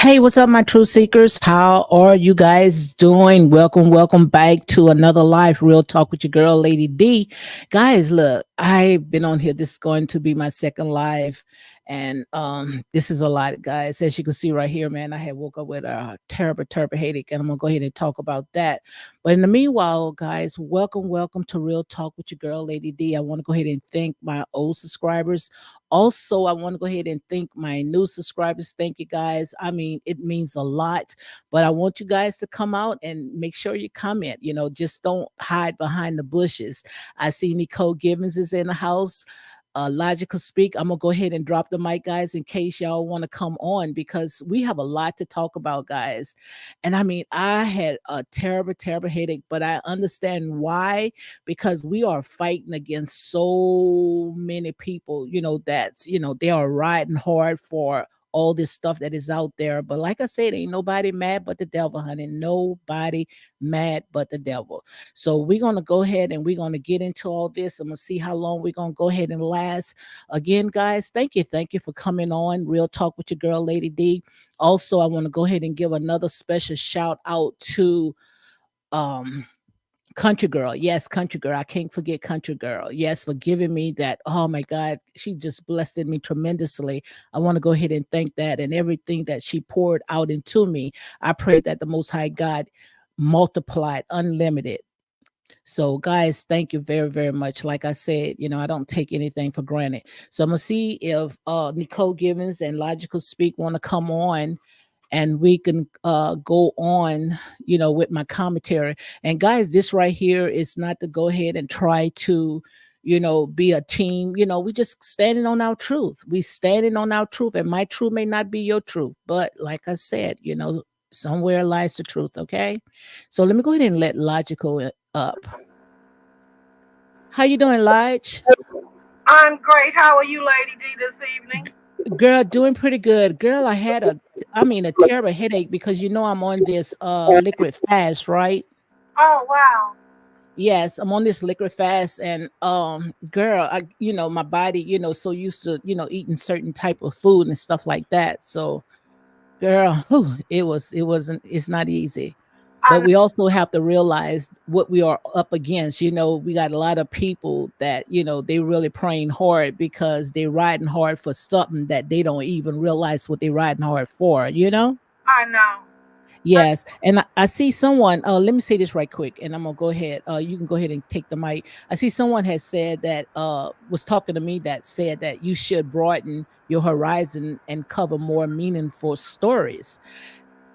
Hey, what's up, my truth seekers? How are you guys doing? Welcome back to another live real talk with your girl, Lady D. Guys, look, I've been on here. This is going to be my second live, and this is a lot, guys. As you can see right here, man, I had woke up with a terrible headache, and I'm gonna go ahead and talk about that. But in the meanwhile, guys, welcome to Real Talk with your girl, Lady D. I want to go ahead and thank my old subscribers. Also, I want to go ahead and thank my new subscribers. Thank you guys. I mean, it means a lot, but I want you guys to come out and make sure you comment. Just don't hide behind the bushes. I see Nicole Gibbons is in the house. Logical Speak. I'm gonna go ahead and drop the mic, guys, in case y'all want to come on because we have a lot to talk about, guys. And I mean, I had a terrible headache, but I understand why because we are fighting against so many people, they are riding hard for all this stuff that is out there. But like I said, ain't nobody mad but the devil, honey. Nobody mad but the devil. So we're gonna go ahead and we're gonna get into all this. I'm gonna see how long we're gonna go ahead and last. Again, guys, thank you for coming on Real Talk with your girl, Lady D. Also, I want to go ahead and give another special shout out to um Country Girl. Yes, Country Girl. I can't forget Country Girl. Yes, for giving me that. Oh my God. She just blessed me tremendously. I want to go ahead and thank that and everything that she poured out into me. I pray that the Most High God multiplied unlimited. So, guys, thank you very much. Like I said, I don't take anything for granted. So I'm gonna see if Nicole Givens and Logical Speak want to come on and we can go on, with my commentary. And guys, this right here is not to go ahead and try to, be a team. We just standing on our truth. We standing on our truth, and my truth may not be your truth, but like I said, somewhere lies the truth. Okay, so let me go ahead and let Logical up. How you doing, Lodge? I'm great. How are you, Lady D, this evening? Girl, doing pretty good. Girl, I mean a terrible headache because I'm on this liquid fast, right? Oh, wow. Yes, I'm on this liquid fast and girl, my body, so used to, eating certain type of food and stuff like that. So girl, it's not easy. I But know. we also have to realize what we are up against. We got a lot of people that, they really praying hard because they're riding hard for something that they don't even realize what they're riding hard for. I know. I, Yes. And I see someone, let me say this right quick and I'm gonna go ahead. You can go ahead and take the mic. I see someone has said that was talking to me that said that you should broaden your horizon and cover more meaningful stories.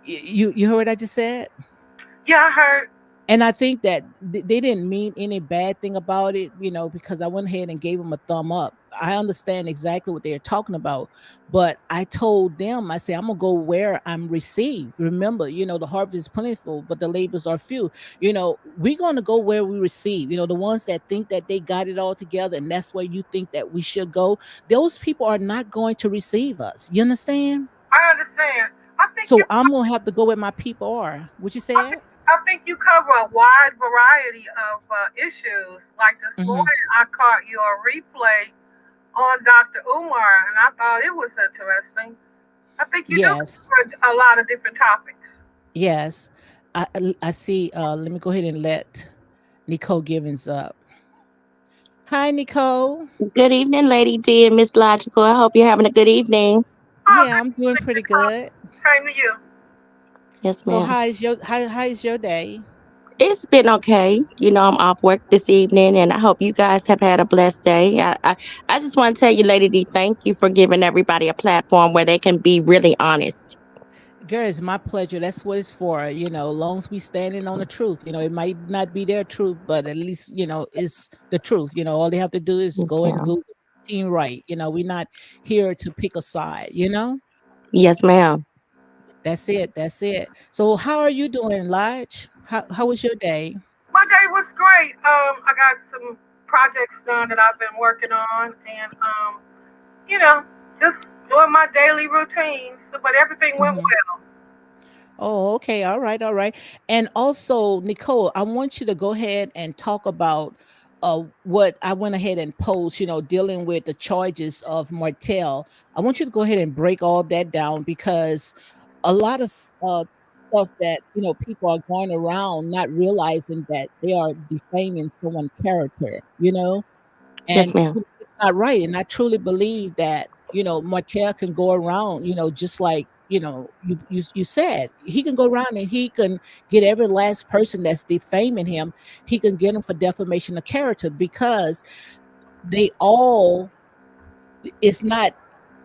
You heard what I just said? yeah, I heard. And I think that they didn't mean any bad thing about it, because I went ahead and gave them a thumb up. I understand exactly what they're talking about, but I told them, I said, I'm gonna go where I'm received. Remember, the harvest is plentiful, but the labors are few. We're gonna go where we receive. The ones that think that they got it all together, and that's where you think that we should go. Those people are not going to receive us. You understand? I understand. I think you. So I'm gonna have to go where my people are. What you I think, said? I think you cover a wide variety of issues. Like this Hmm. morning, I caught your replay on Dr. Umar, and I thought it was interesting. I think you do Yes. cover a lot of different topics. Yes. I see. Let me go ahead and let Nicole Givens up. Hi, Nicole. Good evening, Lady D and Miss Logical. I hope you're having a good evening. Oh, Yeah, good I'm doing evening, pretty Nicole. good. Same to you. Yes, So ma'am. how is your day? It's been okay. I'm off work this evening, and I hope you guys have had a blessed day. I just want to tell you, Lady D, thank you for giving everybody a platform where they can be really honest. Girl, it's my pleasure. That's what it's for. Long as we standing on the truth. It might not be their truth, but at least, it's the truth. All they have to do is Yes, go and ma'am. Google team right. We're not here to pick a side. Yes, ma'am. That's it. That's it. So how are you doing, Lodge? How was your day? My day was great. I got some projects done that I've been working on, and you know, just doing my daily routines. But everything went Mhm. well. Oh, okay. All right. All right. And also, Nicole, I want you to go ahead and talk about what I went ahead and post, dealing with the charges of Martell. I want you to go ahead and break all that down because a lot of stuff that people are going around not realizing that they are defaming someone's character, and Yes, ma'am. it's not right. And I truly believe that Martell can go around, just like you said, he can go around and he can get every last person that's defaming him. He can get them for defamation of character because they all it's not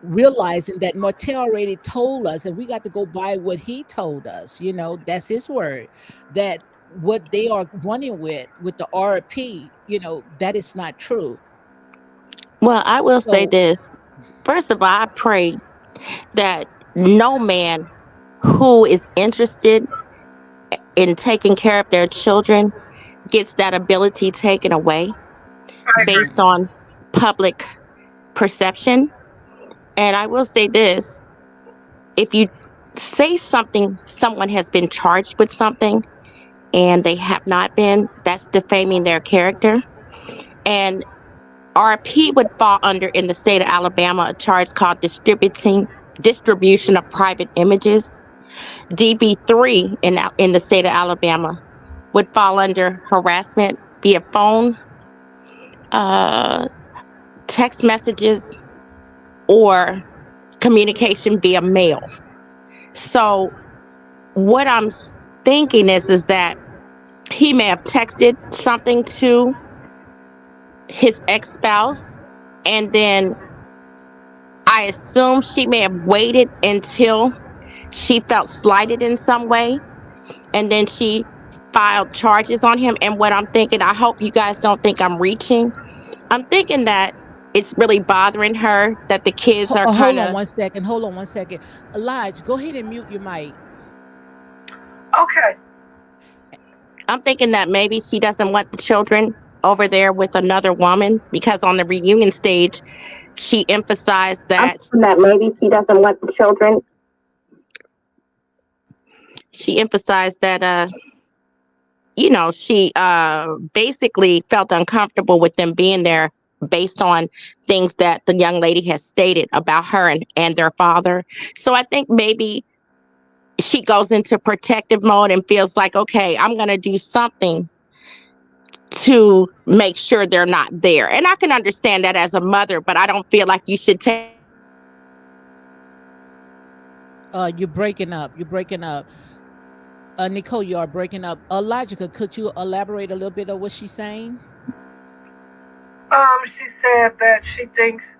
realizing that Martell already told us, and we got to go by what he told us. That's his word. That what they are running with the RP, that is not true. Well, I will say So, this. First of all, I pray that no man who is interested in taking care of their children gets that ability taken away I agree. based on public perception. And I will say this, if you say something, someone has been charged with something and they have not been, that's defaming their character. And RP would fall under, in the state of Alabama, a charge called distribution of private images. DB3 in the state of Alabama would fall under harassment via phone, uh, text messages, or communication via mail. So what I'm thinking is that he may have texted something to his ex-spouse, and then I assume she may have waited until she felt slighted in some way, and then she filed charges on him. And what I'm thinking, I hope you guys don't think I'm reaching. I'm thinking that it's really bothering her that the kids are hold kind on of. one second. Hold on one second. Elijah, go ahead and mute your mic. Okay. I'm thinking that maybe she doesn't want the children over there with another woman, because on the reunion stage, she emphasized I'm that thinking that maybe she doesn't want the children. she emphasized that she basically felt uncomfortable with them being there based on things that the young lady has stated about her and their father. So I think maybe she goes into protective mode and feels like, okay, I'm going to do something to make sure they're not there. And I can understand that as a mother, but I don't feel like you should take. You're breaking up. You're breaking up. Nicole, you are breaking up. Logica, could you elaborate a little bit on what she's saying? She said that she thinks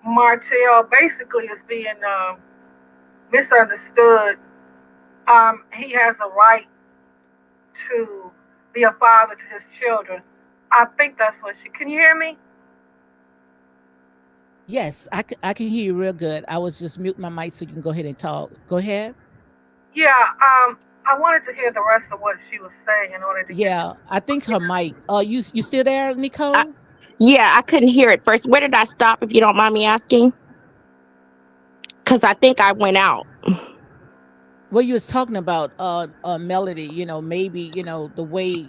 Martell basically is being misunderstood. He has a right to be a father to his children. I think that's what she. Can you hear me? Yes, I can hear you real good. I was just muting my mic so you can go ahead and talk. Go ahead. Yeah. I wanted to hear the rest of what she was saying in order to get. Yeah, I think her mic. You still there, I, Nicole? yeah, I couldn't hear it first. Where did I stop, if you don't mind me asking? Because I think I went out. Well, you was talking about Melody. Maybe the way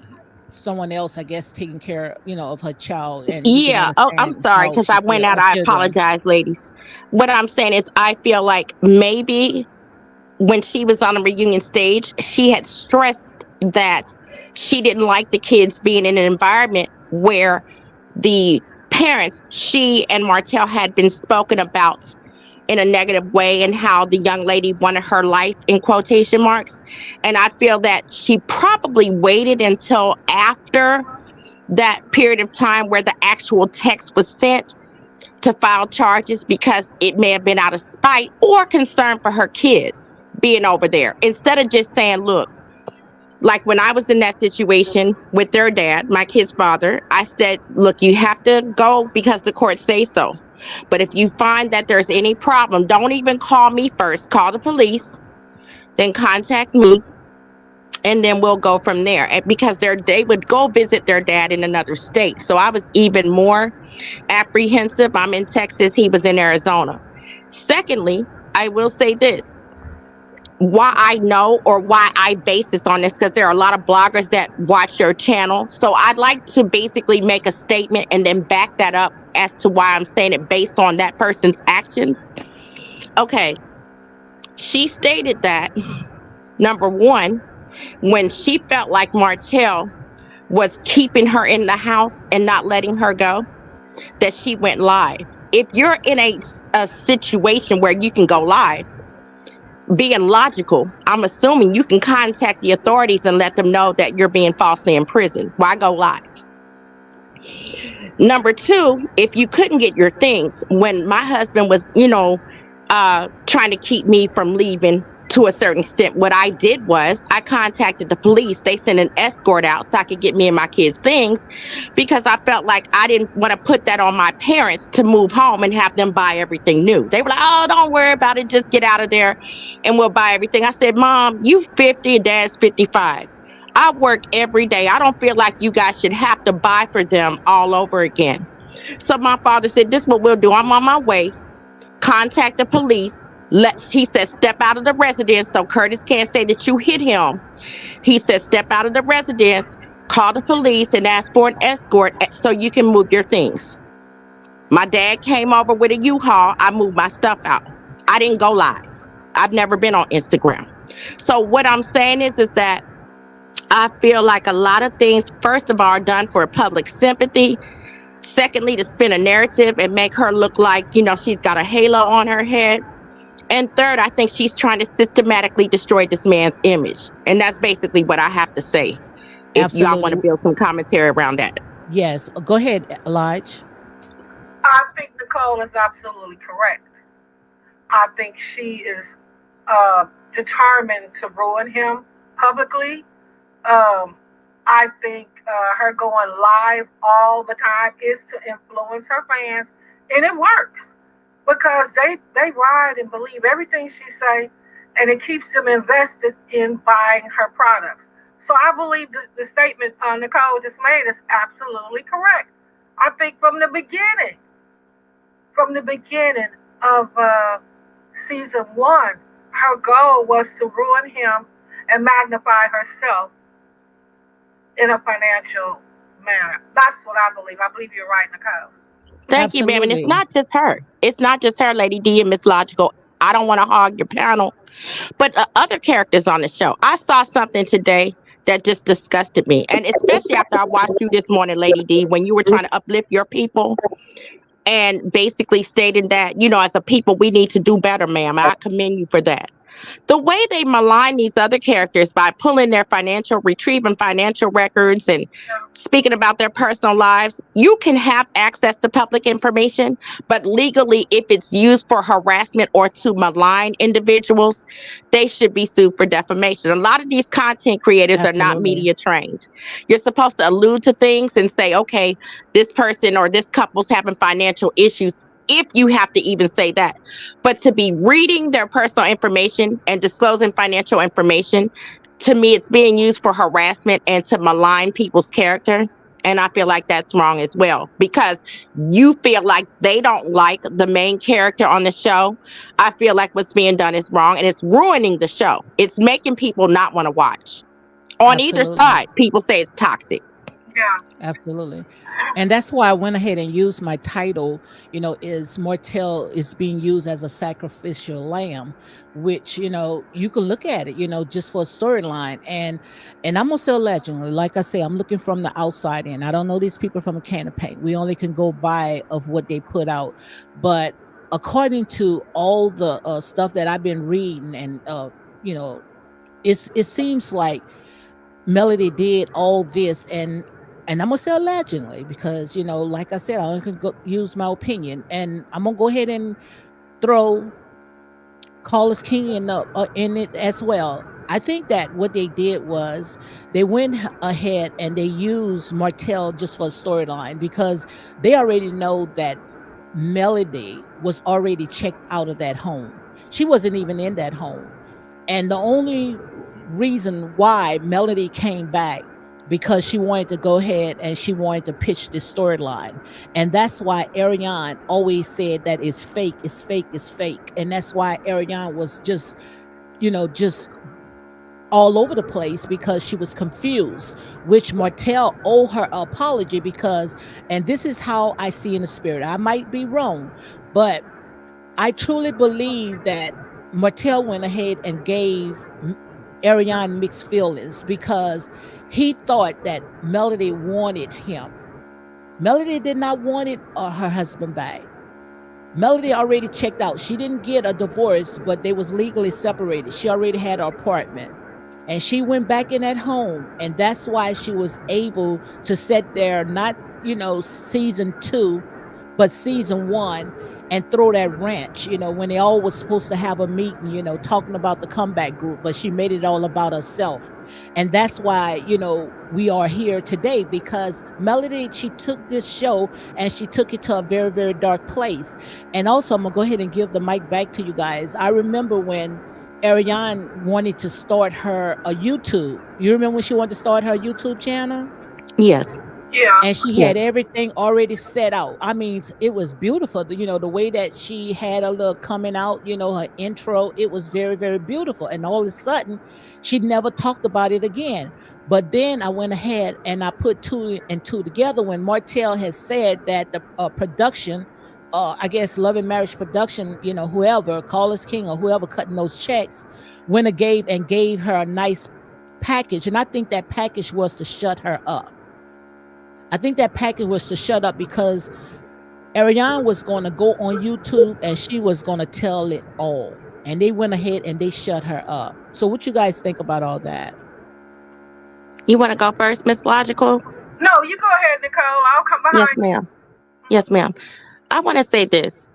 someone else, I guess, taking care, of her child, and you can Yeah. Oh, I'm understand sorry, how because she I feel went out. her I children. apologize, ladies. What I'm saying is, I feel like maybe when she was on a reunion stage, she had stressed that she didn't like the kids being in an environment where the parents, she and Martell, had been spoken about in a negative way, and how the young lady wanted her life, in quotation marks. And I feel that she probably waited until after that period of time where the actual text was sent to file charges, because it may have been out of spite or concern for her kids being over there, instead of just saying, look, like when I was in that situation with their dad, my kid's father, I said, look, you have to go because the court say so. But if you find that there's any problem, don't even call me first. Call the police, then contact me, and then we'll go from there. And because they would go visit their dad in another state. So I was even more apprehensive. I'm in Texas, he was in Arizona. Secondly, I will say this, why I know, or why I base this on this, because there are a lot of bloggers that watch your channel. So I'd like to basically make a statement and then back that up as to why I'm saying it based on that person's actions. Okay. She stated that, number one, when she felt like Martell was keeping her in the house and not letting her go, that she went live. If you're in a situation where you can go live, being logical, I'm assuming you can contact the authorities and let them know that you're being falsely imprisoned. Why go live? Number two, if you couldn't get your things, when my husband was, trying to keep me from leaving to a certain extent, what I did was I contacted the police. They sent an escort out so I could get me and my kids things, because I felt like I didn't want to put that on my parents to move home and have them buy everything new. They were like, oh, don't worry about it. Just get out of there and we'll buy everything. I said, Mom, you 50 and Dad's 55. I work every day. I don't feel like you guys should have to buy for them all over again. So my father said, this is what we'll do. I'm on my way. Contact the police. He said, step out of the residence so Curtis can't say that you hit him. He said, step out of the residence, call the police and ask for an escort so you can move your things. My dad came over with a U-Haul. I moved my stuff out. I didn't go live. I've never been on Instagram. So what I'm saying is that I feel like a lot of things, first of all, are done for public sympathy. Secondly, to spin a narrative and make her look like, she's got a halo on her head. And third, I think she's trying to systematically destroy this man's image. And that's basically what I have to say. If y'all want to build some commentary around that. Yes. Go ahead, Elijah. I think Nicole is absolutely correct. I think she is determined to ruin him publicly. I think her going live all the time is to influence her fans, and it works because they ride and believe everything she say, and it keeps them invested in buying her products. So I believe the statement Nicole just made is absolutely correct. I think from the beginning of season 1, her goal was to ruin him and magnify herself in a financial manner. That's what I believe. I believe you're right, Nicole. Thank you, ma'am. And it's not just her. It's not just her, Lady D and Miss Logical. I don't want to hog your panel, but other characters on the show. I saw something today that just disgusted me. And especially after I watched you this morning, Lady D, when you were trying to uplift your people and basically stating that, as a people, we need to do better, ma'am. I commend you for that. The way they malign these other characters by retrieving financial records and speaking about their personal lives, you can have access to public information, but legally, if it's used for harassment or to malign individuals, they should be sued for defamation. A lot of these content creators are not media trained. You're supposed to allude to things and say, okay, this person or this couple's having financial issues, if you have to even say that. But to be reading their personal information and disclosing financial information, to me, it's being used for harassment and to malign people's character. And I feel like that's wrong as well, because you feel like they don't like the main character on the show. I feel like what's being done is wrong, and it's ruining the show. It's making people not want to watch. On either side, people say it's toxic. Yeah. Absolutely. And that's why I went ahead and used my title, is Martell is being used as a sacrificial lamb, which, you can look at it, just for a storyline. And I'm gonna say allegedly, like I say, I'm looking from the outside in. I don't know these people from a can of paint. We only can go by of what they put out. But according to all the stuff that I've been reading, and it seems like Melody did all this, and I'm gonna say allegedly, because like I said, I only can use my opinion, and I'm gonna go ahead and throw Carlos King in it as well. I think that what they did was they went ahead and they used Martell just for a storyline, because they already know that Melody was already checked out of that home. She wasn't even in that home, and the only reason why Melody came back, because she wanted to go ahead and she wanted to pitch this storyline. And that's why Ariane always said that it's fake, it's fake, it's fake. And that's why Ariane was just all over the place, because she was confused, which Martell owed her an apology, because, and this is how I see in the spirit, I might be wrong, but I truly believe that Martell went ahead and gave Ariane mixed feelings because he thought that Melody wanted him. Melody did not want it or her husband back. Melody already checked out. She didn't get a divorce, but they was legally separated. She already had an apartment. And she went back in that home. And that's why she was able to sit there, not, season 2, but season 1, and throw that wrench, when they all was supposed to have a meeting, talking about the comeback group, but she made it all about herself. And that's why, we are here today, because Melody, she took this show and she took it to a very, very dark place. And also, I'm going to go ahead and give the mic back to you guys. I remember when Ariane wanted to start her a YouTube. You remember when she wanted to start her YouTube channel? Yes. Yeah. And she had everything already set out. I mean, it was beautiful. The way that she had a little coming out, her intro, it was very, very beautiful. And all of a sudden, she never talked about it again. But then I went ahead and I put 2 and 2 together when Martell has said that the production, I guess Love and Marriage production, whoever, Call Us King or whoever cutting those checks, went and gave her a nice package. And I think that package was to shut her up. I think that package was to shut up because Ariane was going to go on YouTube and she was going to tell it all. And they went ahead and they shut her up. So what you guys think about all that? You want to go first, Miss Logical? No, you go ahead, Nicole. I'll come behind. Yes, ma'am. Yes, ma'am. I want to say this.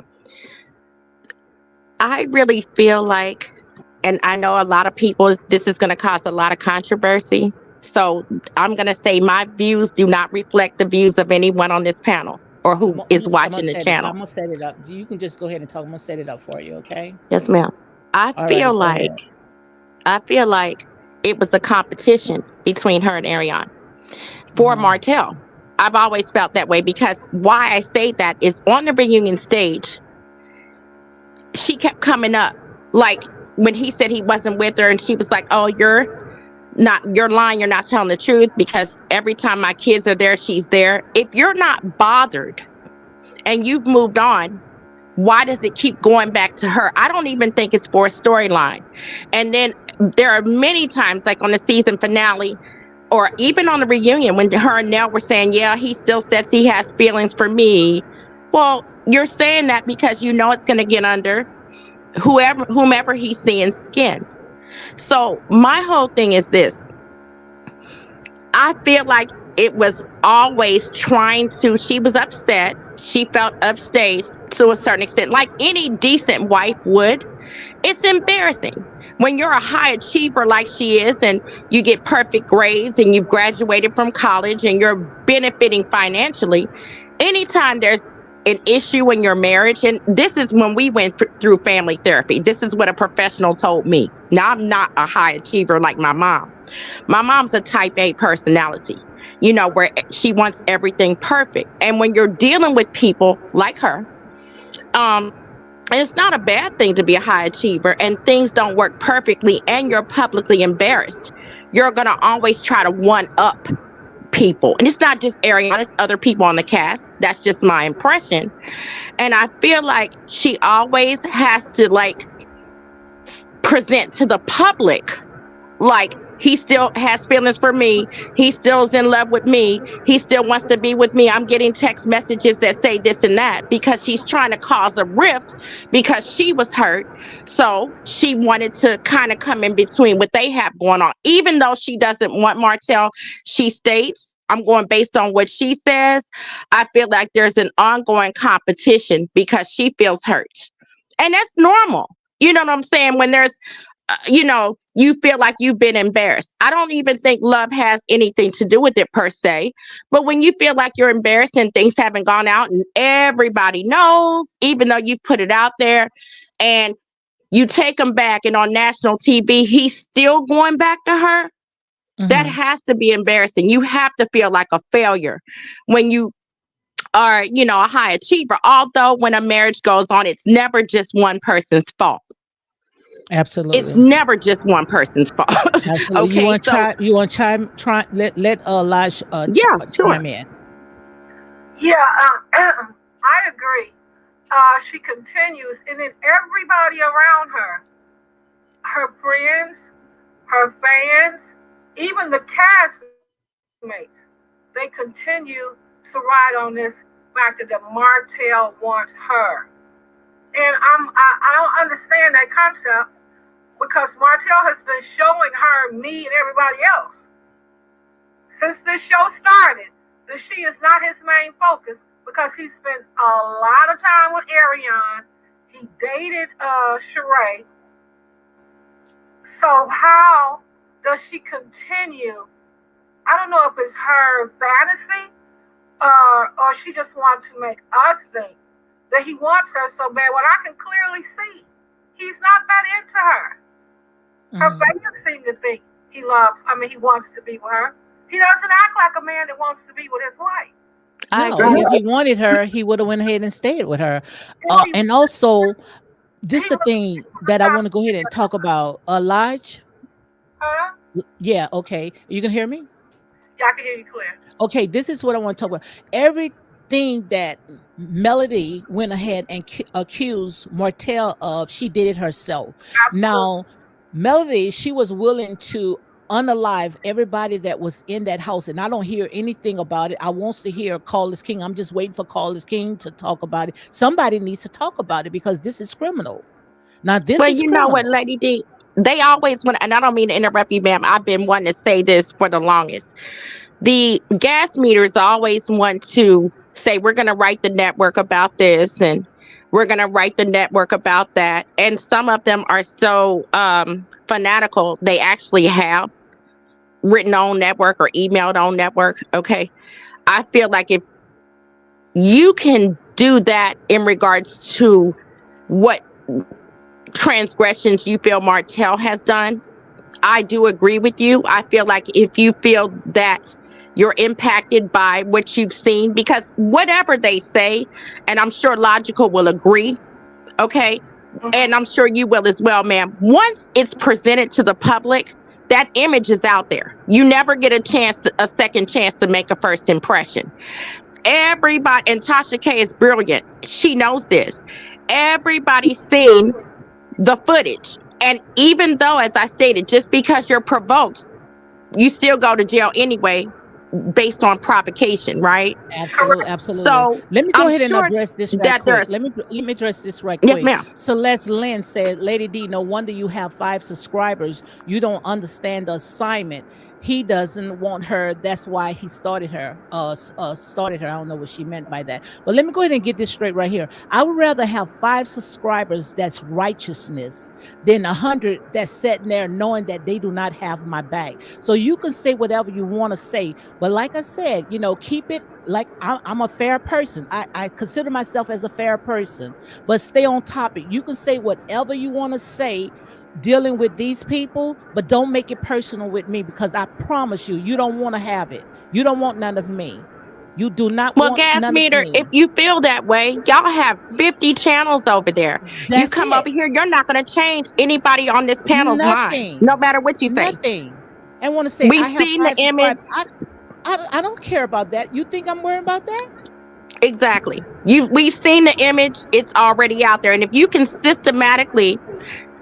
I really feel like, and I know a lot of people, this is going to cause a lot of controversy. So I'm going to say my views do not reflect the views of anyone on this panel or who is watching the channel. I'm going to set it up. You can just go ahead and talk. I'm going to set it up for you, okay? Yes, ma'am. I feel like it was a competition between her and Ariane for Martell. I've always felt that way because why I say that is on the reunion stage, she kept coming up. Like when he said he wasn't with her and she was like, oh, you're lying, you're not telling the truth because every time my kids are there, she's there. If you're not bothered and you've moved on, why does it keep going back to her? I don't even think it's for a storyline. And then there are many times, like on the season finale or even on the reunion, when her and Nell were saying, yeah, he still says he has feelings for me. Well, you're saying that because you know it's going to get under whomever he's seeing skin. So my whole thing is this. I feel like it was always she was upset. She felt upstaged to a certain extent, like any decent wife would. It's embarrassing when you're a high achiever like she is and you get perfect grades and you've graduated from college and you're benefiting financially. Anytime there's an issue in your marriage, and this is when we went through family therapy. This is what a professional told me. Now, I'm not a high achiever like my mom. My mom's a type A personality, where she wants everything perfect. And when you're dealing with people like her, it's not a bad thing to be a high achiever and things don't work perfectly and you're publicly embarrassed. You're going to always try to one up people. And it's not just Ariana, it's other people on the cast. That's just my impression. And I feel like she always has to present to the public like he still has feelings for me. He still is in love with me. He still wants to be with me. I'm getting text messages that say this and that because she's trying to cause a rift because she was hurt. So she wanted to kind of come in between what they have going on. Even though she doesn't want Martell, she states, I'm going based on what she says. I feel like there's an ongoing competition because she feels hurt. And that's normal. You know what I'm saying? When there's you feel like you've been embarrassed. I don't even think love has anything to do with it per se. But when you feel like you're embarrassed and things haven't gone out and everybody knows, even though you've put it out there and you take him back and on national TV, he's still going back to her. That has to be embarrassing. You have to feel like a failure when you are, a high achiever. Although when a marriage goes on, it's never just one person's fault. Absolutely. It's never just one person's fault. Okay, you want to try let Elijah chime in. Yeah, I agree. She continues, and then everybody around her her friends, her fans, even the castmates, they continue to ride on this factor that Martell wants her. And I don't understand that concept because Martell has been showing her, me, and everybody else since this show started that she is not his main focus because he spent a lot of time with Ariane. He dated Sheree. So how does she continue? I don't know if it's her fantasy or she just wants to make us think that he wants her so bad. What I can clearly see, he's not that into her. Her fans seem to think he wants to be with her. He doesn't act like a man that wants to be with his wife. I No, agree. if he wanted her, he would have went ahead and stayed with her. If he, And also, this he is the was thing that I want to go ahead and talk about. Lige, huh? yeah, okay, you can hear me. Yeah, I can hear you clear. Okay, this is what I want to talk about. Everything that Melody went ahead and accused Martell of, she did it herself. Absolutely. Now, Melody, she was willing to unalive everybody that was in that house, and I don't hear anything about it. I wants to hear Carlos King. I'm just waiting for Carlos King to talk about it. Somebody needs to talk about it because this is criminal. Now, this Well, is you know what, criminal. Lady D? They always want, and I don't mean to interrupt you, ma'am. I've been wanting to say this for the longest. The gas meters always want to say, we're going to write the network about this and we're going to write the network about that. And some of them are so fanatical, they actually have written on network or emailed on network. Okay. I feel like if you can do that in regards to what transgressions you feel Martell has done, I do agree with you. I feel like if you feel that you're impacted by what you've seen, because whatever they say, and I'm sure Logical will agree, okay, and I'm sure you will as well, ma'am. Once it's presented to the public, that image is out there. You never get a second chance to make a first impression. Everybody, and Tasha K is brilliant. She knows this. Everybody's seen the footage. And even though, as I stated, just because you're provoked, you still go to jail anyway based on provocation, right? Absolutely, absolutely. So Let me go I'm ahead and sure address this right that quick. there's, Let me address this right yes, quick. ma'am. Celeste Lynn said, "Lady D, no wonder you have 5 subscribers. You don't understand the assignment. He doesn't want her. That's why he started her. Started her. I don't know what she meant by that. But let me go ahead and get this straight right here. I would rather have 5 subscribers that's righteousness than 100 that's sitting there knowing that they do not have my back. So you can say whatever you want to say, but like I said, keep it like I'm a fair person. I consider myself as a fair person, but stay on topic. You can say whatever you want to say dealing with these people, but don't make it personal with me because I promise you, you don't want to have it. You don't want none of me. You do not Well, want gas none of meter, if me. you feel that way, y'all have 50 channels over there. You That's come it. over here, you're not going to change anybody on this panel's mind, Nothing. no matter what you say. Nothing. I want to say We've I have seen the 5 subscribers. image. I don't care about that. You think I'm worried about that? Exactly. We've seen the image. It's already out there. And if you can systematically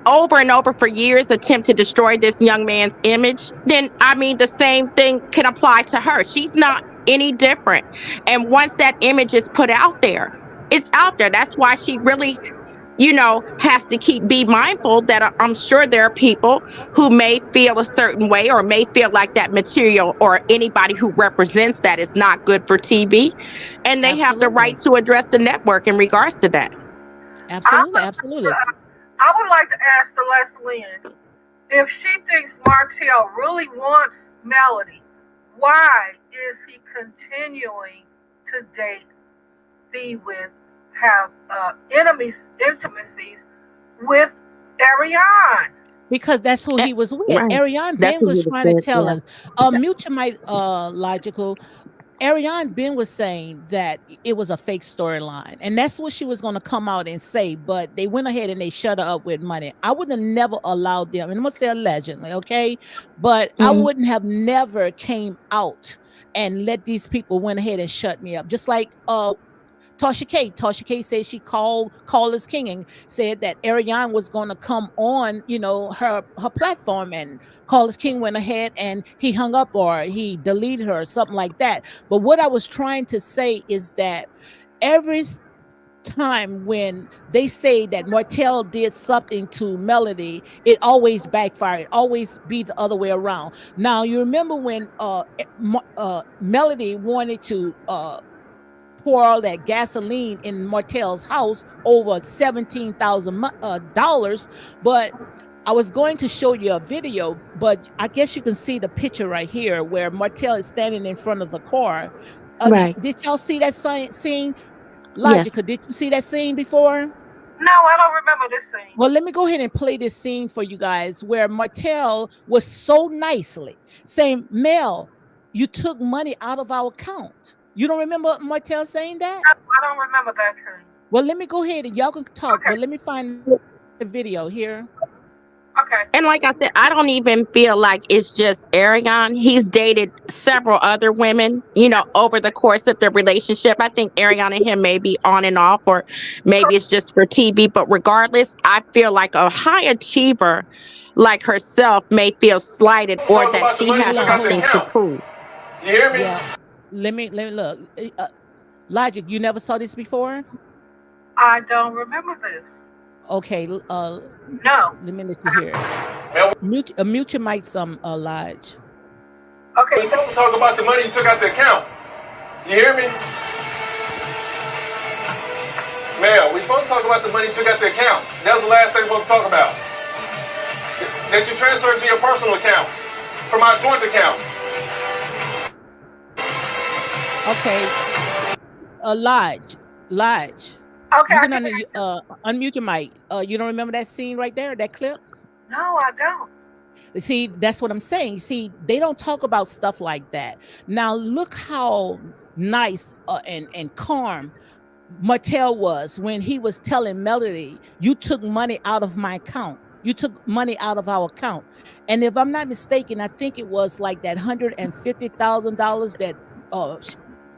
over and over for years attempt to destroy this young man's image, then I mean the same thing can apply to her. She's not any different. And once that image is put out there, it's out there. That's why she really, has to be mindful that I'm sure there are people who may feel a certain way or may feel like that material or anybody who represents that is not good for TV. And they have the right Absolutely. to address the network in regards to that. I Absolutely. would, Absolutely. I would like to ask Celeste Lynn if she thinks Martell really wants Melody. Why is he continuing to date, be with, have intimacies with Ariane? Because that's who Eh, he was with. Right. Ariane That's Ben what he was was trying to saying. tell Yeah. us. Mute your mic, logical. Ariane Ben was saying that it was a fake storyline, and that's what she was going to come out and say. But they went ahead and they shut her up with money. I would have never allowed them, and I'm gonna say allegedly, okay? But I Mm. wouldn't have never came out and let these people went ahead and shut me up. Just like Tasha K said she called Callers King and said that Ariane was going to come on, her platform, and Callers King went ahead and he hung up or he deleted her or something like that. But what I was trying to say is that every time when they say that Martell did something to Melody, it always backfired. It always be the other way around. Now you remember when Melody wanted to pour all that gasoline in Martell's house over $17,000, but I was going to show you a video, but I guess you can see the picture right here where Martell is standing in front of the car. Right. Did y'all see that scene? Yes. Logica, did you see that scene before? No, I don't remember this scene. Well, let me go ahead and play this scene for you guys where Martell was so nicely saying, Mel, you took money out of our account. You don't remember Martell saying that? No, I don't remember that scene. Well, let me go ahead and y'all can talk, Okay. but let me find the video here. Okay. And like I said, I don't even feel like it's just Ariane. He's dated several other women, over the course of their relationship. I think Ariane and him may be on and off, or maybe it's just for TV. But regardless, I feel like a high achiever like herself may feel slighted or that she has something to prove. You hear me? Yeah. Let me look. Logic, you never saw this before? I don't remember this. Okay. No. Let me let you hear it. Mute your mic some, Lodge. Okay. We're supposed to talk about the money you took out the account. You hear me? Mel, we're supposed to talk about the money you took out the account. That was the last thing we're supposed to talk about. That you transferred to your personal account from our joint account. Okay. Lodge. Okay. You can unmute your mic. You don't remember that scene right there, that clip? No, I don't. See, that's what I'm saying. See, they don't talk about stuff like that. Now, look how nice and calm Martell was when he was telling Melody, you took money out of my account. You took money out of our account. And if I'm not mistaken, I think it was like that $150,000 that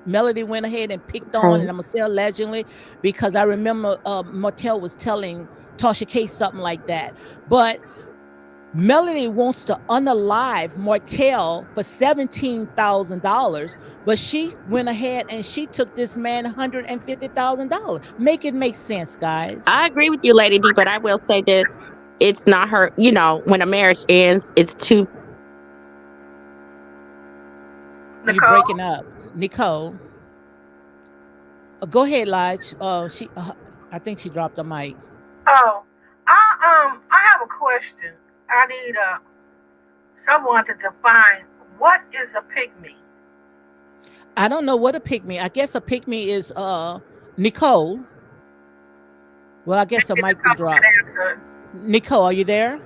Melody went ahead and picked on, and I'm gonna say allegedly, because I remember Martell was telling Tasha K something like that. But Melody wants to unalive Martell for $17,000, but she went ahead and she took this man $150,000. Make it make sense, guys. I agree with you, Lady D, but I will say this. It's not her, when a marriage ends, it's two. You're breaking up. Nicole. Go ahead, Lodge. I think she dropped the mic. Oh, I have a question. I need someone to define what is a pygmy. I don't know what a pygmy. I guess a pygmy is Nicole. Well, I guess a mic will drop. Nicole, are you there?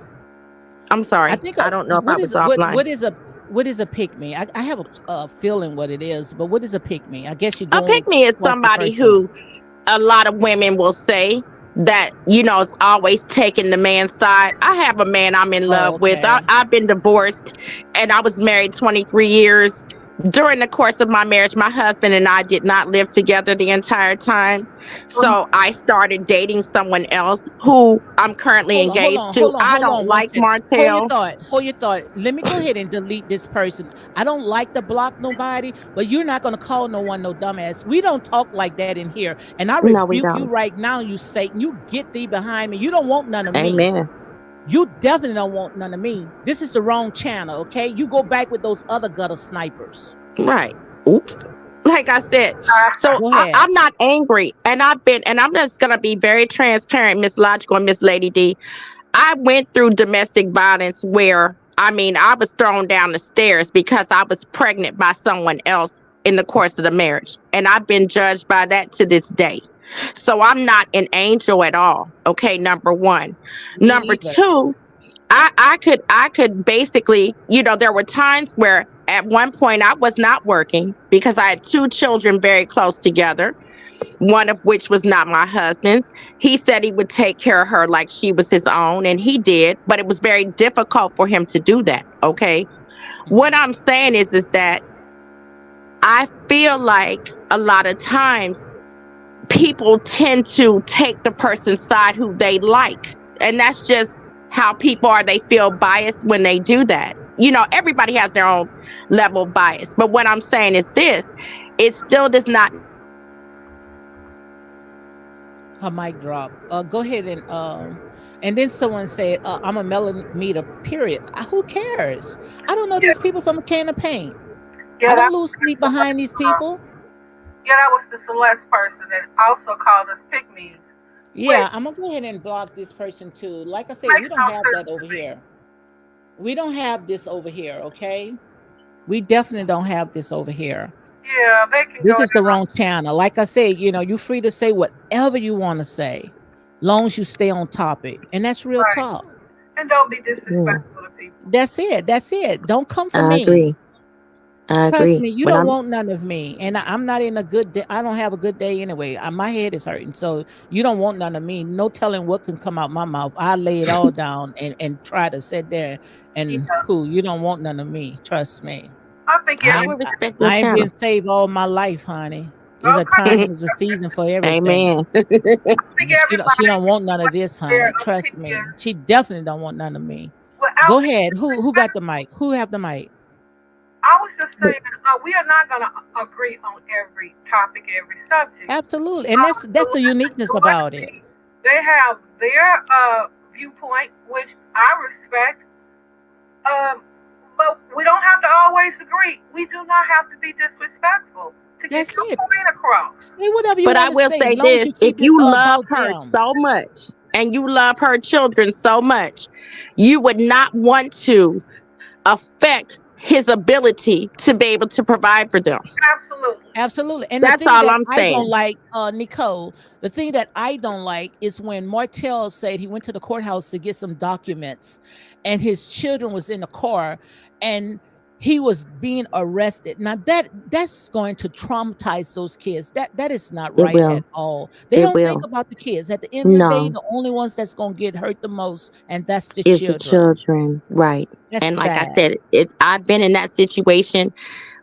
I'm sorry. I don't know if I was offline. What is a pygmy? I have a feeling what it is, but what is a pygmy? I guess you. A pygmy is somebody who a lot of women will say that is always taking the man's side. I have a man I'm in love with. I've been divorced, and I was married 23 years. During the course of my marriage, my husband and I did not live together the entire time. So I started dating someone else who I'm currently engaged to. I don't like Martell. Hold your thought. Let me go ahead and delete this person. I don't like to block nobody, but you're not going to call no one no dumbass. We don't talk like that in here. And I rebuke you right now, you Satan. You get thee behind me. You don't want none of me. Amen. You definitely don't want none of me. This is the wrong channel, okay? You go back with those other gutter snipers. Right. Oops. Like I said, so I'm not angry. And I'm just going to be very transparent, Miss Logical and Miss Lady D. I went through domestic violence where, I was thrown down the stairs because I was pregnant by someone else in the course of the marriage. And I've been judged by that to this day. So I'm not an angel at all. Okay, number one. Number two, I could basically, there were times where at one point I was not working because I had two children very close together, one of which was not my husband's. He said he would take care of her like she was his own, and he did, but it was very difficult for him to do that. Okay. What I'm saying is that I feel like a lot of times people tend to take the person's side who they like. And that's just how people are. They feel biased when they do that. Everybody has their own level of bias. But what I'm saying is this, it still does not. Her mic drop. Go ahead and then someone said, I'm a millimeter, period. Who cares? I don't know these people from a can of paint. Yeah, I don't lose sleep behind these people. Yeah, that was the Celeste person that also called us pygmies. Yeah, I'm gonna go ahead and block this person too. Like I said, we don't have that over here. We don't have this over here, okay? We definitely don't have this over here. Yeah, they can. This is the wrong channel. Like I said, you're free to say whatever you want to say, long as you stay on topic, and that's real talk. And don't be disrespectful to people. That's it. That's it. Don't come for me. Agree. I Trust agree. me, you don't want none of me, and I'm not in a good day. I don't have a good day anyway. My head is hurting, so you don't want none of me. No telling what can come out my mouth. I lay it all down and try to sit there and you don't want none of me. Trust me. I think I would respect your I ain't channel. been saved all my life, honey. There's a time, there's a season for everything. Amen. She don't want none of this, honey. Trust me. She definitely don't want none of me. Go ahead. Who got the mic? Who have the mic? I was just saying, we are not going to agree on every topic, every subject. Absolutely, and that's the uniqueness about it. They have their viewpoint, which I respect. But we don't have to always agree. We do not have to be disrespectful to get your point across. Say whatever you but I will say this: if you love her so much and you love her children so much, you would not want to affect his ability to be able to provide for them. Absolutely. And that's all I'm saying. I don't like, Nicole, the thing that I don't like is when Martell said he went to the courthouse to get some documents and his children was in the car and he was being arrested. Now that's going to traumatize those kids. That is not right at all. They don't think about the kids. At the end of the day, the only ones that's going to get hurt the most, and that's the children. The children, right? That's and like sad. I said, I've been in that situation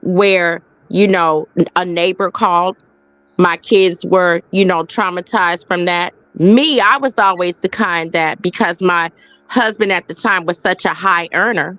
where a neighbor called. My kids were traumatized from that. Me, I was always the kind that, because my husband at the time was such a high earner,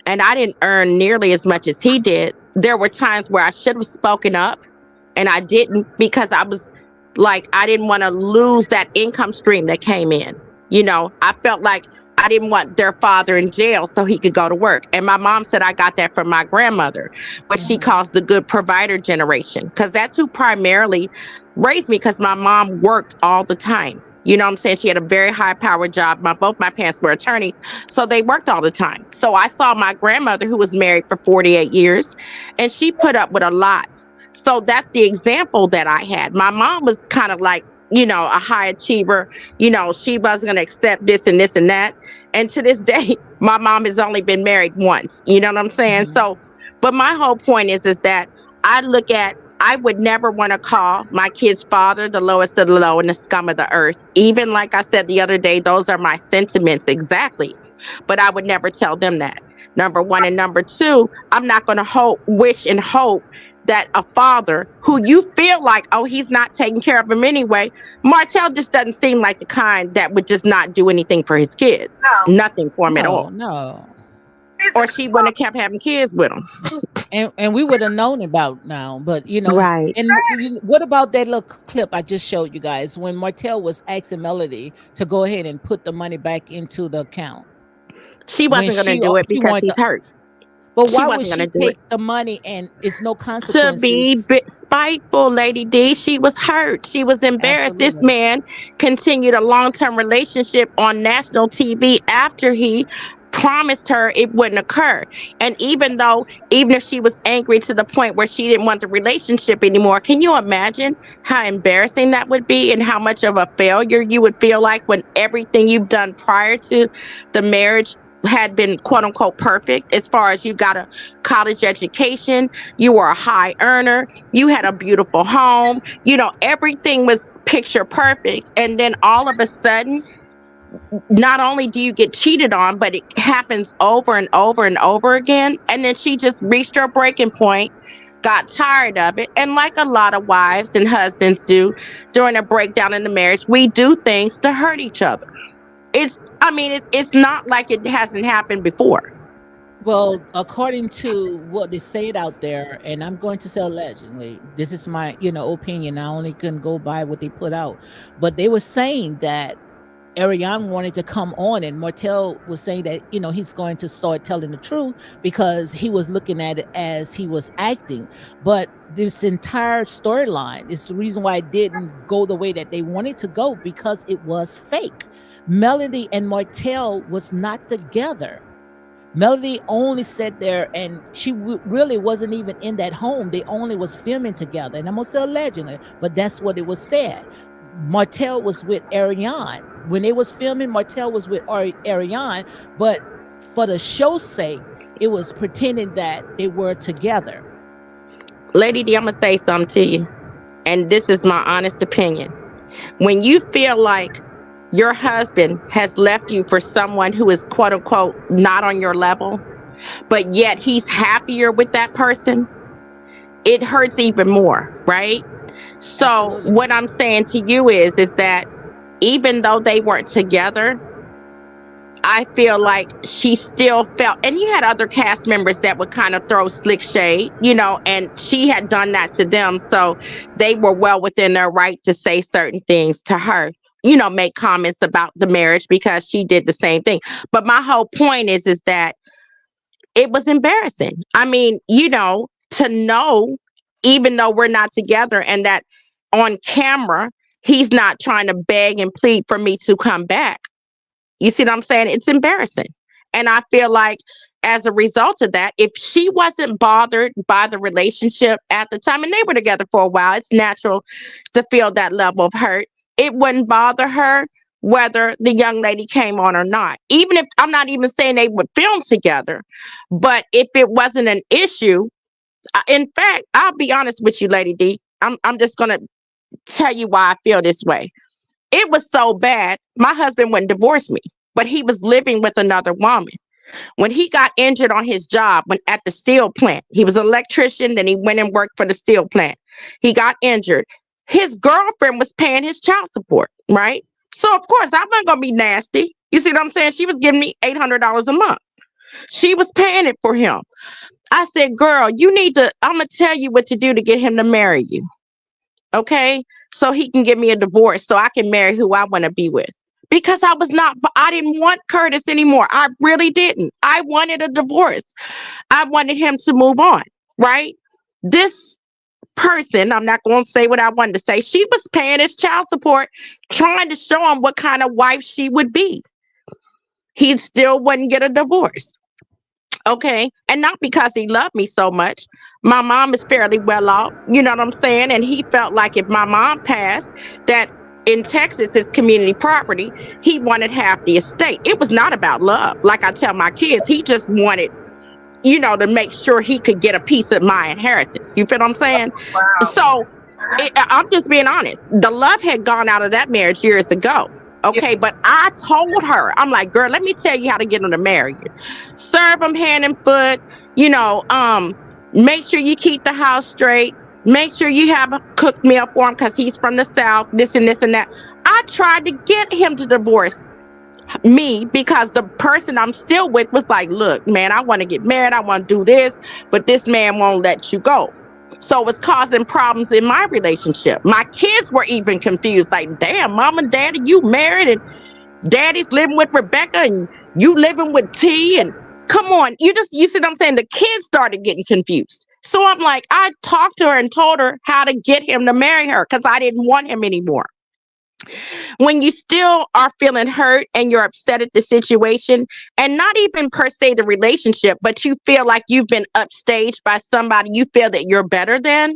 and I didn't earn nearly as much as he did. There were times where I should have spoken up, and I didn't, because I was like, I didn't want to lose that income stream that came in. I felt like I didn't want their father in jail so he could go to work. And my mom said I got that from my grandmother, what she calls the good provider generation, because that's who primarily raised me, because my mom worked all the time. You know what I'm saying? She had a very high powered job. Both my parents were attorneys, so they worked all the time. So I saw my grandmother, who was married for 48 years, and she put up with a lot. So that's the example that I had. My mom was kind of like, a high achiever. She wasn't going to accept this and this and that. And to this day, my mom has only been married once. You know what I'm saying? So, but my whole point is that I would never want to call my kid's father the lowest of the low and the scum of the earth. Even like I said the other day, those are my sentiments exactly. But I would never tell them that. Number one. And number two, I'm not going to wish and hope that a father who you feel like, oh, he's not taking care of him anyway. Martell just doesn't seem like the kind that would just not do anything for his kids. No. Nothing for him at all. No. Or she wouldn't have kept having kids with him. And we would have known about now, but right. And what about that little clip I just showed you guys when Martell was asking Melody to go ahead and put the money back into the account? She wasn't going to do it because she's hurt. But why would she take the money and it's no consequences? To be spiteful, Lady D. She was hurt. She was embarrassed. Absolutely. This man continued a long-term relationship on national TV after he promised her it wouldn't occur. And even if she was angry to the point where she didn't want the relationship anymore, can you imagine how embarrassing that would be and how much of a failure you would feel like when everything you've done prior to the marriage had been quote unquote perfect, as far as you got a college education, you were a high earner, you had a beautiful home, everything was picture perfect. And then all of a sudden, not only do you get cheated on, but it happens over and over and over again. And then she just reached her breaking point got tired of it, and like a lot of wives and husbands do during a breakdown in the marriage, we do things to hurt each other. It's not like it hasn't happened before. Well, according to what they said out there, and I'm going to say allegedly, this is my, opinion. I only can go by what they put out, but they were saying that Ariane wanted to come on, and Martell was saying that he's going to start telling the truth because he was looking at it as he was acting. But this entire storyline is the reason why it didn't go the way that they wanted to go, because it was fake. Melody and Martell was not together. Melody only sat there, and she really wasn't even in that home. They only was filming together, and I'm gonna say allegedly, but that's what it was said. Martell was with Ariane when they was filming. Martell was with Ariane, but for the show's sake, it was pretending that they were together. Lady D, I'm gonna say something to you, and this is my honest opinion. When you feel like your husband has left you for someone who is quote unquote not on your level, but yet he's happier with that person, it hurts even more, right? So Absolutely. what I'm saying to you is that even though they weren't together, I feel like she still felt, and you had other cast members that would kind of throw slick shade, and she had done that to them. So they were well within their right to say certain things to her, make comments about the marriage because she did the same thing. But my whole point is that it was embarrassing. To know, even though we're not together, and that on camera, he's not trying to beg and plead for me to come back. You see what I'm saying? It's embarrassing. And I feel like as a result of that, if she wasn't bothered by the relationship at the time, and they were together for a while, it's natural to feel that level of hurt. It wouldn't bother her whether the young lady came on or not. Even if, I'm not even saying they would film together, but if it wasn't an issue, in fact, I'll be honest with you, Lady D. I'm just going to tell you why I feel this way. It was so bad, my husband wouldn't divorce me, but he was living with another woman. When he got injured on his job at the steel plant, he was an electrician, then he went and worked for the steel plant. He got injured. His girlfriend was paying his child support, right? So, of course, I'm not going to be nasty. You see what I'm saying? She was giving me $800 a month. She was paying it for him. I said, girl, I'm going to tell you what to do to get him to marry you. Okay? So he can give me a divorce so I can marry who I want to be with. Because I didn't want Curtis anymore. I really didn't. I wanted a divorce. I wanted him to move on, right? This person, I'm not going to say what I wanted to say, she was paying his child support, trying to show him what kind of wife she would be. He still wouldn't get a divorce. Okay. And not because he loved me so much. My mom is fairly well off. You know what I'm saying? And he felt like if my mom passed, that in Texas, it's community property, he wanted half the estate. It was not about love. Like I tell my kids, he just wanted, to make sure he could get a piece of my inheritance. You feel what I'm saying? Wow. So I'm just being honest. The love had gone out of that marriage years ago. Okay, but I told her, I'm like, girl, let me tell you how to get him to marry you. Serve him hand and foot, make sure you keep the house straight. Make sure you have a cooked meal for him because he's from the South, this and this and that. I tried to get him to divorce me because the person I'm still with was like, look, man, I want to get married. I want to do this, but this man won't let you go. So it's causing problems in my relationship. My kids were even confused, like, damn, mom and daddy, you married and daddy's living with Rebecca and you living with T, and come on, you see what I'm saying? The kids started getting confused. So I'm like, I talked to her and told her how to get him to marry her because I didn't want him anymore. When you still are feeling hurt and you're upset at the situation, and not even per se the relationship, but you feel like you've been upstaged by somebody you feel that you're better than,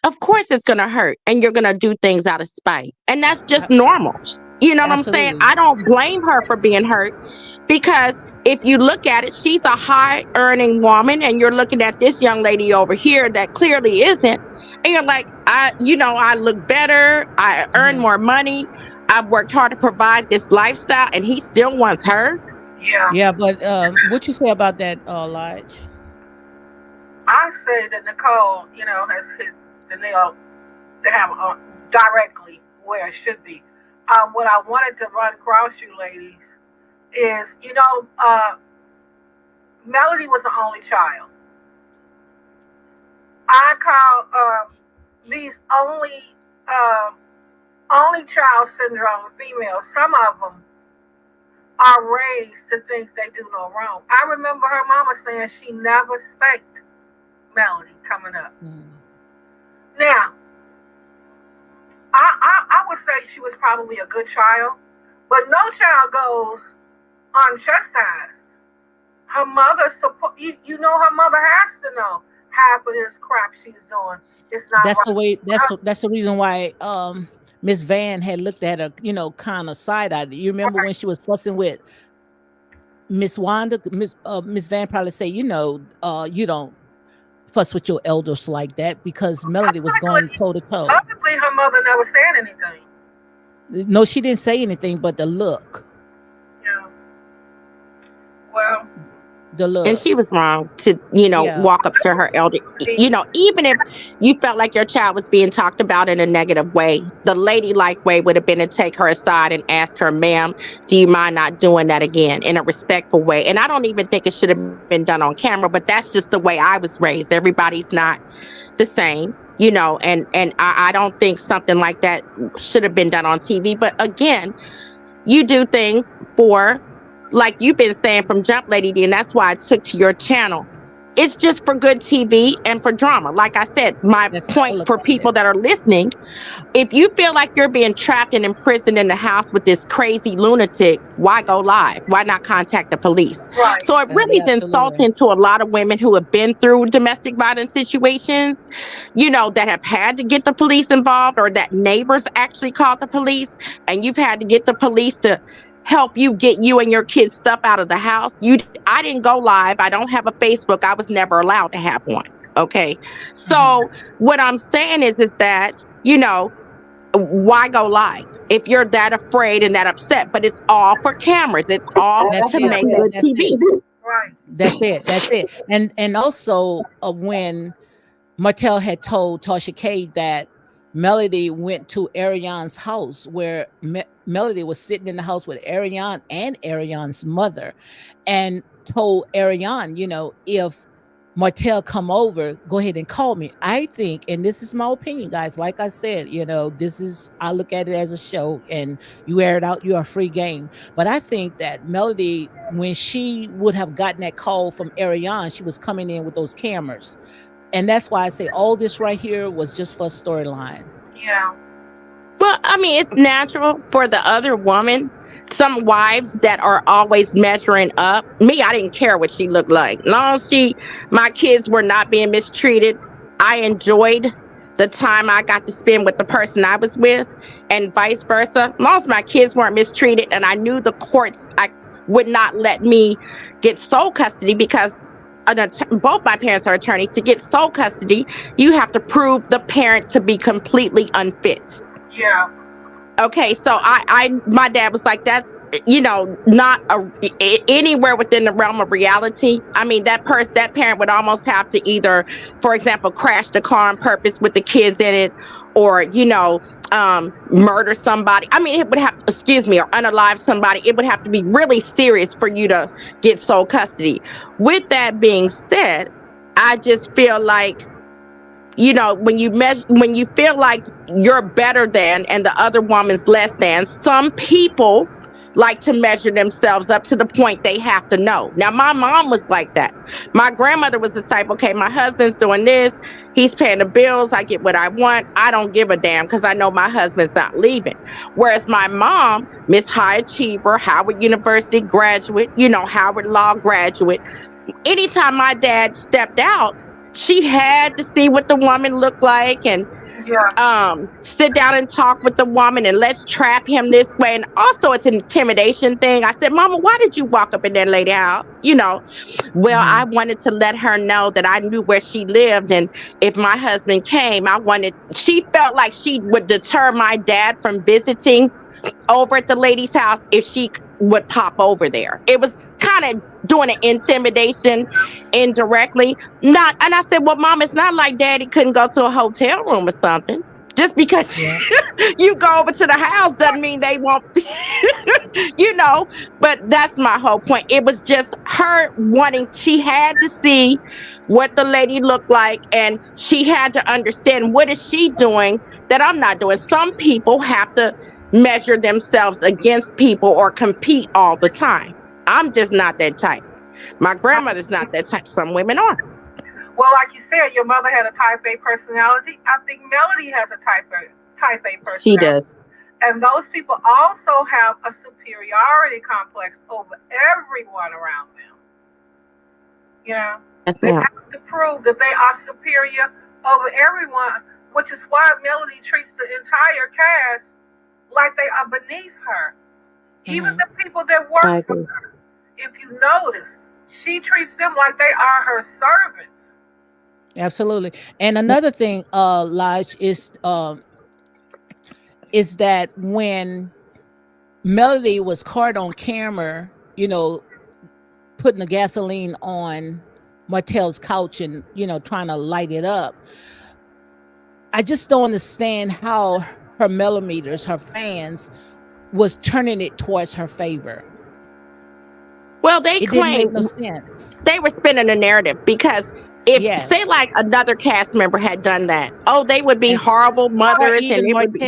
of course it's going to hurt and you're going to do things out of spite. And that's just normal. You know what I'm saying? Absolutely. I don't blame her for being hurt because if you look at it, she's a high earning woman and you're looking at this young lady over here that clearly isn't. And you're like, I look better. I earn more money. I've worked hard to provide this lifestyle and he still wants her. Yeah. Yeah, but what you say about that, Lige? I say that Nicole, has hit the nail the hammer directly where it should be. What I wanted to run across you ladies is, Melody was the only child. I call these only child syndrome females. Some of them are raised to think they do no wrong. I remember her mama saying she never spanked Melody coming up. Now, I would say she was probably a good child, but no child goes unchastised. Her mother, her mother has to know half of this crap she's doing. It's not That's the right. way. That's the reason why Miss Van had looked at her, kind of side eyed. You remember when she was fussing with Miss Wanda? Miss Van probably say, you don't fuss with your elders like that, because Melody was going toe to toe. Obviously, her mother never said anything. No, she didn't say anything, but the look. Yeah. Well. The look. And she was wrong to, walk up to her elder. Even if you felt like your child was being talked about in a negative way, the ladylike way would have been to take her aside and ask her, ma'am, do you mind not doing that again, in a respectful way? And I don't even think it should have been done on camera, but that's just the way I was raised. Everybody's not the same, and I don't think something like that should have been done on TV. But again, you do things for, like you've been saying from Jump Lady D, and that's why I took to your channel. It's just for good TV and for drama. Like I said, my point for people that are listening, if you feel like you're being trapped and imprisoned in the house with this crazy lunatic, why go live? Why not contact the police? Right. So it really is insulting to a lot of women who have been through domestic violence situations, that have had to get the police involved, or that neighbors actually called the police, and you've had to get the police to help you get you and your kids' stuff out of the house. I didn't go live. I don't have a Facebook. I was never allowed to have one. Okay. So what I'm saying is that, why go live if you're that afraid and that upset? But it's all for cameras. It's all to make good TV. Right. That's it. And also when Martell had told Tasha K that Melody went to Ariane's house, where Melody was sitting in the house with Ariane and Ariane's mother, and told Ariane, if Martell come over, go ahead and call me. I think, and this is my opinion, guys, like I said, I look at it as a show, and you air it out, you are free game. But I think that Melody, when she would have gotten that call from Ariane, she was coming in with those cameras. And that's why I say all this right here was just for a storyline. Yeah. Well, I mean, it's natural for the other woman. Some wives that are always measuring up. Me, I didn't care what she looked like. Long as my kids were not being mistreated, I enjoyed the time I got to spend with the person I was with, and vice versa. Long as my kids weren't mistreated, and I knew the courts would not let me get sole custody, because both my parents are attorneys. To get sole custody, you have to prove the parent to be completely unfit. Yeah. Okay, so my dad was like, that's, not anywhere within the realm of reality. I mean, that parent would almost have to either, for example, crash the car on purpose with the kids in it, or, murder somebody. I mean, it would have, or unalive somebody. It would have to be really serious for you to get sole custody. With that being said, I just feel like, when you feel like you're better than and the other woman's less than, some people like to measure themselves up to the point they have to know. Now, my mom was like that. My grandmother was the type, okay, my husband's doing this, he's paying the bills, I get what I want, I don't give a damn, because I know my husband's not leaving. Whereas my mom, Miss High Achiever, Howard University graduate, Howard Law graduate, anytime my dad stepped out, she had to see what the woman looked like, and sit down and talk with the woman, and let's trap him this way. And also, it's an intimidation thing. I said, Mama, why did you walk up in that lady house? I wanted to let her know that I knew where she lived, and if my husband came, she felt like she would deter my dad from visiting over at the lady's house if she would pop over there. It was kind of doing an intimidation indirectly. Not, and I said, well, Mom, it's not like Daddy couldn't go to a hotel room or something. Just because Yeah. you go over to the house doesn't mean they won't, you know. But that's my whole point. It was just her wanting, she had to see what the lady looked like, and she had to understand what is she doing that I'm not doing. Some people have to measure themselves against people or compete all the time. I'm just not that type. My grandmother's not that type. Some women are. Well, like you said, your mother had a type A personality. I think Melody has a type A personality. She does. And those people also have a superiority complex over everyone around them. You know, Yes, they ma'am. have to prove that they are superior over everyone, which is why Melody treats the entire cast like they are beneath her. Even the people that work I for agree. her. If you notice, she treats them like they are her servants. Absolutely. And another thing, Lodge, is that when Melody was caught on camera, putting the gasoline on Martell's couch and, trying to light it up, I just don't understand how her millimeters, her fans, was turning it towards her favor. Well, they It didn't make claim no sense. they were spinning a narrative, because if, Yes. say, like another cast member had done that, oh, they would be horrible Or mothers, and even it would be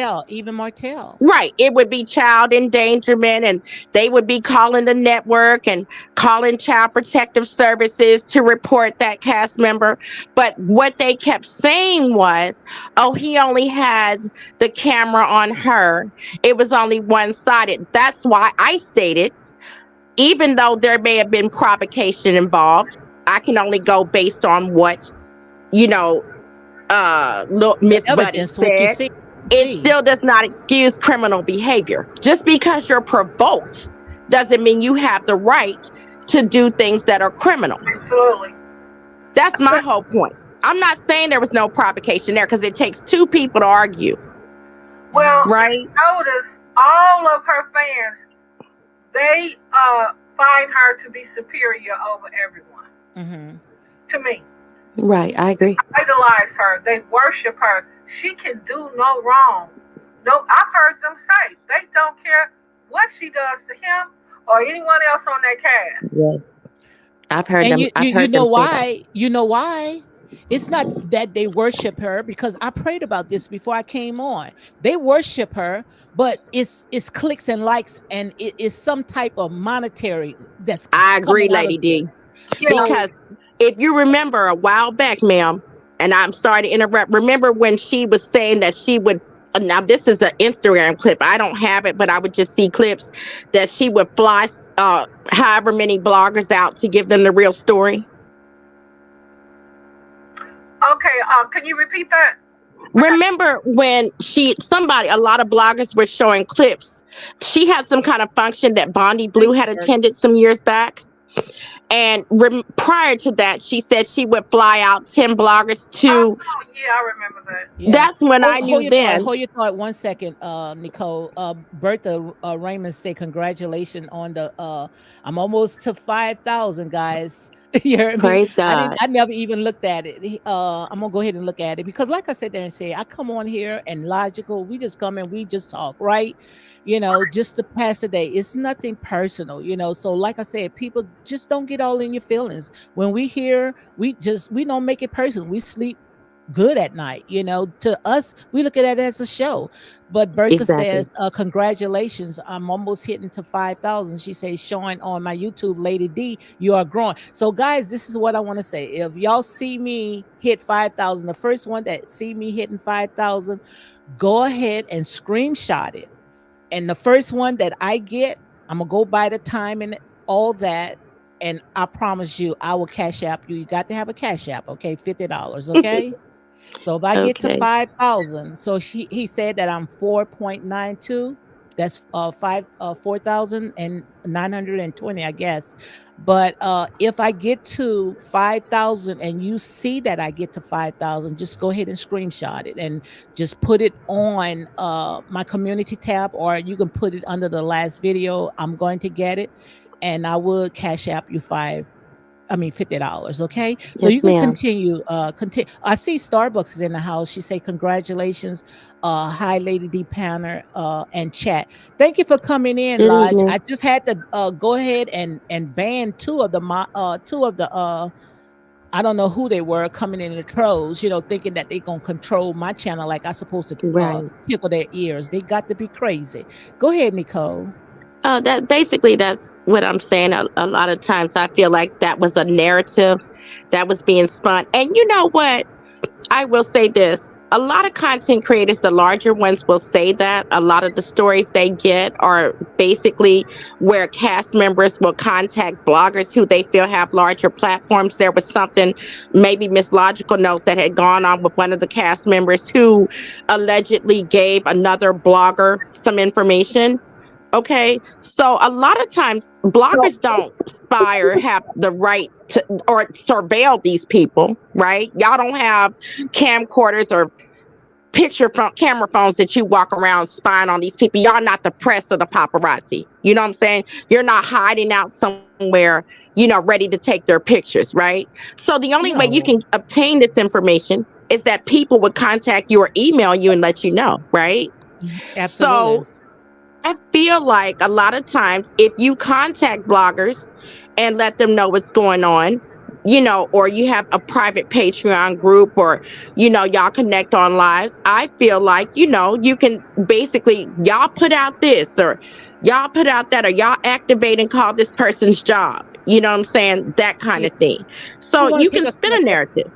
Martell. right. It would be child endangerment, and they would be calling the network and calling child protective services to report that cast member. But what they kept saying was, oh, he only had the camera on her. It was only one-sided. That's why I stated, even though there may have been provocation involved, I can only go based on what, Miss Buddy Evidence, what you said. see. It still does not excuse criminal behavior. Just because you're provoked doesn't mean you have the right to do things that are criminal. Absolutely. That's my whole point. I'm not saying there was no provocation there, because it takes two people to argue. Well, right? Notice all of her fans, they find her to be superior over everyone. Mm-hmm. To me. Right, I agree. Idolize her. They worship her. She can do no wrong. No, I've heard them say they don't care what she does to him or anyone else on that cast. Yes, I've heard And them. you know them say that. why? You know why? It's not that they worship her, because I prayed about this before I came on. They worship her, but it's clicks and likes, and it is some type of monetary that's. I agree, coming out Lady of D. this. So, Because if you remember a while back, ma'am, and I'm sorry to interrupt, remember when she was saying that she would, now this is an Instagram clip, I don't have it, but I would just see clips that she would fly however many bloggers out to give them the real story? Okay, can you repeat that? Remember when a lot of bloggers were showing clips. She had some kind of function that Bondi Blue had attended some years back. And prior to that, she said she would fly out 10 bloggers to. Oh, yeah, I remember that. yeah. That's when I knew then. Hold your thought 1 second, Nicole. Bertha Raymond say congratulations on the. I'm almost to 5,000, guys. You heard me? Praise God. I never even looked at it. I'm gonna go ahead and look at it, because, like I said there and say, I come on here and logical. We just come and we just talk, right? Just to pass the day. It's nothing personal, So, like I said, people just don't get all in your feelings. When we hear, we don't make it personal. We sleep good at night. To us, we look at it as a show. But Bertha says, congratulations, I'm almost hitting to 5,000. She says, showing on my YouTube, Lady D, you are growing. So, guys, this is what I want to say. If y'all see me hit 5,000, the first one that see me hitting 5,000, go ahead and screenshot it. And the first one that I get, I'm going to go by the time and all that. And I promise you, I will cash app you. You got to have a cash app, okay? $50, okay? So if I get to 5,000, so he said that I'm 4.92. That's 4,920, I guess. But if I get to 5,000 and you see that I get to 5,000, just go ahead and screenshot it and just put it on my community tab, or you can put it under the last video. I'm going to get it. and I would cash app you $50. Okay, so Yes, you can ma'am. continue. Continue. I see Starbucks is in the house. She say congratulations, hi Lady D Panner, and chat. Thank you for coming in, Good Lodge. evening. I just had to go ahead and ban two of the I don't know who they were coming in the trolls, thinking that they gonna control my channel like I supposed to Right. tickle their ears. They got to be crazy. Go ahead, Nicole. That basically that's what I'm saying. A lot of times I feel like that was a narrative that was being spun. And you know what? I will say this. A lot of content creators, the larger ones, will say that a lot of the stories they get are basically where cast members will contact bloggers who they feel have larger platforms. There was something, maybe Miss Logical knows, that had gone on with one of the cast members who allegedly gave another blogger some information. Okay, so a lot of times bloggers don't spy or have the right to or surveil these people, right? Y'all don't have camcorders or camera phones that you walk around spying on these people. Y'all not the press or the paparazzi. You know what I'm saying? You're not hiding out somewhere, ready to take their pictures, right? So the only way you can No. obtain this information is that people would contact you or email you and let you know, right? Absolutely. So I feel like a lot of times if you contact bloggers and let them know what's going on, or you have a private Patreon group or, y'all connect on lives, I feel like, you can basically, y'all put out this or y'all put out that or y'all activate and call this person's job. You know what I'm saying? That kind Yeah. of thing. Who So want you to take can a spin crack a at narrative.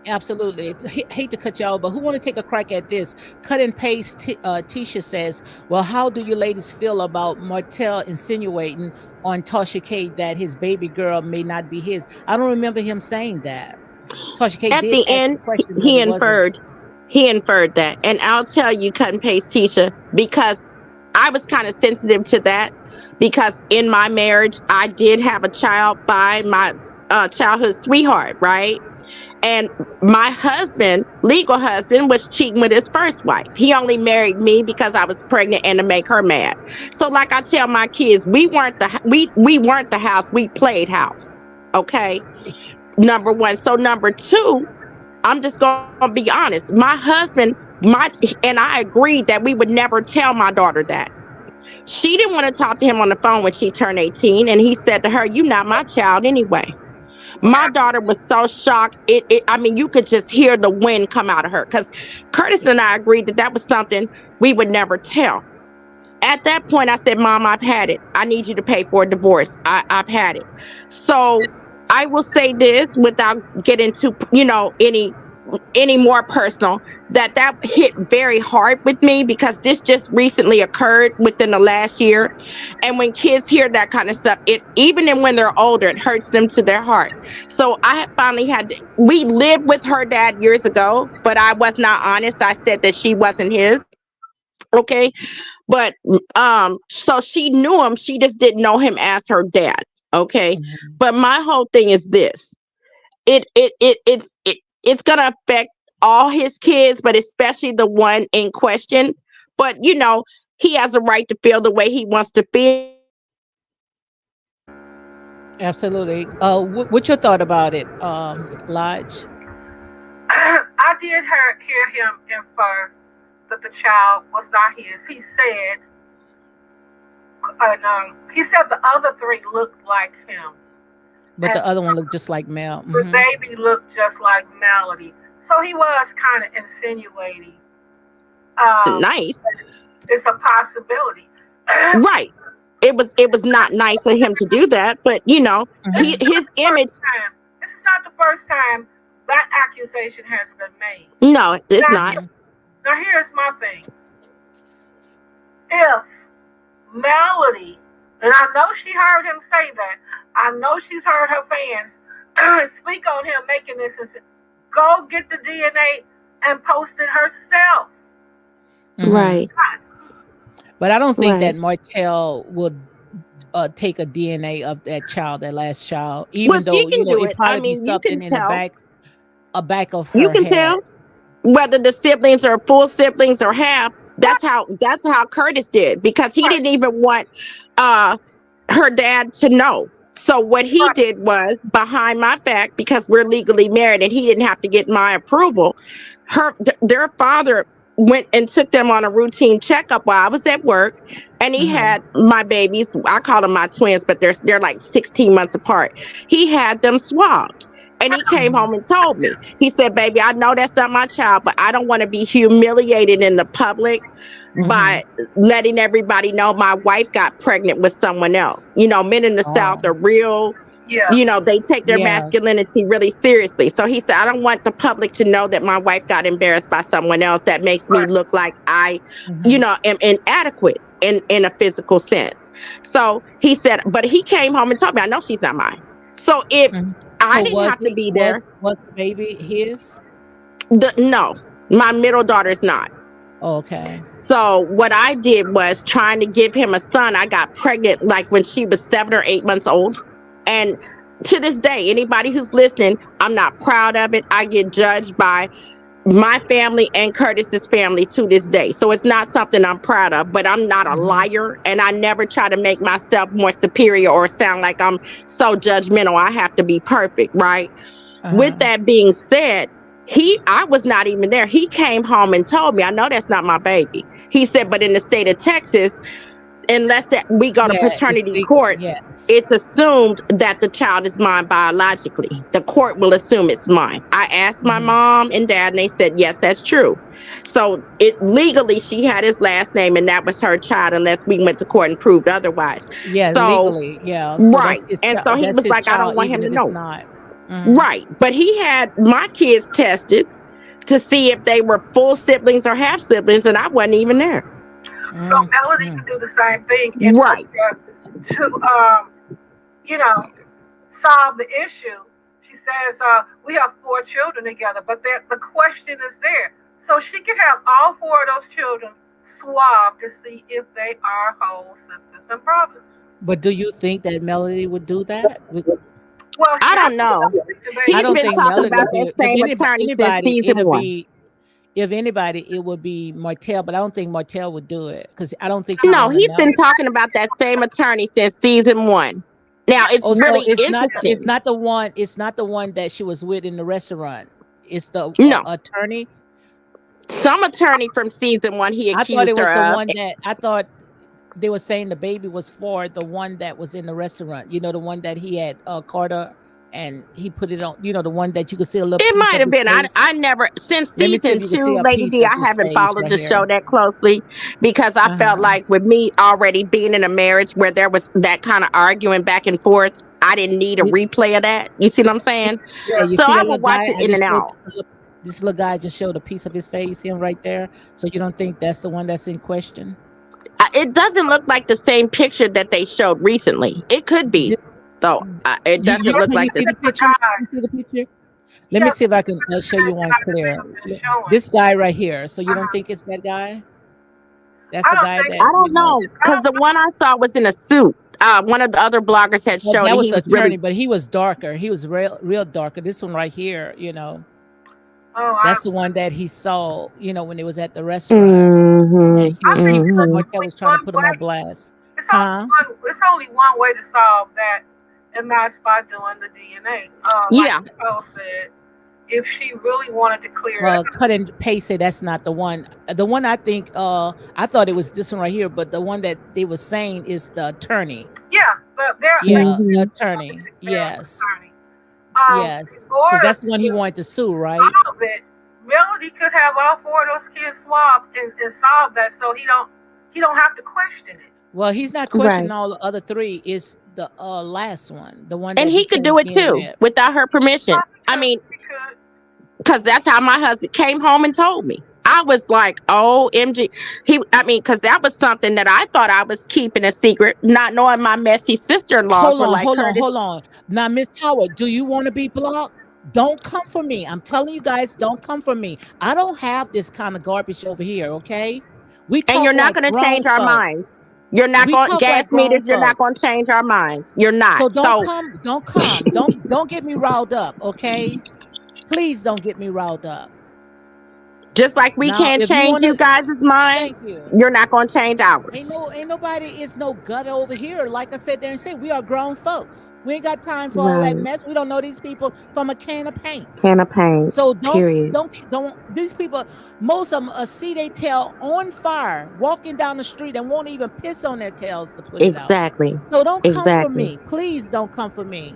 Absolutely. Hate to cut y'all, but who want to take a crack at this? Cut and paste. Tisha says, "Well, how do you ladies feel about Martell insinuating on Tasha K that his baby girl may not be his?" I don't remember him saying that. Tasha K At did the ask a end, question, but he it wasn't. inferred that. And I'll tell you, cut and paste teacher, because I was kind of sensitive to that because in my marriage, I did have a child by my childhood sweetheart, right? And my husband, legal husband, was cheating with his first wife. He only married me because I was pregnant and to make her mad. So, like I tell my kids, we weren't the house, we played house. Okay, number one. So number two, I'm just gonna be honest. My husband, and I agreed that we would never tell my daughter that. She didn't want to talk to him on the phone when she turned 18, and he said to her, "You not my child anyway." My daughter was so shocked. I mean, you could just hear the wind come out of her because Curtis and I agreed that that was something we would never tell. At that point, I said, "Mom, I've had it. I need you to pay for a divorce. I've had it." So I will say this without getting to, any more personal, that hit very hard with me because this just recently occurred within the last year. And when kids hear that kind of stuff, it when they're older, it hurts them to their heart. So I had finally we lived with her dad years ago, but I was not honest. I said that she wasn't his. Okay. But so she knew him, she just didn't know him as her dad. Okay. Mhm. But my whole thing is this: it's gonna affect all his kids, but especially the one in question. But he has a right to feel the way he wants to feel. Absolutely. What's your thought about it, Lodge? I did hear him infer that the child was not his. He said the other three looked like him, But the and other one looked just like Mel. the baby looked just like Melody. So he was kind of insinuating. Nice, It's a possibility. right? It was not nice of him to do that, but his image. This is not the first time that accusation has been made. No, it's Now, not. now here's my thing. If Melody, and I know she heard him say that, I know she's heard her fans speak on him making this, and go get the DNA and post it herself. Right, But I don't think right. that Martell would take a DNA of that child, that last child, Well, even she though can do it it. I probably be mean, you can something in the tell. back of You her can head. tell whether the siblings are full siblings or half. That's how Curtis did, because he didn't even want uh her dad to know. So what he did was behind my back, because we're legally married and he didn't have to get my approval. Their father went and took them on a routine checkup while I was at work, and he had my babies. I call them my twins, but they're like 16 months apart. He had them swabbed. And he came home and told me, he said, baby, I know that's not my child, but I don't want to be humiliated in the public by letting everybody know my wife got pregnant with someone else. You know, men in the South are real, you know, they take their masculinity really seriously. So he said, I don't want the public to know that my wife got embarrassed by someone else. That makes me look like I, you know, am inadequate in a physical sense. So he said, but he came home and told me, I know she's not mine. So if I didn't have to be there. Was the baby his? No, my middle daughter is not. Okay. So what I did was trying to give him a son. I got pregnant like when she was 7 or 8 months old. And to this day, anybody who's listening, I'm not proud of it. I get judged by my family and Curtis's family to this day. So it's not something I'm proud of, but I'm not a liar, and I never try to make myself more superior or sound like I'm so judgmental. I have to be perfect, right? With that being said, I was not even there. He came home and told me, I know that's not my baby. He said, but in the state of Texas, unless that we go to paternity court, it's assumed that the child is mine biologically. The court will assume it's mine. I asked my mom and dad, and they said, yes, that's true. So legally, she had his last name, and that was her child, unless we went to court and proved otherwise. Yeah, so, legally, yeah. So right. And so he was like, I don't want him to know. Not. Right. But he had my kids tested to see if they were full siblings or half siblings, and I wasn't even there. So Melody can do the same thing, right? To you know, solve the issue. She says we have 4 children together, but the question is there, so she can have all 4 of those children swabbed to see if they are whole sisters and brothers. But do you think that Melody would do that? Well, I don't know. He's been talking about that same attorney since season 1. If anybody, it would be Martell, but I don't think Martell would do it because I don't think. No, he's been talking about that same attorney since season 1. Now it's really interesting. It's not the one. It's not the one that she was with in the restaurant. It's the attorney. Some attorney from season 1. He accused her of. I thought it was the one that I thought they were saying the baby was for the one that was in the restaurant. You know, the one that he had Carter. And he put it on, you know, the one that you could see a little. It might have been. I never, since season 2, Lady D, I haven't followed the show that closely because I felt like with me already being in a marriage where there was that kind of arguing back and forth, I didn't need a replay of that. You see what I'm saying? Yeah, so I would watch it in and out. This little guy just showed a piece of his face, him right there. So you don't think that's the one that's in question? It doesn't look like the same picture that they showed recently. It could be. So it doesn't look like this. Let me see if I can show you one clear. This guy right here. So you don't think it's that guy? That's the guy that I don't know, because the one I saw was in a suit. One of the other bloggers had shown that was the attorney, but he was darker. He was real darker. This one right here, you know. That's the one that he saw, you know, when it was at the restaurant. Martell was trying to put him on blast. It's only one way to solve that. And that's by doing the DNA. Like Nicole said, if she really wanted to clear it. Cut and paste it. That's not the one. The one I think, I thought it was this one right here, but the one that they were saying is the attorney. Yeah, but the attorney. Yes. Yes. Because that's the one he wanted to sue, right? Melody could have all 4 of those kids swabbed and solve that, so he don't have to question it. Well, he's not questioning all the other 3. It's the last one, the one. And he could do it too without her permission. I mean, because that's how my husband came home and told me. I was like, OMG. Because that was something that I thought I was keeping a secret, not knowing my messy sister-in-laws were like, hold on. Now, Miss Howard, do you want to be blocked? Don't come for me. I'm telling you guys, don't come for me. I don't have this kind of garbage over here, okay? And you're not going to change our minds. You're not going to gas meters. You're not going to change our minds. You're not. So don't come. Don't get me riled up, okay? Please don't get me riled up. Just like we Now, can't if you change want you to, guys' thank minds, you. you're not going to change Ain't ours. no, ain't nobody, it's no gut over here. Like I said there and said, we are grown folks. We ain't got time for all that Right. mess. We don't know these people from a can of paint. Can of paint. So Period. don't. These people, most of them, see their tail on fire, walking down the street, and won't even piss on their tails to put it out. Exactly. So don't come for Exactly. me, please. Don't come for me.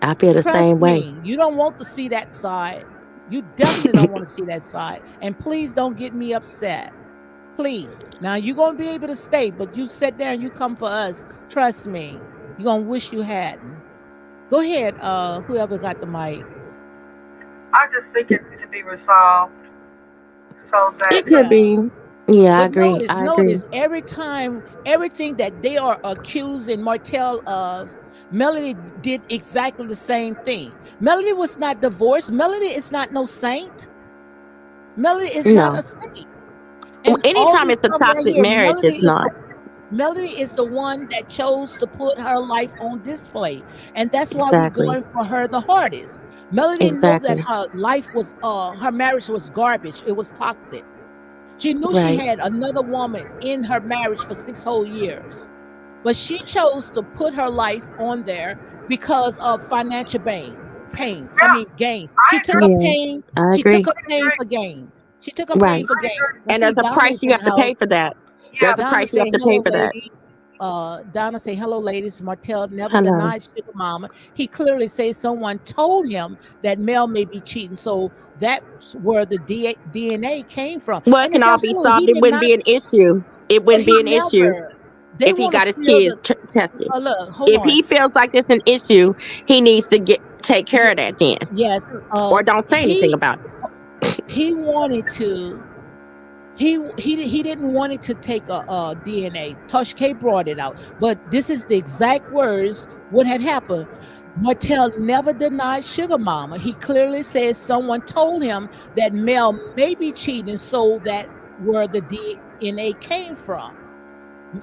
I feel the Trust same way. me, you don't want to see that side. You definitely don't want to see that side. And please don't get me upset. Please. Now you're gonna be able to stay, but you sit there and you come for us. Trust me, you're gonna wish you hadn't. Go ahead, whoever got the mic. I just think it needs to be resolved so It that could Yeah. be. Yeah, I But agree. notice, I agree. every time, everything that they are accusing Martell of, Melody did exactly the same thing. Melody was not divorced. Melody is not no saint. Melody is not No. a saint. And all Anytime this it's a stuff right toxic here, marriage, it's not. Melody is the one that chose to put her life on display, and that's why we're Exactly. going for her the hardest. Melody know that Exactly. her life was, her marriage was garbage. It was toxic. She knew she Right. had another woman in her marriage for 6 whole years, but she chose to put her life on there because of financial pain. I yeah, mean, gain. She I took agree. a Yeah, pain. I She agree. took a I pain agree. for gain. She took a pain Right. for I gain. agree. Now, And see, there's a Donna's price you in have the to pay house. for that. Yeah, There's a Donna price you have say, to pay "Hello, for that. ladies." Donna say, "Hello, ladies." Martell never Hello. denied sugar mama. He clearly says someone told him that Mel may be cheating, so that's where the DNA came from, Well, it and can it's all be absolutely, he solved. It did wouldn't not. be an issue. It But wouldn't he be an issue never. They if he want to got his steal the. kids tested. Look, hold If on. he feels like it's an issue, he needs to take care Ye- of that then, yes. or don't say anything He about it. he wanted to. He didn't want it to take a DNA. Tosh K brought it out, but this is the exact words what had happened. Martell never denied Sugar Mama. He clearly says someone told him that Mel may be cheating, so that where the DNA came from.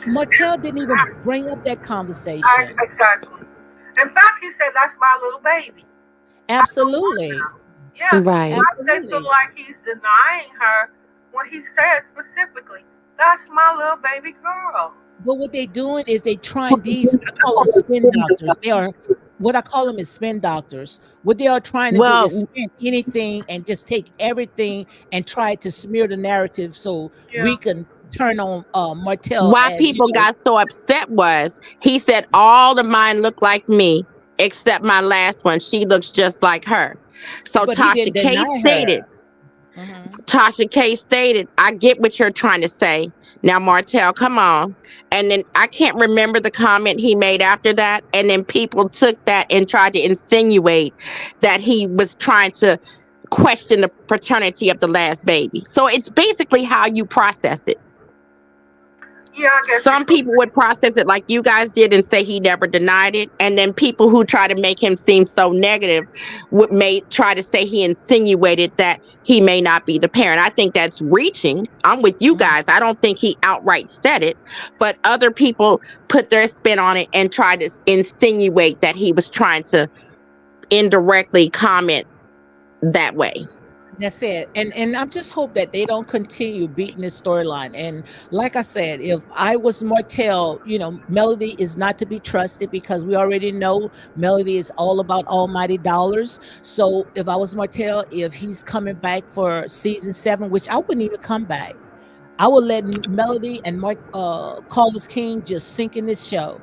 Martell didn't even bring up that conversation. Exactly. In fact, he said, "That's my little baby." I don't want Absolutely, them. Yes. Right. Why do they feel absolutely. like he's denying her when he said specifically, "That's my little baby girl"? But what they doing is they trying these, I call them spin doctors. They are, what I call them is spin doctors. What they are trying to do is Well, spin anything and just take everything and try to smear the narrative so Yeah. we can turn on Martell why as, people got so upset was he said all of mine look like me except my last one. She looks just like her. So but he didn't deny her. Mhm. Tasha K stated, I get what you're trying to say. Now, Martell, come on. And then I can't remember the comment he made after that. And then people took that and tried to insinuate that he was trying to question the paternity of the last baby. So it's basically how you process it. Yeah, I guess you Some could. people would process it like you guys did and say he never denied it. And then people who try to make him seem so negative may try to say he insinuated that he may not be the parent. I think that's reaching. I'm with you Mhm. guys. I don't think he outright said it, but other people put their spin on it and try to insinuate that he was trying to indirectly comment that way. That's it. And I just hope that they don't continue beating this storyline. And like I said, if I was Martell, Melody is not to be trusted because we already know Melody is all about almighty dollars. So if I was Martell, if he's coming back for season 7, which I wouldn't even come back, I would let Melody and Carlos King just sink in this show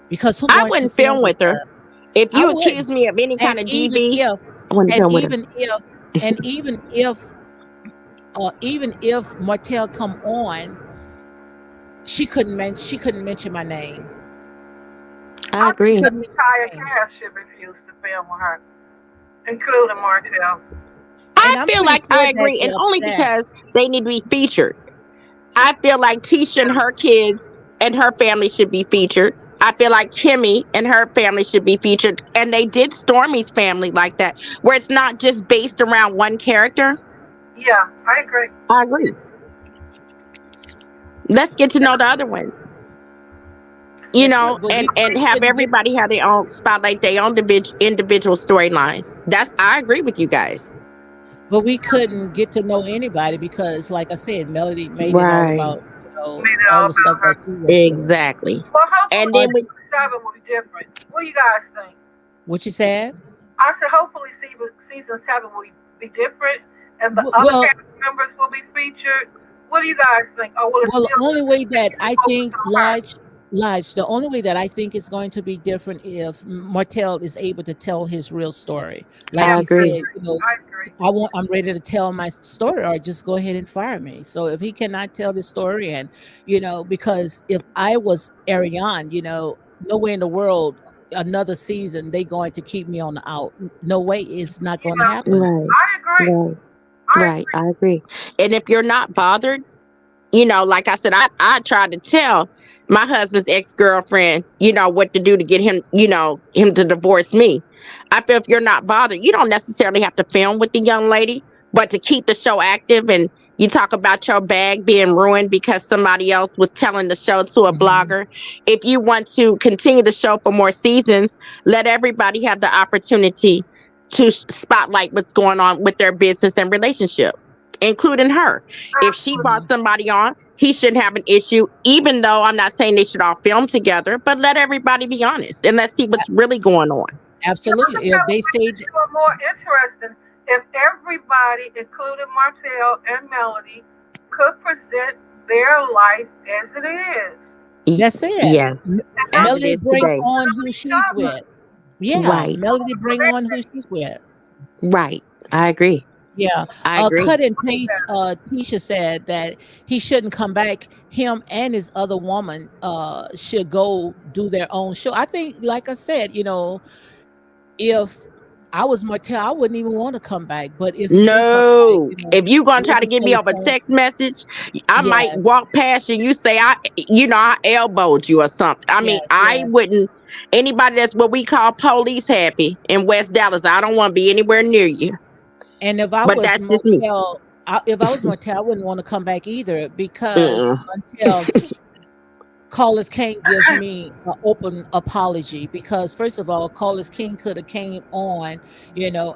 because who I going to wouldn't film film with with her. her? If I you wouldn't. accuse me of any And kind of even DV, if, I wouldn't and film with her. even if Martell come on, she couldn't mention my name. I I She think agree. the couldn't mention entire my name. cast should refuse to film with her, including Martell. I And I'm feel pretty like sure I that agree, and if only that, because they need to be featured. I feel like Tisha and her kids and her family should be featured. I feel like Kimmy and her family should be featured. And they did Stormy's family like that, where it's not just based around one character. Yeah, I agree. I agree. Let's get to know the other ones, that's it. But and have everybody have their own spotlight, their own individual storylines. I agree with you guys. but we couldn't get to know anybody because, like I said, Melody made it all Right. about, Made it all all the stuff about that her. she went through. Exactly. Well, And hopefully Uh, then with season 7 will be different. What do you guys think? what you said? I said hopefully season 7 will be different, and the other Well, cast members will be featured. What do you guys think? Or will it Well, the still only way that mainly I focus think on her? The only way that I think it's going to be different if Martell is able to tell his real story. Like I he Yes, I said, agree. agree. I agree. I'm ready to tell my story or just go ahead and fire me. So if he cannot tell the story and, because if I was Ariane, no way in the world another season they going to keep me on the out. No way, it's not going to Yeah, happen. Right. I agree. Right. I Right. agree. I agree. And if you're not bothered, like I said, I tried to tell my husband's ex-girlfriend, what to do to get him, him to divorce me. I feel if you're not bothered, you don't necessarily have to film with the young lady, but to keep the show active. And you talk about your bag being ruined because somebody else was telling the show to a Mhm. blogger. If you want to continue the show for more seasons, let everybody have the opportunity to spotlight what's going on with their business and relationship, including her. If she Absolutely. brought Mhm. somebody on, he shouldn't have an issue, even though I'm not saying they should all film together, but let everybody be honest and let's see what's really going on. Yeah, I Absolutely. think If that they would make say the show more interesting if everybody, including Martell and Melody, could present their life as it is. Y- that's it. yeah, And not as it Melody is bring today. on necessarily who each she's other. with. Yeah, Right, Melody So bring they on who can, she's with. right. I agree. Yeah. I agree. Cut and paste. yeah. Tisha said that he shouldn't come back. Him and his other woman should go do their own show. I think, like I said, if I was Martell, I wouldn't even want to come back. But if he do come back, No, if you gonna let try to him get tell me his over own. text message, I might Yes, walk past you. You say I elbowed you or something. I mean, yes, I yes. wouldn't. Anybody that's what we call police happy in West Dallas, I don't want to be anywhere near you. And if I But was that's just me. Martell, I wouldn't want to come back either because Mm-mm. until Carlos King give me an open apology because first of all, Carlos King could have came on,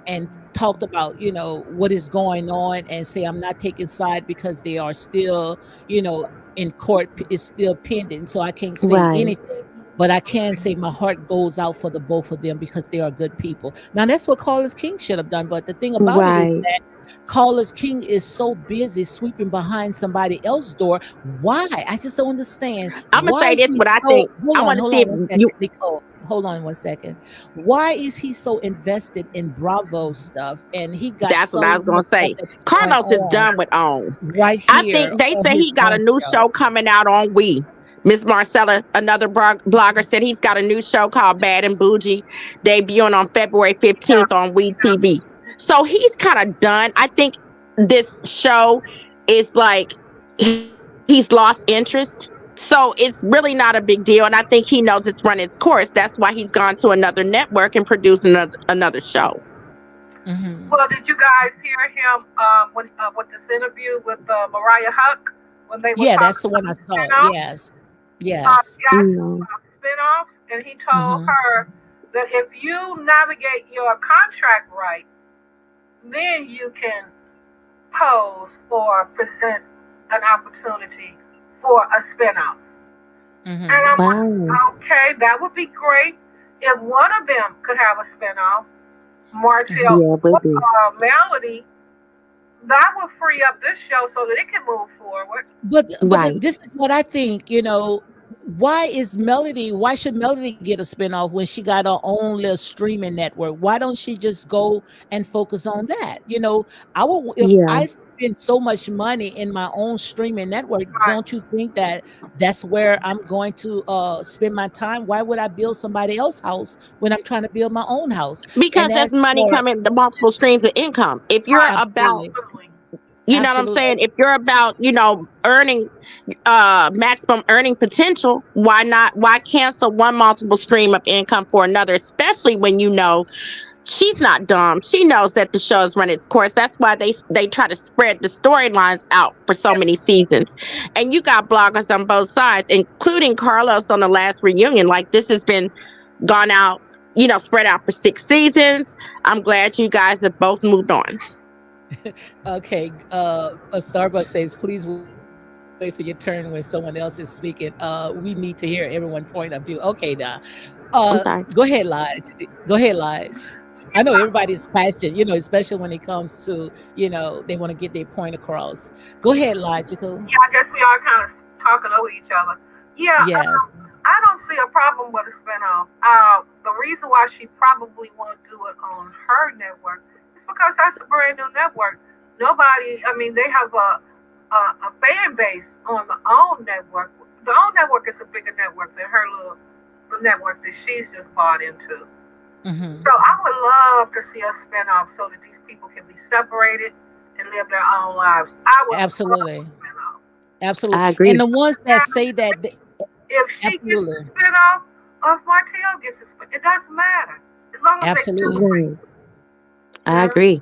and talked about, what is going on and say I'm not taking side because they are still, in court is still pending. So I can't say Right, anything. But I can say my heart goes out for the both of them because they are good people. Now that's what Carlos King should have done. But the thing about it is right. that Carlos King is so busy sweeping behind somebody else's door. Why? I just don't understand. I'm gonna Why say is this. he What I so think. I want to hold see if on one second, you. Nicole. Hold on one second. Why is he so invested in Bravo stuff and he got That's what so I was gonna much stuff say. that is going Carlos is on done with OWN. right I here think they on say his he got a own new show? show coming out on We. Miss Marcella, another blogger, said he's got a new show called Bad and Bougie, debuting on February Yeah, 15th on We yeah. TV. So he's kind of done. I think this show is like he's lost interest. So it's really not a big deal. And I think he knows it's run its course. That's why he's gone to another network and produced another show. Hmm. Well, did you guys hear him when with this interview with Mariah Huck when they were Yeah, talking that's the one I about saw. spinoffs? Yes. Yes. He asked him No. about spinoffs, and he told Hmm. her that if you navigate your contract right, then you can pose or present an opportunity for a spinoff. And Hmm. I'm Wow. like, okay, that would be great if one of them could have a spinoff, Martell Yeah, or baby. Melody. That would free up this show so that it can move forward. But Right. this is what I think, why should Melody get a spinoff when she got her own little streaming network? Why don't she just go and focus on that? I would if Yeah. I spend so much money in my own streaming network, Right. don't you think that that's where I'm going to spend my time? Why would I build somebody else's house when I'm trying to build my own house? Because And that's as money for coming, the multiple streams of income. If you're Right. about, absolutely, Absolutely. you know what I'm saying? absolutely. If you're about, earning maximum earning potential, why cancel one multiple stream of income for another, especially when she's not dumb. She knows that the show has run its course. That's why they try to spread the storylines out for so many seasons. And you got bloggers on both sides, including Carlos on the last reunion. Like this has been gone out, spread out for 6 seasons. I'm glad you guys have both moved on. Okay. A Starbucks says, please wait for your turn when someone else is speaking. We need to hear everyone's point of view. Okay, now. I'm Go sorry. ahead, Lige. Go ahead, Lige. I know everybody's passionate, especially when it comes to, they want to get their point across. Go ahead, Logical. Yeah, I guess we all kind of talking over each other. Yeah, Yeah. I don't see a problem with a spinoff. The reason why she probably won't do it on her network is because that's a brand new network. Nobody, I mean, they have a fan base on the OWN network. The OWN network is a bigger network than her little the network that she's just bought into. Hmm. So I would love to see a spinoff so that these people can be separated and live their own lives. I would love a Absolutely. spinoff. Absolutely. I And agree. the ones that say that, If she gets the absolutely. spinoff, or if Martell gets the spin, it doesn't matter. As long as they Absolutely. separate. Mhm. You I know? agree.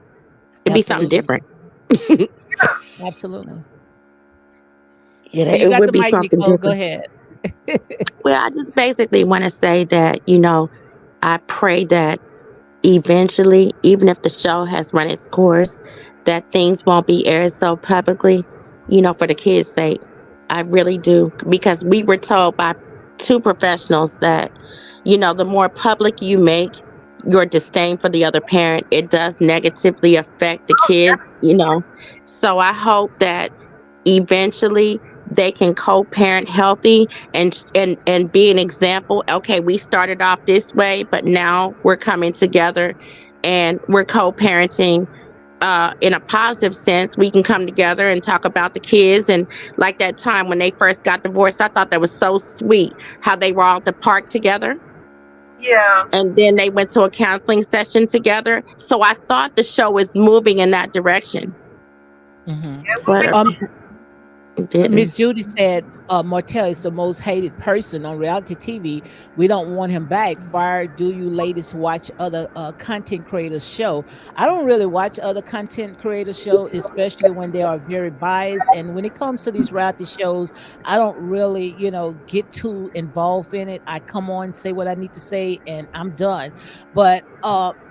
It'd be something Absolutely. different. Yeah. Absolutely. Yeah, So you it got would the be mic, something Nicole. Go different. ahead. Well, I just basically want to say that, I pray that eventually, even if the show has run its course, that things won't be aired so publicly, for the kids' sake. I really do. Because we were told by two professionals that, the more public you make your disdain for the other parent, it does negatively affect the Oh, kids, yeah. So I hope that eventually they can co-parent healthy and be an example. Okay, we started off this way, but now we're coming together and we're co-parenting in a positive sense. We can come together and talk about the kids. And like that time when they first got divorced, I thought that was so sweet how they were all at the park together Yeah. and then they went to a counseling session together. So I thought the show was moving in that direction, Hmm. It will but be. it didn't. Miss Judy said Martell is the most hated person on reality TV. We don't want him back. Fire. Do you ladies watch other content creators show? I don't really watch other content creators show, especially when they are very biased. And when it comes to these reality shows, I don't really, get too involved in it. I come on, say what I need to say, and I'm done. But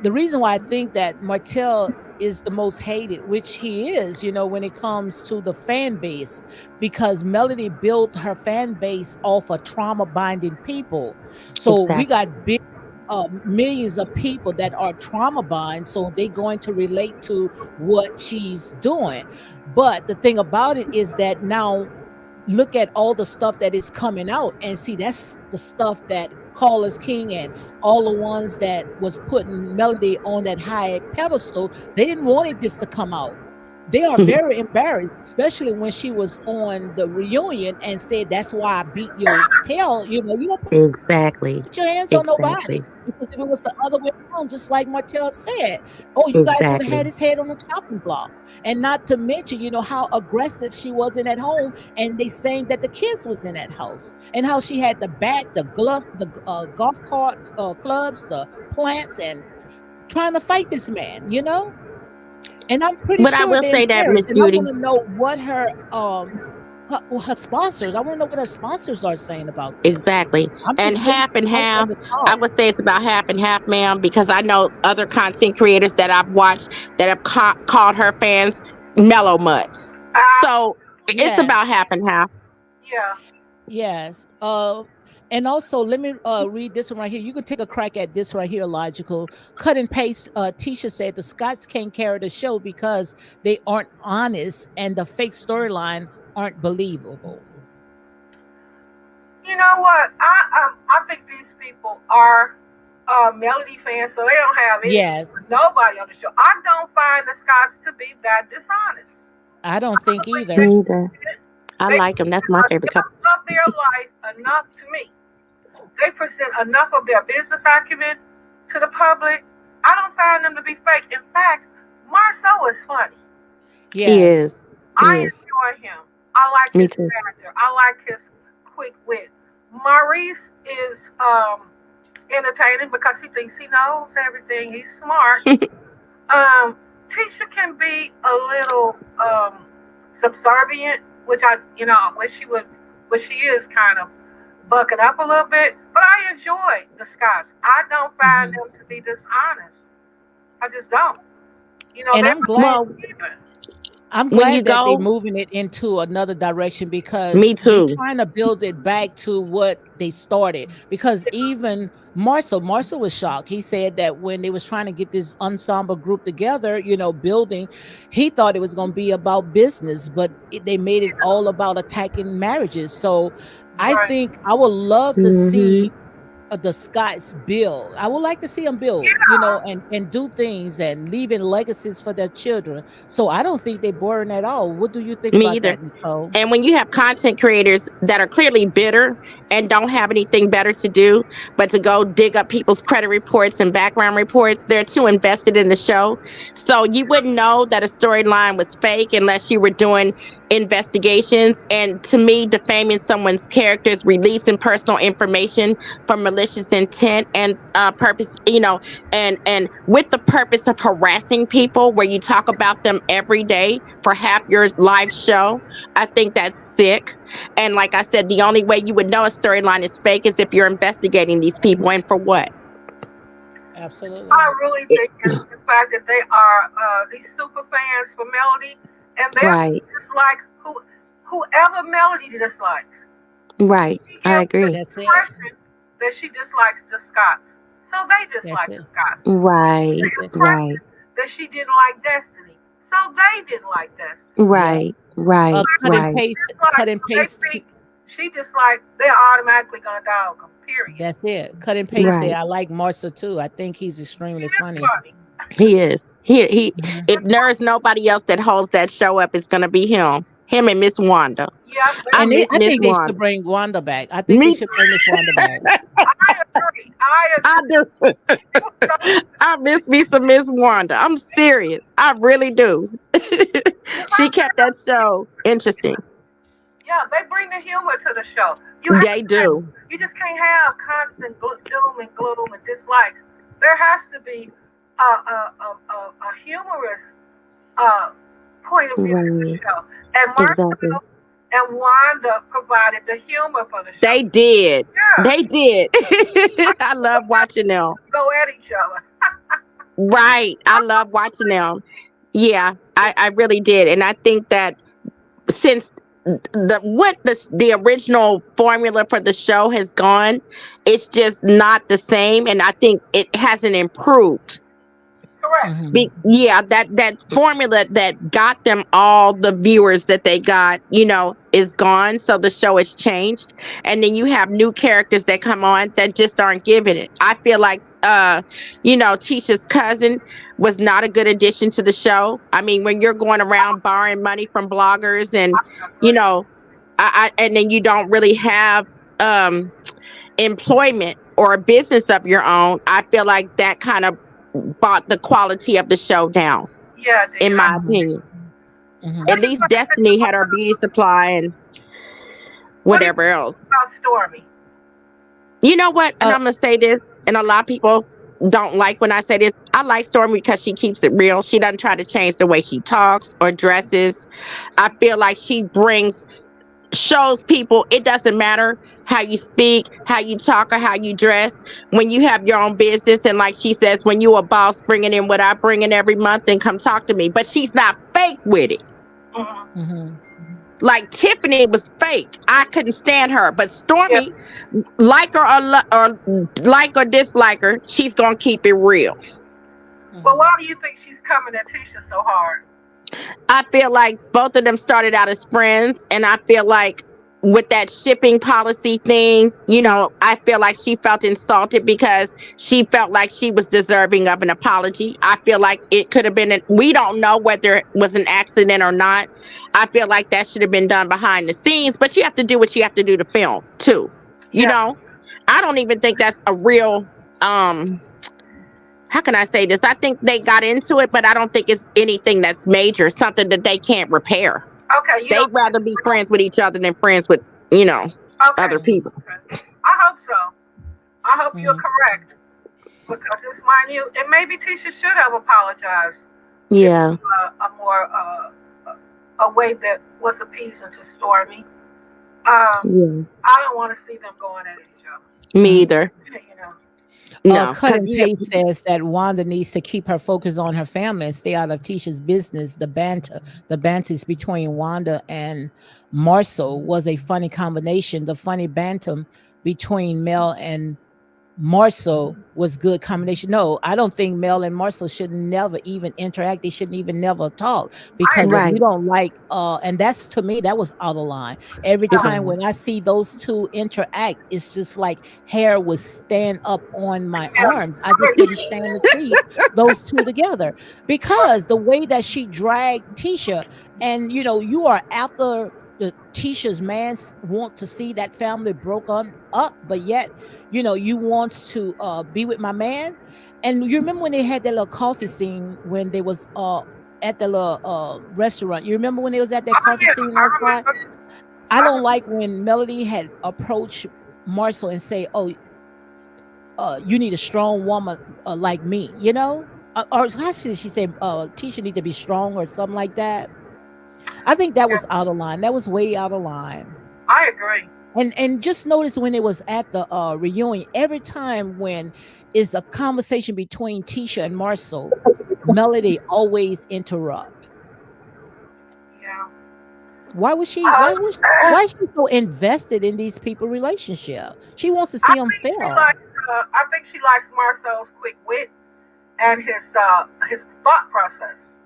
the reason why I think that Martell is the most hated, which he is, when it comes to the fan base, because Melody built her fan base off of trauma binding people. So we Exactly. got big millions of people that are trauma bind, so they're going to relate to what she's doing. But the thing about it is that now look at all the stuff that is coming out and see that's the stuff that Carlos King and all the ones that was putting Melody on that high pedestal, they didn't want this to come out. They are very embarrassed, especially when she was on the reunion and said, "That's why I beat your tail." You don't Exactly. put your hands on nobody. Exactly. Because if it was the other way around, just like Martell said, oh, you guys would have had Exactly. his head on the chopping block. And not to mention, how aggressive she was in at home, and they saying that the kids was in that house, and how she had the bat, the glove, the golf carts, clubs, the plants, and trying to fight this man. And I'm pretty But I sure will they're say that, embarrassed. Miss And I want Beauty. to know what her sponsors. I want to know what her sponsors are saying about this. Exactly. I'm And just waiting half and for half. Martell to I talk. would say it's about half and half, ma'am, because I know other content creators that I've watched that have called her fans mellow mutts. Uh, So it's about Yes. half and half. yeah. Yes. And also let me read this one right here. You can take a crack at this right here, logical. Cut and paste. Tisha said the Scots can't carry the show because they aren't honest and the fake storyline aren't believable. You know what? I think these people are Melody fans, so they don't have any Yes. nobody on the show. I don't find the Scots to be that dishonest. I don't I think don't think either. Me either. I they like them. That's my favorite couple. enough of their life enough to me. They present enough of their business acumen to the public. I don't find them to be fake. In fact, Marceau is funny. He Yes. is. He I is. enjoy him. I like Me his too. character. I like his quick wit. Maurice is entertaining because he thinks he knows everything. He's smart. Um, Tisha can be a little subservient, which wish she would, which she is kind of bucking up a little bit. But I enjoy the Scots. I don't find Hmm. them to be dishonest. I just don't. You know, And they I'm were glad Well, even. I'm when you glad that they're go, moving it into another direction because me they too. trying to build it back to what they started. Because even Marcel was shocked. He said that when they was trying to get this ensemble group together, building, he thought it was going to be about business, but they made it all about attacking marriages. So I Right. think I would love to Hmm. see the Scots build. I would like to see them build, and do things and leaving legacies for their children. So I don't think they're boring at all. What do you think Me about either. that, Nicole? And when you have content creators that are clearly bitter and don't have anything better to do but to go dig up people's credit reports and background reports, they're too invested in the show. So you wouldn't know that a storyline was fake unless you were doing investigations. And to me, defaming someone's characters, releasing personal information for malicious intent and purpose, and with the purpose of harassing people, where you talk about them every day for half your live show. I think that's sick. And like I said, the only way you would know a storyline is fake is if you're investigating these people. And for what? Absolutely. I really It- think it's the fact that they are these super fans for Melody, and they're right, just like whoever Melody dislikes. right. She I gives the agree. That's it. impression that she dislikes the Scots, so they That's dislike the it. Scots. Right, The Exactly. right, impression that she didn't like Destiny, so they didn't like Destiny. Yeah. right, right, Cut and right, paste. Cut Dislike, and so they paste. think she disliked. They're automatically gonna dog them. Period. That's it. Cut and paste. Say right. I like Marcel too. I think he's She extremely is funny. funny. He is. He. Mhm. If there's nobody else that holds that show up, it's gonna be him. Him and Miss Wanda. Yep, I And miss I Miss think they should Wanda. bring Wanda back. I think they Me should bring Miss Wanda back. I agree. I I agree. do. It was so I miss me some Miss Wanda. I'm serious. I really do. She kept that show interesting. yeah, they bring the humor to the show. They do. You just can't have constant doom and gloom and dislikes. There has to be a humorous uh, point of view to the Right. show. And Exactly. Marcel and Wanda provided the humor for the show. They did. Yeah, They did. I love watching them. go at each other. Right. I love watching them. Yeah, I really did. And I think that since the original formula for the show has gone, it's just not the same. And I think it hasn't improved. Correct. Yeah, that formula that got them all the viewers that they got, is gone. So the show has changed, and then you have new characters that come on that just aren't giving it. I feel like, Tisha's cousin was not a good addition to the show. I mean, when you're going around borrowing money from bloggers, and I you agree. know, and then you don't really have employment or a business of your own. I feel like that kind of brought the quality of the show down, Yeah, in dear. my opinion. Mhm. At What you least gonna say Destiny had her beauty supply and what do you whatever else. think about Stormy? You know what? And Uh, I'm gonna say this, and a lot of people don't like when I say this. I like Stormy because she keeps it real. She doesn't try to change the way she talks or dresses. I feel like she shows people it doesn't matter how you speak, how you talk, or how you dress. When you have your own business, and like she says, when you a boss, bringing in what I bring in every month, then come talk to me. But she's not fake with it. Mm-hmm. mhm. Like Tiffany was fake. I couldn't stand her. But Yeah, Stormy, like her or like or dislike her, she's gonna keep it real. but why do you think she's coming at Tisha so hard? I feel like both of them started out as friends, and I feel like with that shipping policy thing, I feel like she felt insulted because she felt like she was deserving of an apology. I feel like it could have been, we don't know whether it was an accident or not. I feel like that should have been done behind the scenes, but you have to do what you have to do to film too. Yeah, I don't even think that's a real, how can I say this? I think they got into it, but I don't think it's anything that's major, something that they can't repair. okay, you They'd don't. rather be friends with each other than friends with, Okay, other people. okay. I hope so. I hope you're Mhm. correct because it's minute, and maybe Tisha should have apologized. Yeah. A more a way that was appeasing to Stormy. Yeah. I don't want to see them going at each other. Me either. You know. No, Cut because and Paste says that Wanda needs to keep her focus on her family and stay out of Tisha's business. The banters between Wanda and Marcel was a funny combination. The funny bantam between Mel and Marcel was good combination. No, I don't think Mel and Marcel should never even interact. They shouldn't even never talk I because if agree. you right, don't like and that's to me that was out of line. Every it time was. when I see those two interact, it's just like hair would stand up on my Yeah. arms. I just couldn't stand to see those two together because the way that she dragged Tisha and you are after the Tisha's man want to see that family broke on up, but yet you wants to be with my man. And you remember when they had that little coffee scene when they was at the little restaurant. You remember when they was at that Oh coffee yeah, scene I outside? remember. I I don't remember. like when Melody had approached Marcel and say, "Oh, you need a strong woman like me," or how should she say, Tisha need to be strong or something like that. I think that Yeah, was out of line. That was way out of line. I agree. And just notice when it was at the reunion, every time when is a conversation between Tisha and Marcel, Melody always interrupt. Yeah. Why was she? Uh, Why is she so invested in these people' relationship? She wants to I see them think she fail. likes. I think she likes Marcel's quick wit and his thought process.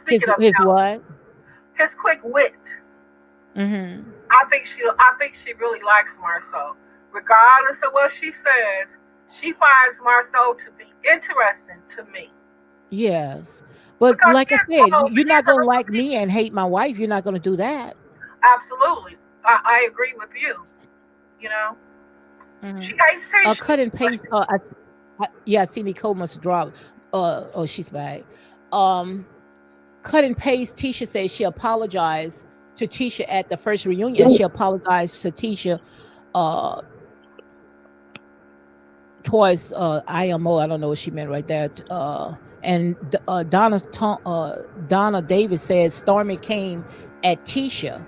His Speaking of his Mel, what? his quick wit. Mm-hmm. I think she really likes Marcel. Regardless of what she says, she finds Marcel to be interesting to me Yes, but because like I said, you're he not is a gonna little like me and hate my wife. You're not gonna do that. absolutely. I agree with you. You know, Mm-hmm. she hates Tisha, Cut and but paste. Yeah, I see Nicole must drop. Oh, she's back. Um, Cut and paste. Tisha says she apologized to Tisha at the first reunion, and she apologized to Tisha uh towards IMO. I don't know what she meant right there. And Donna Davis says Stormy came at Tisha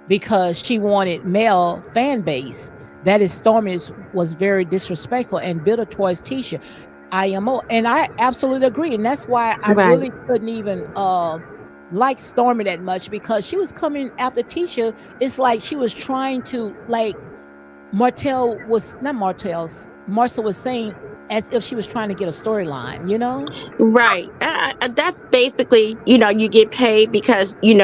because she wanted male fan base. That is, Stormy's was very disrespectful and bitter towards Tisha. IMO, and I absolutely agree, and that's why I Right, really couldn't even like Stormy that much because she was coming after Tisha. It's like she was trying to like Martell was not Martell's. Marcel was saying as if she was trying to get a storyline. right. That's basically, you get paid because you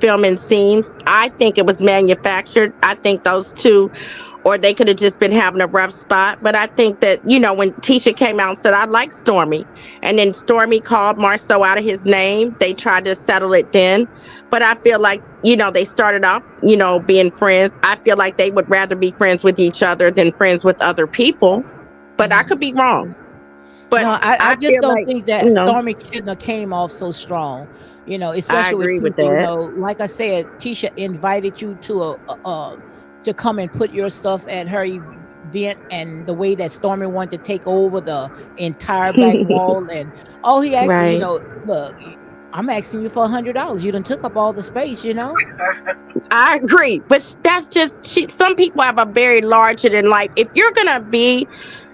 filming scenes. I think it was manufactured. I think those two, or they could have just been having a rough spot. But I think that, when Tisha came out and said, I like Stormy, and then Stormy called Marceau out of his name, they tried to settle it then. But I feel like, they started off, being friends. I feel like they would rather be friends with each other than friends with other people. But I could Mhm. be wrong. But No, I I just feel don't like, think that Stormy shouldn't have came off so strong. I Especially with agree with Tisha. that. Like I said, Tisha invited you to come and put your stuff at her event, and the way that Stormy wanted to take over the entire back wall, and all he asked, Right. look, I'm asking you for $100. You done took up all the space. I agree. But that's just, some people have a very larger than life. If you're going to be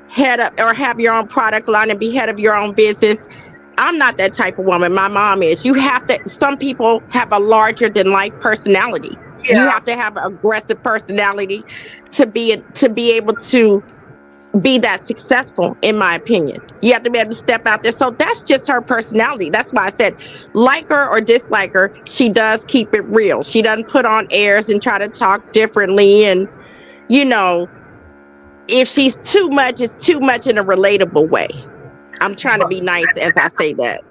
head up or have your own product line and be head of your own business, I'm not that type of woman. My mom is. You have to, some people have a larger than life personality. You yeah. have to have an aggressive personality to be able to be that successful, in my opinion. You have to be able to step out there. So that's just her personality. That's why I said, like her or dislike her, she does keep it real. She doesn't put on airs and try to talk differently. And, you know, if she's too much, it's too much in a relatable way. I'm trying to But be nice as I say that.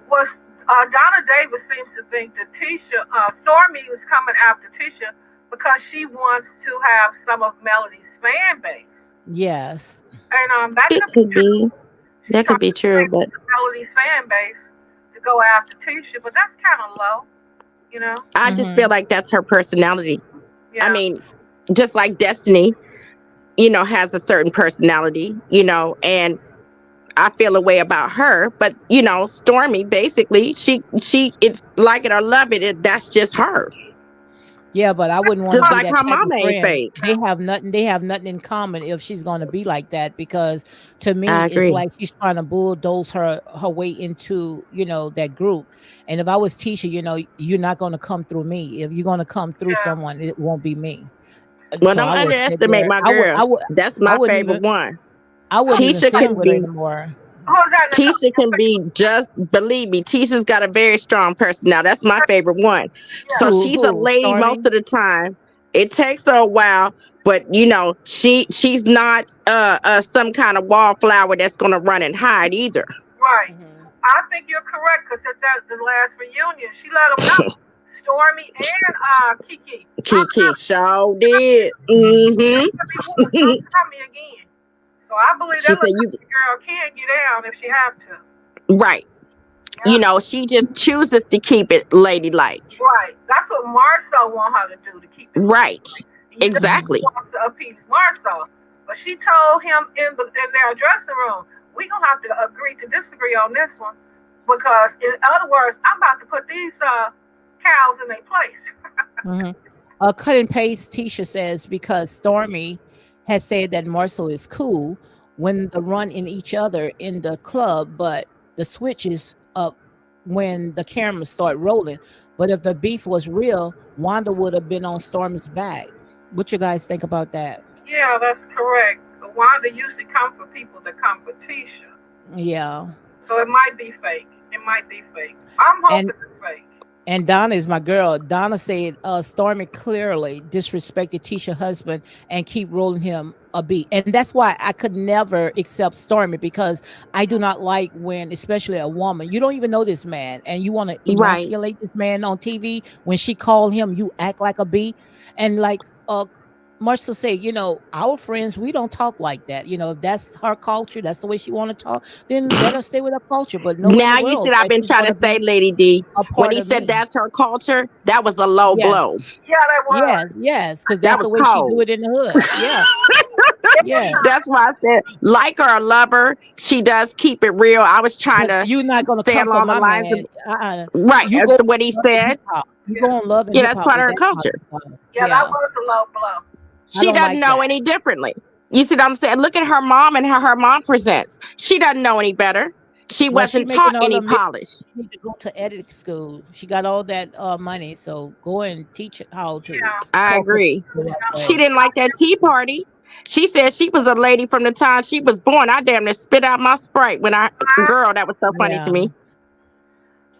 was Donna Davis seems to think that Stormy was coming after Tisha because she wants to have some of Melody's fan base, Yes. and that It could be could true. be. She's That could trying be to true, bring but Melody's fan base to go after Tisha, but that's kind of low, you know? I just feel Hmm. like that's her personality. I Yeah. mean, just like Destiny, has a certain personality, and I feel a way about her. But Stormy, basically, she it's like it or love it, that's just her. Yeah, but I wouldn't want to Just be like that her type of mama ain't friend. fake. They have nothing. They have nothing in common if she's going to be like that. Because to I me, it's agree. like she's trying to bulldoze her way into that group. And if I was Tisha, you're not going to come through me. If you're going to come through Yeah. someone, it won't be me. Well, So don't I would sit underestimate there. my girl. That's I my wouldn't favorite even. one. I wouldn't even Tisha sit can with her be anymore. Who's that, Nicole? Tisha can be just believe me. Tisha's got a very strong personality. That's my favorite one. So Yeah. she's a Who? lady most Stormy? of the time. It takes her a while, but she's not some kind of wallflower that's gonna run and hide either. Right. Hmm. I think you're correct because at the last reunion, she let them know. Stormy and Kiki. Kiki show did. Mm-hmm. Don't tell me again. So I believe She that said little you girl can get down if she have to. right. Yeah. She just chooses to keep it ladylike. Right. That's what Marcel want her to do to keep it. Right. And you know Mhm. she Exactly. wants to appease Marcel, but she told him in their dressing room, "We gonna have to agree to disagree on this one, because in other words, I'm about to put these cows in their place." Mhm. Cut and paste. Tisha says because Stormy has said that Marcel is cool when the run in each other in the club, but the switch is up when the cameras start rolling. But if the beef was real, Wanda would have been on Stormy's back. What you guys think about that? Yeah, that's correct. Wanda usually come for people that come for Tisha, Yeah. so it might be fake. It might be fake. I'm And hoping it's fake. And Donna is my girl. Donna said Stormy clearly disrespected Tisha's husband and keep rolling him a beat. And that's why I could never accept Stormy, because I do not like when, especially a woman, you don't even know this man and you want to Right. emasculate this man on TV. When she called him, you act like a bee. And like Marcel said, our friends, we don't talk like that. If that's her culture, that's the way she want to talk, then let her stay with her culture. But nowhere in the Now you world said I've that been she's trying going to to say, be Lady D, a when part he of said me. that's her culture, that was a low Yes. blow. Yeah, that was. Yes, yes, because That that's was the way she do cold. it in the hood. Yeah, yeah. That's why I said, like her, or love her, she does keep it real. I was trying But to you're not gonna say come for along the my lines of man. right. You That's go what he on love and said. hip hop. You Yeah, go on love and Yeah, hip that's hop part of with her that kind culture. of stuff. yeah, that Yeah, was a low blow. I She don't doesn't like know that. any differently. You see what I'm saying? Look at her mom and how her mom presents. She doesn't know any better. She Well, she wasn't making taught all any the millions. polish. She need to go to editing school. She got all that money, so go and teach it how to Yeah, I talk to agree. people the right She way. didn't like that tea party. She said she was a lady from the time she was born. I damn near spit out my Sprite when girl, that was so funny to Yeah, me.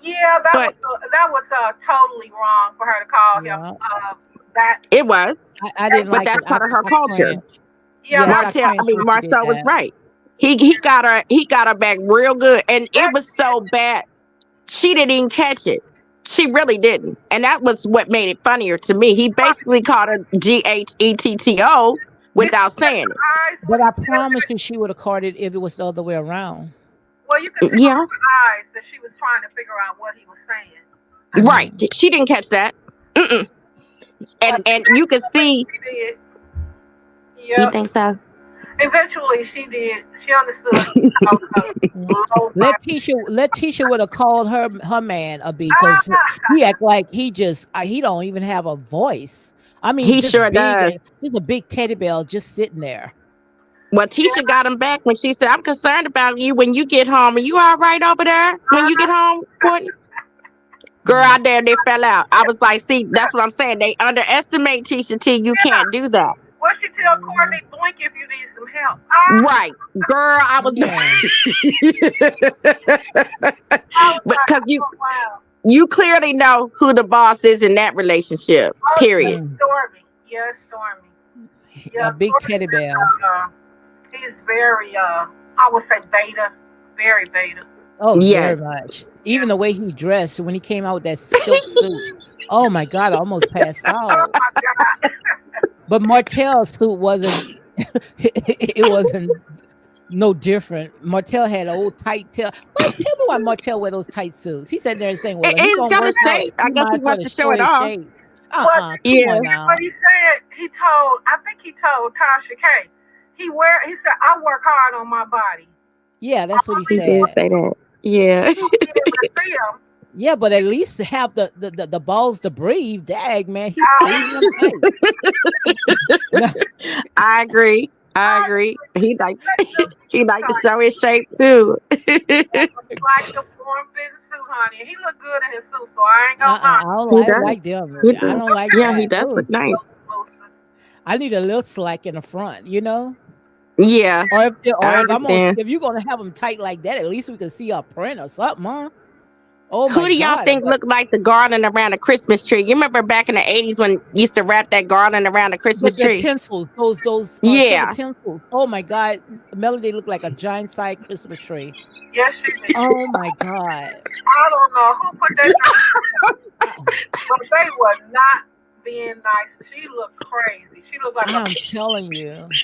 yeah, But that was totally wrong for her to call him yeah. that. it was. I didn't But like it. that's part of her I culture. cringed. Yeah, Yes, that I Martell, I cringed mean when she did Marcel was that. right. He got her back real good. And it was so bad. She didn't even catch it. She really didn't. And that was what made it funnier to me. He basically called her GHETTO did without you get saying the it. eyes But when he I said promise that? you, she would have caught it if it was the other way around. Well, you could tell Yeah, from her eyes that she was trying to figure out what he was saying. right. Mhm. She didn't catch that. Mm-mm. But And you could see. she did. You Yep. think so? Eventually, she did. She understood. He called her Mhm. low Letitia would have called her man a B, because he act like he don't even have a voice. I mean, He just sure big does. and just a big teddy bear just sitting there. Well, Tisha got him back when she said, "I'm concerned about you when you get home. Are you all right over there when you get home, Courtney?" Girl, Mhm. I damn they fell out. I was like, see, that's what I'm saying. They underestimate Tisha T. You can't do that. What she tell Mhm. Courtney, blink if you need some help. Right. Girl, I was Yeah. I was like, because oh wow. you clearly know who the boss is in that relationship. Oh Period. yeah, Mm. Stormy. Yes, Stormy. A Yeah, big teddy Stormy bear. he's very I would say beta. Very beta. Oh, very Yes. much. Yeah. Even the way he dressed when he came out with that silk suit. Oh my God, I almost passed Oh out. my god. But Martell's suit wasn't. It wasn't no different. Martell had an old tight tail. Why tell me why Martell wear those tight suits? He sat there and saying, "Well, if he He's gonna got a work out, shape. I he guess might he as well wants to to show show it his off. shape." But Come Yeah. on now. what he said, I think he told Tasha K. He said, I work hard on my body. Yeah, that's what he He did said. say that. Yeah. He didn't see him. Yeah, but at least to have the balls to breathe. Dag, man, he's squeezing them tight. No, I agree. I agree. He like to show his shape too. Like the form fitting suit, honey. He looked good in his suit, so I ain't gonna I lie. don't He like, does. them. He I does. don't like Yeah, he that. does Ooh, look nice. Looser. I need a little slack in the front, you know. Yeah, Or I if understand. if you're gonna have them tight like that, at least we can see a print or something, huh? Oh Who my do y'all God! think But looked like the garland around a Christmas tree? You remember back in the 80s when you used to wrap that garland around a Christmas the tree? tinsels, those silver Yeah, tinsels. Oh my God, Melody looked like a giant size Christmas tree. Yes, she did. Oh my God. I don't know who put that dress, I, but they were not being nice. She looked crazy. She looked like a, I'm telling you.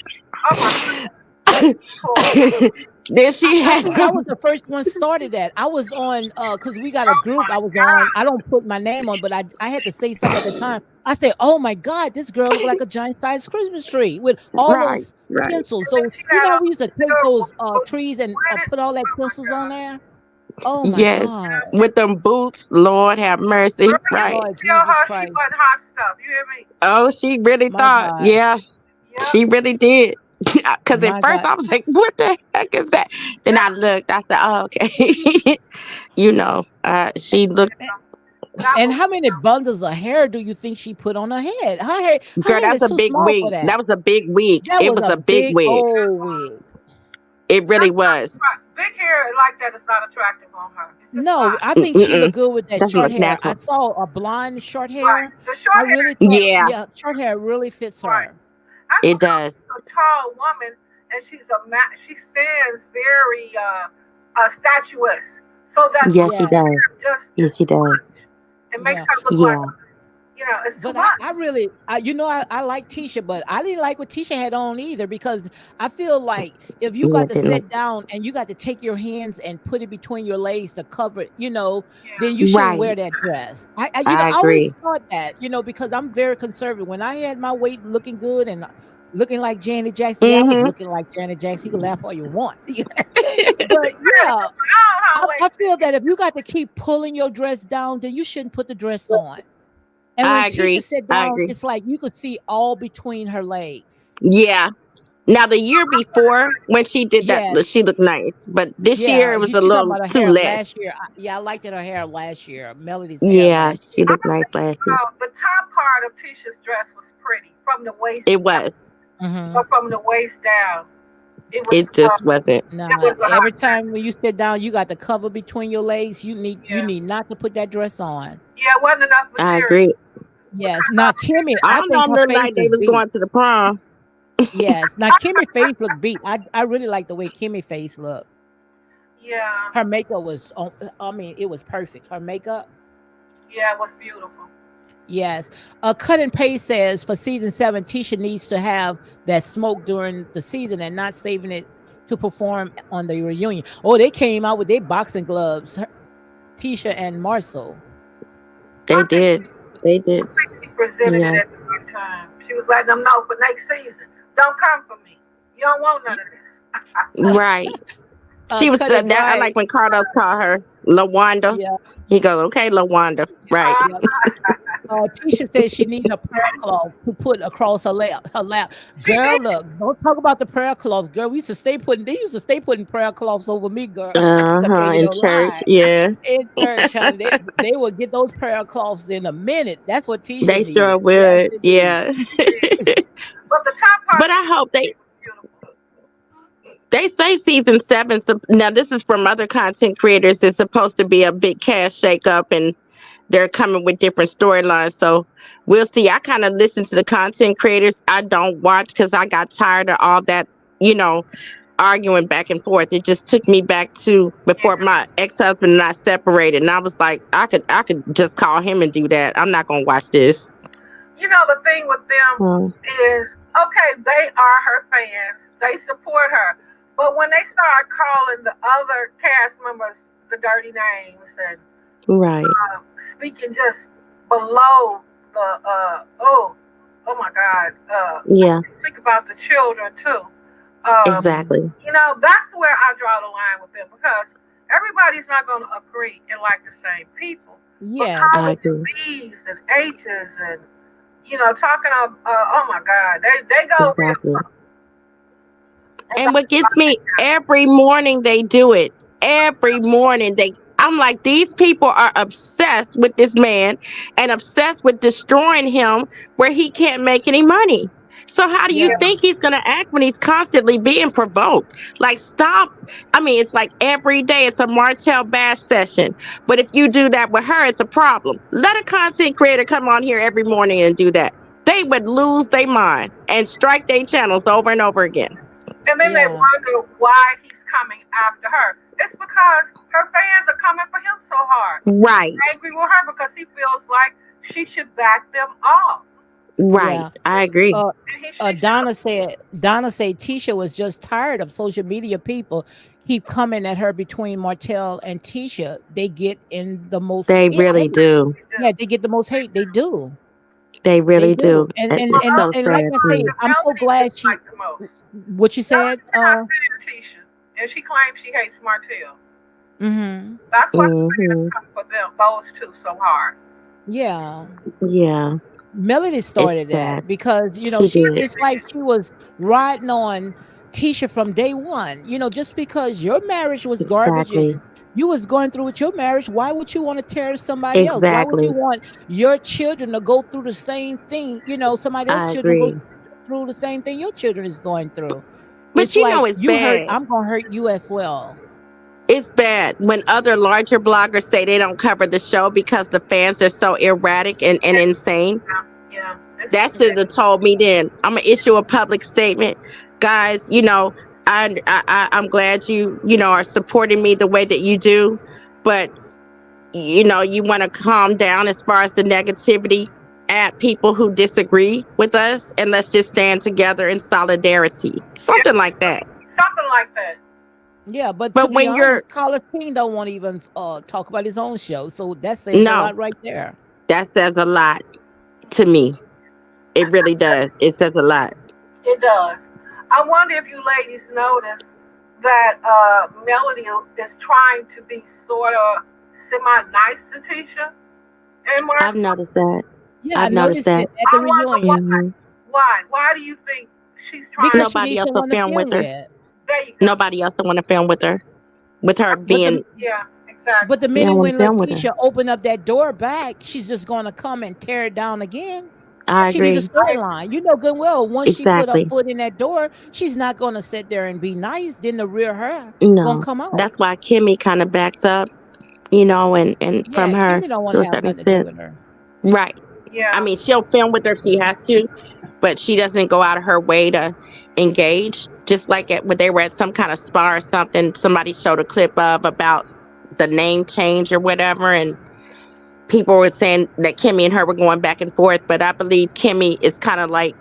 oh my God. then she I had think I was the first one started that. I was on because we got a Oh group my I was on. I God. don't put my name on, but I had to say something at the time. I said, "Oh my God, this girl looked like a giant sized Christmas tree with all right, those right. tinsels." And then So she you had know, on we used to take silver those boots trees and with it. put all that Oh my tinsels on God. there. Oh my Yes, God, with them boots, Lord have mercy. Girl, you Right. could Lord tell Jesus her she Christ, wasn't hot stuff. You hear me? Oh, she really my thought. God, Yeah, Yep. she really did. Because at my first God. I was like, "What the heck is that?" Then I Yeah. looked. I said, "Oh, okay." She looked. That And was how many bundles of hair do you think she put on her head? Her Girl, head that's is a too big small for wig. that. That was a big wig. That It was was a a big big wig. old wig. It really that's not was. big hair like that is not attractive on her. It's just No, not. I think she Mm-mm. looked good with that Doesn't short look hair. I natural. saw a blonde short Right. hair. The I short hair really is thought, cute. Yeah, yeah, short hair really fits Right. her. That's it because does. she's a tall woman and she stands very statuesque. So that Yes, little she Yeah, does. hair just is Yes, she too does. much. It makes yeah. her look like, Yeah. it's too But much. I really, I like Tisha, but I didn't like what Tisha had on either because I feel like if you Yeah, got it to didn't look sit down and you got to take your hands and put it between your legs to cover it, Yeah. then you shouldn't wear right. that dress. I I always agree. thought that, because I'm very conservative. When I had my weight looking good and looking like Janet Jackson, yeah, I was Mm-hmm. looking like Janet Jackson. You can laugh all you want, but Hey, yeah, I don't know. I Wait. feel that if you got to keep pulling your dress down, then you shouldn't put the dress on. And when I Tisha agree. sat I down, agree. it's like you could see all between her legs. Yeah. Now the year before when she did that, Yes, she looked nice, but this year yeah. it was You a she talking little about her too hair less. last year. I liked it, her hair last year. Melody's hair Yeah, last she year. looked nice last year. The top part of Tisha's dress was pretty from the waist It up, was. Hmm. but from the waist down, it was It just wasn't. it Nah, was a every hot dress. time when you sit down, you got the cover between your legs. You Yeah. need not to put that dress on. Yeah, it wasn't enough I material. agree. Yes. Now Kimmy, I I don't know. think It her looked face like they is was beat. going to the prom. Yes. Now Kimmy face look beat. I really like the way Kimmy face looked. Yeah. Her makeup was on. I mean, it was perfect. Her makeup. Yeah, it was beautiful. Yes. Cut and Paste says for season 7, Tisha needs to have that smoke during the season and not saving it to perform on the reunion. Oh, they came out with their boxing gloves, Tisha and Marcel. They I think did. They did. she presented it Yeah. at the right time. She was letting them know for next season, don't come for me. You don't want none of this. Right. She was Cut and that. I Dry. like when Carlos called her LaWanda. Yeah, He goes, "Okay, LaWanda." Right. yeah. Tisha says she needs a prayer cloth to put across her lap. She Girl, did. look, don't talk about the prayer cloths, girl. They used to stay putting prayer cloths over me, girl. I can tell you In no church. lie. Yeah. In church, honey, they would get those prayer cloths in a minute. That's what Tisha They sure needed. Yes, would. indeed. Yeah. She did. But the top part But of I hope it was beautiful. they say season 7. Now this is from other content creators. It's supposed to be a big cash shakeup, and they're coming with different storylines. So we'll see. I kind of listen to the content creators. I don't watch because I got tired of all that, you know, arguing back and forth. It just took me back to before Yeah. my ex-husband and I separated, and I was like, I could just call him and do that. I'm not gonna watch this. The thing with them So, is, okay, they are her fans. They support her. But when they start calling the other cast members the dirty names and right. speaking just below the oh my God, Yeah. speak about the children too. Exactly. That's where I draw the line with them because everybody's not going to agree and like the same people. But Yes. I calling agree. B's and H's and talking of oh my God, they go real. Exactly. And And what gets me, every morning they do it. Every morning I'm like, these people are obsessed with this man and obsessed with destroying him where he can't make any money. So how do you Yeah. think he's gonna act when he's constantly being provoked? Like, stop. I mean, it's like every day it's a Martell bash session. But if you do that with her, it's a problem. Let a content creator come on here every morning and do that. They would lose their mind and strike their channels over and over again. And then they Yeah. wonder why he's coming after her. It's because her fans are coming for him so hard. Right. Angry with her because he feels like she should back them up. Right. Yeah. I agree. And he should. Donna said Tisha was just tired of social media people keep coming at her between Martell and Tisha. They get in the most They really hate. do. Yeah, they get the most hate. They do. They They really do. do. And And and it's and, so and like sad I to say, me. I'm so Melody glad is she like the most. what you said. Melody cannot stand Tisha, and she claims she hates Martell. Mhm. That's why the Hmm. fans come for them, those two, so hard. Yeah. Yeah. Melody It's started sad. that because She did. it's like she was riding on Tisha from day one. Just because your marriage was garbage Exactly. and you was going through with your marriage, why would you want to tear somebody else? Why would Exactly. you want your children to go through the same thing? Somebody else's I children go agree. through the same thing your children is going through. But It's like it's you hurt, bad. I'm gonna hurt you as well. It's bad when other larger bloggers say they don't cover the show because the fans are so erratic and insane. Yeah. That should have told me then. I'm gonna issue a public statement, guys. I'm glad you are supporting me the way that you do, but you want to calm down as far as the negativity at people who disagree with us, and let's just stand together in solidarity, something like that. Something like that. Yeah, but to But be when you're honest, Carlos King don't want to even talk about his own show, so that says a no, lot right there. that says a lot to me. It really does. It says a lot. It does. I wonder if you ladies notice that Melody is trying to be sort of semi-nice to Tisha and Martell. I've noticed that. Yeah, I've I noticed noticed it that. at the I wonder reunion. why. Why do you think she's trying Because to? she Nobody needs else will someone to film film with her. with. There you go. Nobody else will want to film with her. With her But being, Yeah, exactly. but the they minute don't want when to film with her. Letitia opened up that door back, she's just gonna come and tear it down again. I She need a agree. storyline. You know good well once she put her Exactly. foot in that door, she's not gonna sit there and be nice. Then the rear her gonna No, come out. that's why Kimmy kind of backs up, and from Yeah, her Kimmy don't want to to a have certain nothing to do extent. with her. Right. Yeah. I mean, she'll film with her if she has to, but she doesn't go out of her way to engage. Just like when they were at some kind of spa or something, somebody showed a clip about the name change or whatever, and people were saying that Kimmy and her were going back and forth. But I believe Kimmy is kind of like,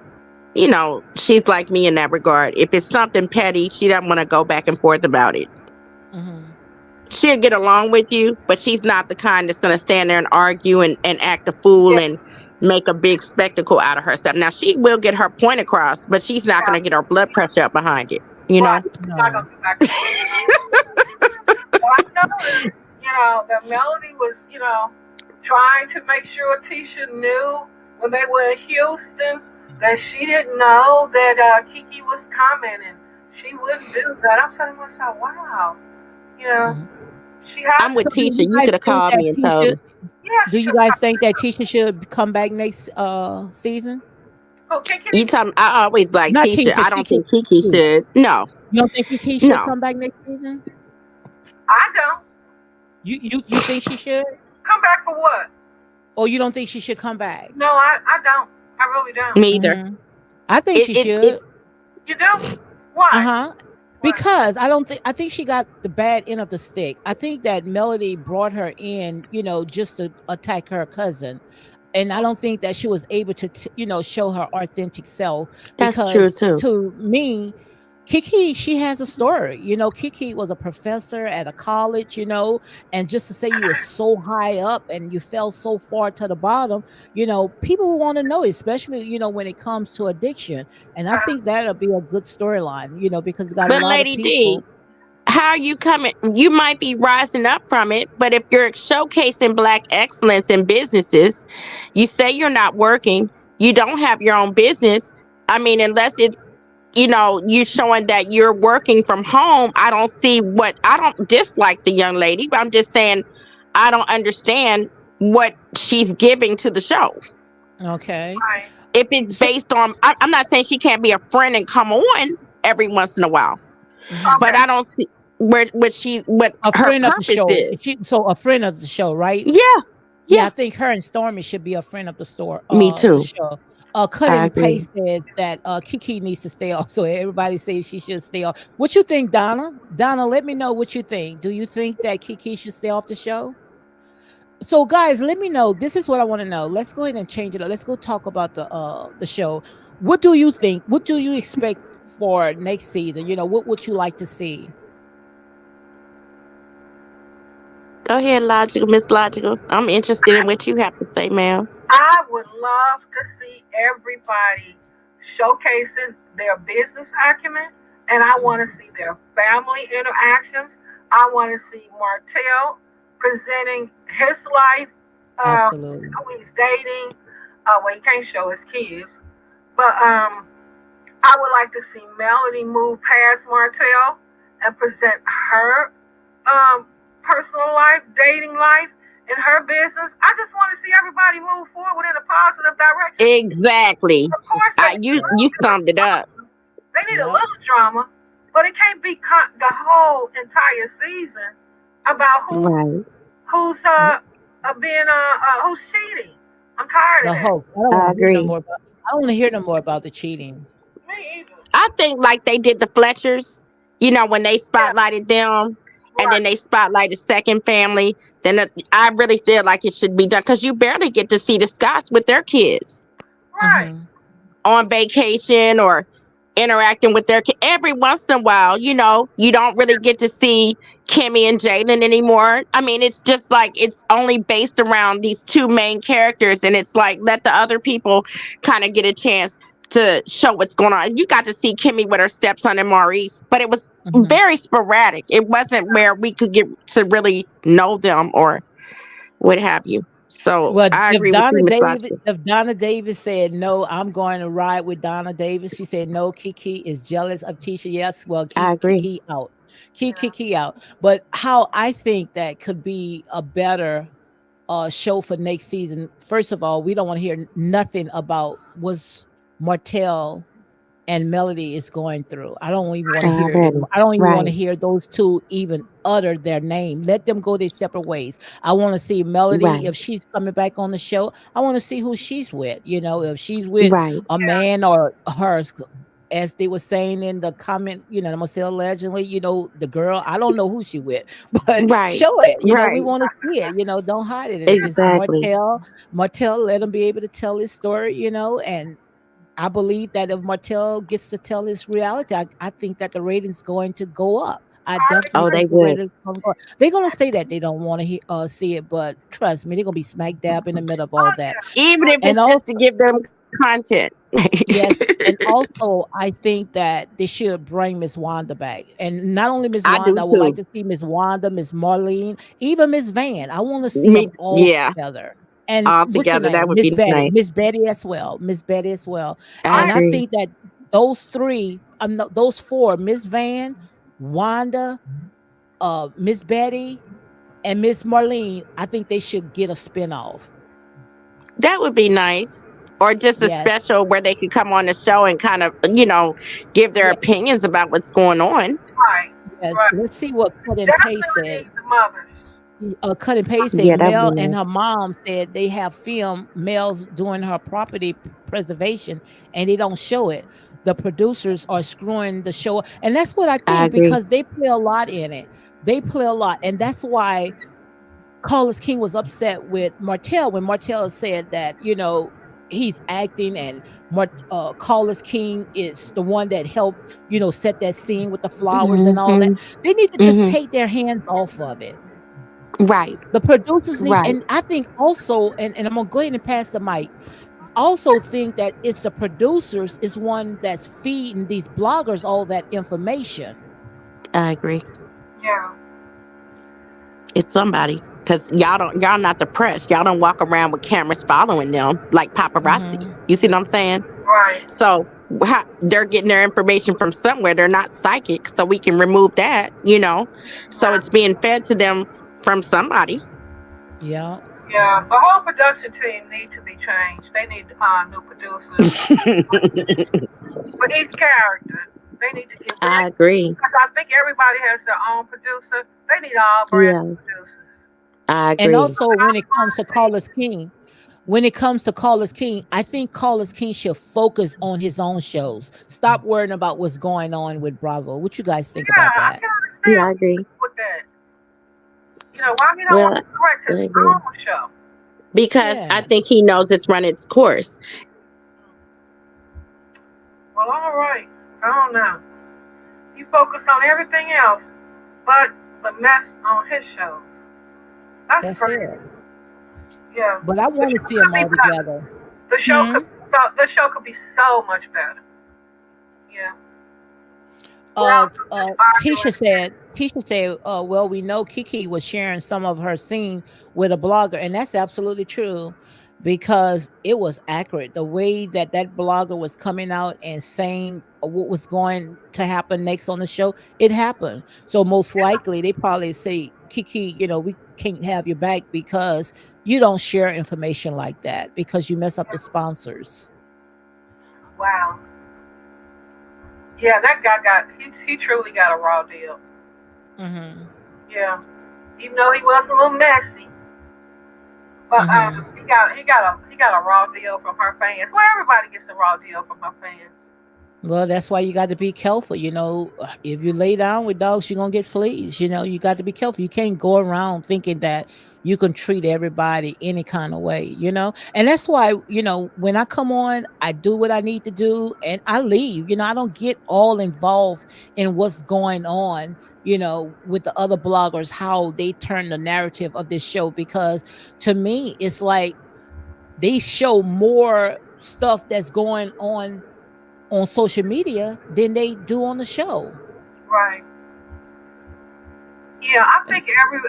she's like me in that regard. If it's something petty, she doesn't want to go back and forth about it. Mhm. She'll get along with you, but she's not the kind that's going to stand there and argue and act a fool and make a big spectacle out of herself. Now, she will get her point across, but she's not going to get her blood pressure up behind it, Right. No. Not gonna go back and forth. Well, I noticed, that Melody was, trying to make sure Tisha knew when they were in Houston that she didn't know that Kiki was coming and she wouldn't do that. I'm saying to myself, wow, Mhm. she has. I'm with So do Tisha. you You guys could have think called that me and told me. Yeah. Do you guys think that Tisha should come back next season? Oh, Kiki. You tell me, I always like Not Tisha. Tisha, I don't Kiki. think Kiki should. No, You don't think Kiki should no. come back next season? I don't. You think she should? Come back for what? Or you don't think she should come back? No, I don't. I really don't. Me either. Mhm. I think she should. You do? Why? Uh-huh. Because I think she got the bad end of the stick. I think that Melody brought her in, just to attack her cousin. And I don't think that she was able to, show her authentic self. That's true Because too. to me, Kiki, she has a story. Kiki was a professor at a college, and just to say you were so high up and you fell so far to the bottom, people want to know, especially, when it comes to addiction. And I think that'll be a good storyline, because it got a But lot of Lady people. D, how are you coming? You might be rising up from it, but if you're showcasing Black excellence in businesses, you say you're not working, you don't have your own business. I mean, unless it's, you showing that you're working from home. I don't dislike the young lady, but I'm just saying I don't understand what she's giving to the show. Okay. Right. If it's So, based on, I'm not saying she can't be a friend and come on every once in a while, mhm. but Okay. I don't see what A her friend of the purpose show. is. So a friend of the show, right? Yeah, Yeah, yeah, I think her and Stormy should be a friend of the store, me the too. show. Cut I and agree. paste says that Kiki needs to stay off. So everybody says she should stay off. What you think, Donna? Donna, let me know what you think. Do you think that Kiki should stay off the show? So guys, let me know. This is what I want to know. Let's go ahead and change it up. Let's go talk about the show. What do you think? What do you expect for next season? What would you like to see? Go ahead, Logical, Miss Logical. I'm interested in what you have to say, ma'am. I would love to see everybody showcasing their business acumen, and I want to Mhm. see their family interactions. I want to see Martell presenting his life, Absolutely. who he's dating. Well, he can't show his kids, but I would like to see Melody move past Martell and present her um, personal life, dating life, and her business. I just want to see everybody move forward in a positive direction. Exactly. Of course, they need a You little bit of summed it up. drama. They need a Yep. little drama, but it can't be the whole entire season about Right. who's being who's cheating. I'm tired of The that. host. I don't want I to hear no agree. more about. I don't want to hear no more about the cheating. Me either. I think like they did the Fletchers, when they Yeah, spotlighted them and then right, they spotlighted second family, then I really feel like it should be done because you barely get to see the Scots with their kids right. Hmm. on vacation or interacting with their kid. Every once in a while, you don't really get to see Kimmy and Jalen anymore. I mean, it's just like it's only based around these two main characters, and it's like let the other people kind of get a chance to show what's going on. You got to see Kimmy with her stepson and Maurice, but it was Hmm. very sporadic. It wasn't where we could get to really know them or what have you. So Well, I agree with you, Miss Logical. If Donna Davis said no, I'm going to ride with Donna Davis. She said no. Kiki is jealous of Tisha. Yes, well, I keep agree. Kiki out. Keep Yeah. Kiki out. But how I think that could be a better show for next season. First of all, we don't want to hear nothing about was Martell and Melody is going through. I don't even want to hear it Already. anymore. I don't even want to Right. hear those two even utter their name. Let them go their separate ways. I want to see Melody if Right. she's coming back on the show. I want to see who she's with. If she's with Right. a man or hers, as they were saying in the comment. I'm gonna say allegedly. The girl. I don't know who she with, but Right. show it. We Right. want to see it. Don't hide it. And if it's Exactly. Martell, let him be able to tell his story. And I believe that if Martell gets to tell his reality, I think that the ratings going to go up. I I definitely Oh, agree. they think the would. ratings going to go up. They're going to say that they don't want to see it, but trust me, they're going to be smack dab in the middle of all Oh that. yeah. Even if And it's just to also, give them content. yes, and also, I think that they should bring Miss Wanda back, and not only Miss I do Wanda. I would like too. to see Miss Wanda, Miss Marlene, even Miss Van. I want to see them Me, all yeah. together. And All what's her together, that name? would be nice. Miss Betty as well. Miss Betty as well. I And I I agree. think that those three, no, those four, Miss Van, Wanda, Miss Betty, and Miss Marlene, I think they should get a spinoff. That would be nice. Or just a Yes, special where they could come on the show and kind of, give their yeah, opinions about what's going on. right. yes. Right. Let's see what Cut and Paste Definitely said. need the mothers. Cut and Paste said Yeah, that would be Mel and nice. her mom said they have filmed Mel's doing her property preservation and they don't show it. The producers are screwing the show, and that's what I I think agree. because they play a lot in it. They play a lot, and that's why Carlos King was upset with Martell when Martell said that he's acting and Carlos King is the one that helped set that scene with the flowers and all that. Hmm. They need to just Hmm. take their hands off of it. Right. The producers need, Right. and I think also, and I'm gonna go ahead and pass the mic. Also think that it's the producers is one that's feeding these bloggers all that information. I agree. Yeah. It's somebody, because y'all not the press. Y'all don't walk around with cameras following them like paparazzi. Mhm. You see what I'm saying? Right. So they're getting their information from somewhere. They're not psychic, so we can remove that. So Yeah. it's being fed to them from somebody. Yeah. Yeah. The whole production team need to be changed. They need new producers for each character. They need to get I rid. agree. Because I think everybody has their own producer. They need all brand Yeah, new producers. I And agree. also, I when it want comes to to see. Carlos King, I think Carlos King should focus on his own shows. Stop worrying about what's going on with Bravo. What you guys think Yeah, about I that? can Yeah, understand I agree. with that. Why he don't Well, want to correct I his agree own show? because I Yeah, think he knows it's run its course. Well, all right. I don't know. He focused on everything else but the mess on his show. That's that's crazy. it. Yeah. But I The want to show see them could be all better. together. The show Hmm. could the show could be so much better. Yeah. uh Without so much arguing. Tisha said, well, we know Kiki was sharing some of her scene with a blogger, and that's absolutely true, because it was accurate. The way that that blogger was coming out and saying what was going to happen next on the show, it happened. So most likely they probably say, Kiki, we can't have you back because you don't share information like that, because you mess up the sponsors. Wow. Yeah, that guy he truly got a raw deal. Hmm. Yeah. Even though he was a little messy. But Hmm. he got a raw deal from her fans. Well, everybody gets a raw deal from her fans. Well, that's why you got to be careful. If you lay down with dogs, you're going to get fleas. You got to be careful. You can't go around thinking that you can treat everybody any kind of way. And that's why, when I come on, I do what I need to do and I leave. I don't get all involved in what's going on, with the other bloggers, how they turn the narrative of this show, because to me, it's like they show more stuff that's going on social media than they do on the show. Right. Yeah, I And think every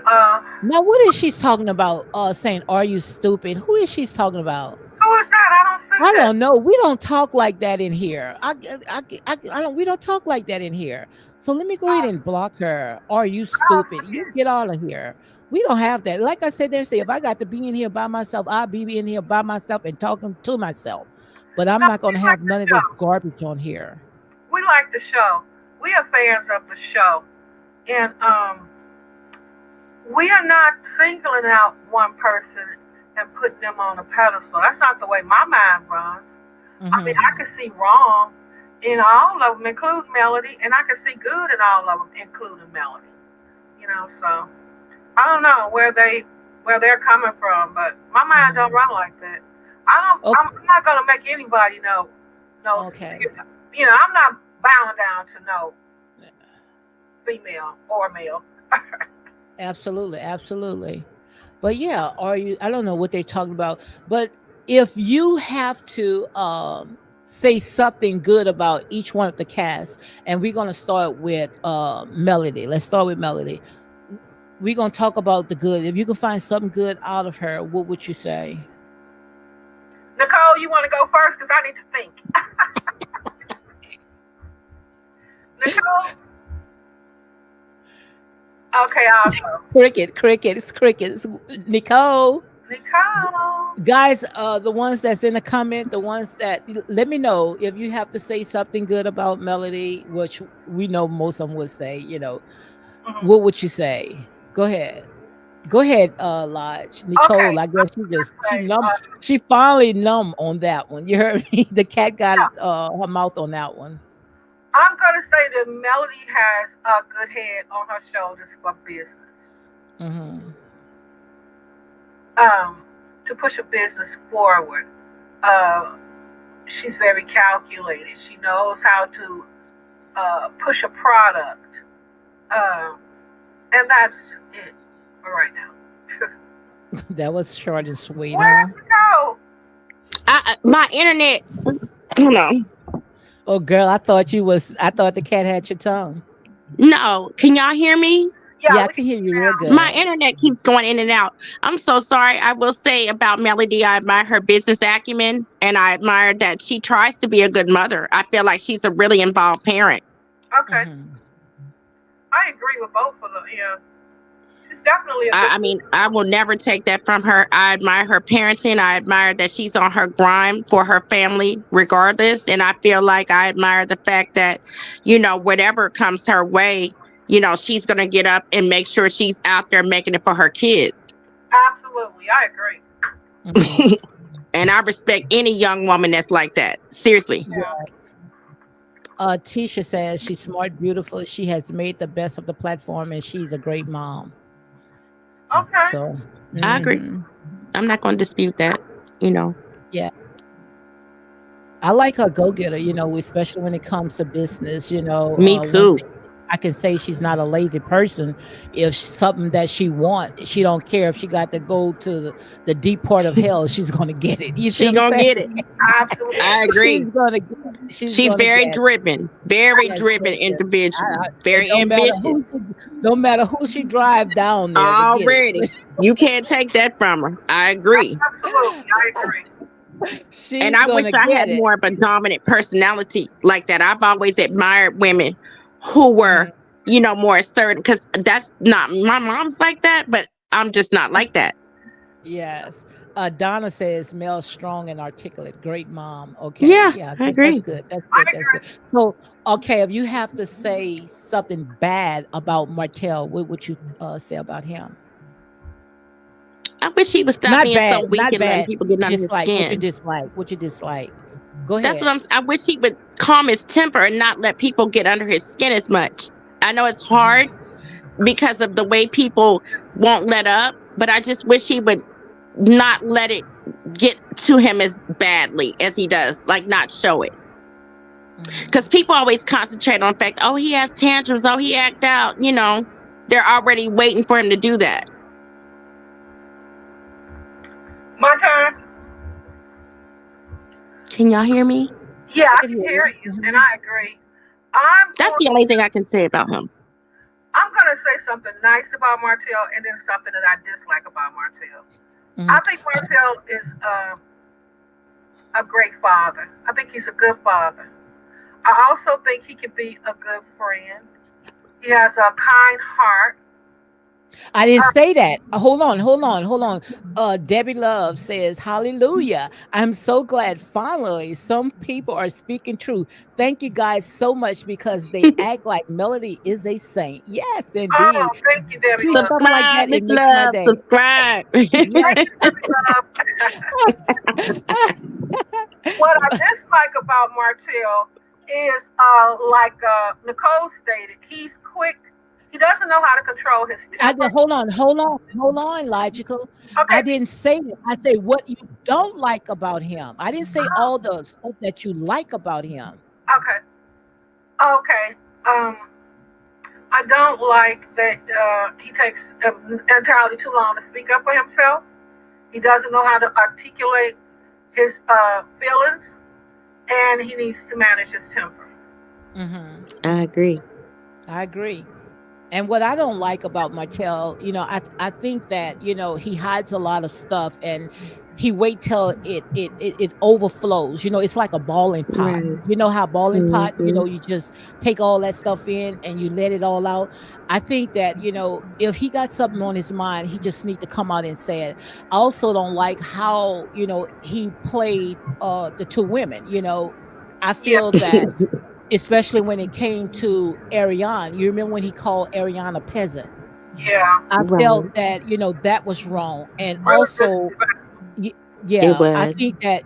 now, what is she talking about? Saying, "Are you stupid?" Who is she talking about? who is that? I don't see I that. don't know. We don't talk like that in here. I don't. We don't talk like that in here. So let me go ahead and block her. Are you I don't stupid? see You it. get out of here. We don't have that. Like I said, say if I got to be in here by myself, I'll be in here by myself and talking to myself. But I'm No, not going we to like have the none of this show. garbage on here. We like the show. We are fans of the show, and we are not singling out one person and putting them on a pedestal. That's not the way my mind runs. I mean, I Hmm. can see wrong in all of them, including Melody, and I can see good in all of them, including Melody. So I don't know where they're coming from, but my mind don't Hmm. run like that. I don't. I'm not gonna make anybody know. No, Okay. I'm not bound down to no female or male. Absolutely, absolutely. But yeah, I don't know what they're talking about, but if you have to say something good about each one of the cast, and we're going to start with Melody. Let's start with Melody. We're going to talk about the good. If you can find something good out of her, what would you say? Nicole, you want to go first because I need to think. Nicole. Okay, I'll go. Crickets. Nicole. Nicole. Guys, the ones that's in the comment, the ones that let me know if you have to say something good about Melody, which we know most of them would say, Mhm. what would you say? Go ahead, Lodge. Okay, Nicole, I guess I'm gonna say, she finally numb on that one. You heard me? The cat got yeah, her mouth on that one. I'm gonna say that Melody has a good head on her shoulders for business. Hmm. Um, to push a business forward. Uh, she's very calculated. She knows how to push a product. Um, and that's it for right now. That was short and sweet, huh? Where's the go? My internet. Hold on. Oh girl, I thought the cat had your tongue. No, can y'all hear me? Yeah, Yeah, I we can can hear you real now. My good. internet keeps going in and out. I'm so sorry. I will say about Melody, I admire her business acumen, and I admire that she tries to be a good mother. I feel like she's a really involved parent. Okay, Hmm. I agree with both of them. Yeah, she's definitely a good. I mean, I will never take that from her. I admire her parenting. I admire that she's on her grind for her family regardless. And I feel like I admire the fact that, whatever comes her way, she's going to get up and make sure she's out there making it for her kids. Absolutely, I agree. Hmm. And I respect any young woman that's like that. Seriously. Yeah. Tisha says she's smart, beautiful. She has made the best of the platform, and she's a great mom. Okay. So, I agree. I'm not going to dispute that, yeah, I like her go getter. Especially when it comes to business. Me One too. thing I can say, she's not a lazy person. If something that she wants, she don't care if she got to go to the deep part of hell. She's gonna get it. You see She what I'm going to saying? get it. Absolutely. I She's agree. gonna get it. She's She's gonna very get it. driven, very Yes, driven yes, yes. individual, And very ambitious. no matter who she drive down there to get it, Already. You can't take that from her. I agree. Absolutely, I agree. And she's I wish gonna I get had it. more of a dominant personality like that. I've always admired women who were, Mhm. more assertive because that's not my mom's like that, but I'm just not like that. Yes. Donna says Mel strong and articulate. Great mom. Okay. Yeah, Yeah, I that's agree. good. That's I good. That's good. agree. So, okay, if you have to say something bad about Martell, what would you say about him? I wish he would stop Not being so bad. weak Not and letting bad. people get under his Dislike. What you skin. dislike. What you dislike. Go That's what ahead. I wish he would calm his temper and not let people get under his skin as much. I know it's hard because of the way people won't let up, but I just wish he would not let it get to him as badly as he does, like not show it. Mhm. Because people always concentrate on the fact, oh, he has tantrums, oh, he act out, they're already waiting for him to do that. My turn. Can y'all hear me? Yeah, I I can can hear hear you. you, and Mhm. I agree. I'm That's the going. only thing I can say about him. I'm going to say something nice about Martell, and then something that I dislike about Martell. I Mhm. think Martell is a great father. I think he's a good father. I also think he can be a good friend. He has a kind heart. I didn't Uh, say that. Hold on. Debbie Love says, Hallelujah. I'm so glad finally some people are speaking truth. Thank you guys so much because they act like Melody is a saint. Yes, oh, indeed. thank you, Debbie See Love. stuff like Subscribe, that, it Miss makes my Love. day. Subscribe. Thank Yes. you, Debbie Love. What I dislike about Martell is, Nicole stated, he's quick. He doesn't know how to control his I did, temper. hold on, logical. I Okay, didn't say that. I say what you don't like about him. I didn't say uh-huh, all the stuff that you like about him. okay, okay. Um, I don't like that he takes entirely too long to speak up for himself. He doesn't know how to articulate his feelings, and he needs to manage his temper. Hmm. I agree. I agree. And what I don't like about Martell, I think that he hides a lot of stuff, and he wait till it overflows. It's like a boiling pot. Right. You know how boiling pot, Hmm. you just take all that stuff in and you let it all out. I think that if he got something on his mind, he just need to come out and say it. I also don't like how he played the two women. I Yeah, feel that especially when it came to Ariane. You remember when he called Ariane a peasant? yeah, I felt Right. that, that was wrong. And really also, disrespectful. y- It yeah, I was. think that,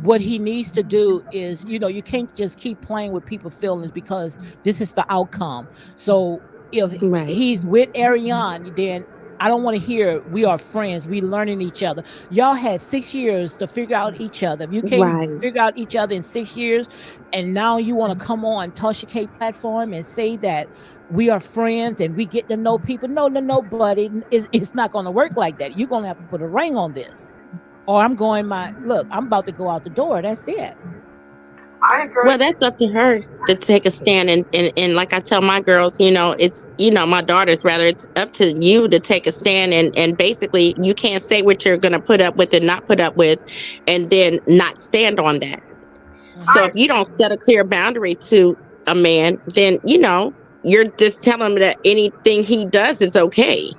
what he needs to do is, you can't just keep playing with people's feelings because this is the outcome. So if Right. he's with Ariane, then I don't want to hear we are friends, we learning each other. Y'all had 6 years to figure out each other. If you can't Right. figure out each other in 6 years, and now you want to come on Tasha K platform and say that we are friends and we get to know people. No, no, no, buddy. It's not going to work like that. You're going to have to put a ring on this. Or I'm about to go out the door. That's it. I agree. Well, that's up to her to take a stand, and like I tell my girls, it's my daughters rather, it's up to you to take a stand, and basically you can't say what you're gonna put up with and not put up with, and then not stand on that. So I if you don't set a clear boundary to a man, then you're just telling him that anything he does is okay.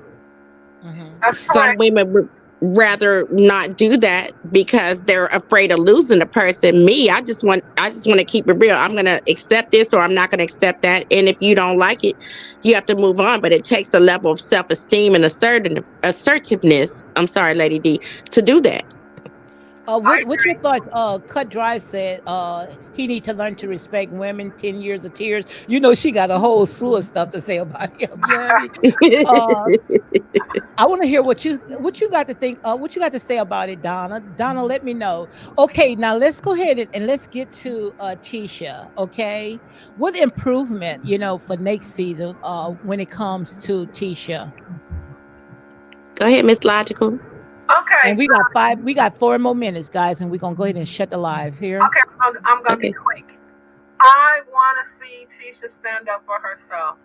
that's Some correct. women would rather not do that because they're afraid of losing the person. Me, I just want to keep it real. I'm going to accept this or I'm not going to accept that, and if you don't like it, you have to move on. But it takes a level of self-esteem and assertiveness, I'm sorry, Lady D, to do that. I What's your agree. thought? Cut Drive said he need to learn to respect women. 10 years of tears. You know she got a whole slew of stuff to say about him. You know what I mean? Uh, I want to hear what you got to think. What you got to say about it, Donna. Donna, let me know. Okay, now let's go ahead and let's get to Tisha. Okay, what improvement for next season? When it comes to Tisha, Go ahead, Miss Logical. Okay, and we got 4 more minutes, guys, and we're gonna go ahead and shut the live here. okay, I'm gonna be Okay, quick. I want to see Tisha stand up for herself.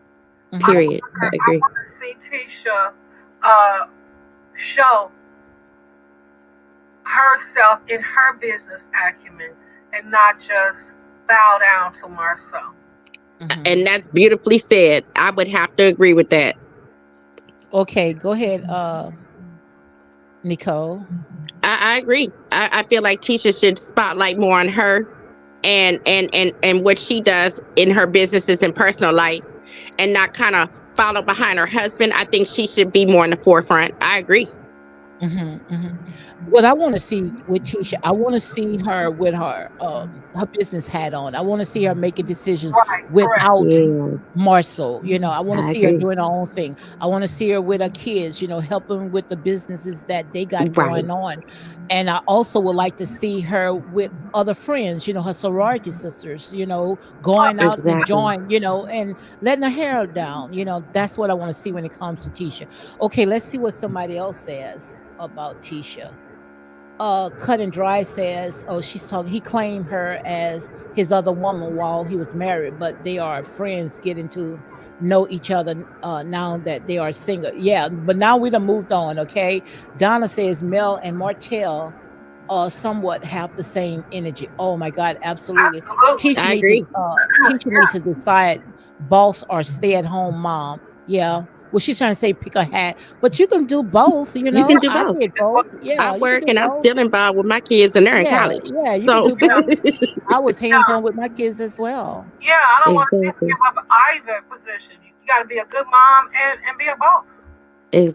I Hmm. period. want I her, I agree. want to see Tisha uh, show herself in her business acumen and not just bow down to Marcel. Hmm. And that's beautifully said. I would have to agree with that. Okay, go ahead, Nicole. I agree. I feel like Tisha should spotlight more on her and what she does in her businesses and personal life, and not kind of follow behind her husband. I think she should be more in the forefront. I agree. Hmm. Hmm. What I want to see with Tisha, I want to see her with her business hat on. I want to see her making decisions Right, correct. without Yeah, Marcel. I want to I see her agree. doing her own thing. I want to see her with her kids, helping with the businesses that they got Right. going on. And I also would like to see her with other friends, her sorority sisters, going out and Exactly. enjoying, and letting her hair down. That's what I want to see when it comes to Tisha. Okay, let's see what somebody else says about Tisha. Cut and Dry says, oh, she's talking. He claimed her as his other woman while he was married, but they are friends getting to know each other now that they are single. Yeah, but now we done moved on. Okay. Donna says Mel and Martell somewhat have the same energy. Oh my God, absolutely. Absolutely. Teacher I need to agree. teacher needs to decide boss or stay at home mom. Yeah. Well, she's trying to say pick a hat, but you can do both. You can do I both. did Well, both. I Yeah, you can work do and I'm both. still involved with my kids, and they're in Yeah, college. yeah, you can So do both. I was hands yeah, on with my kids as well. yeah, I don't want to see her exactly, give up either position. You got to be a good mom and be a boss.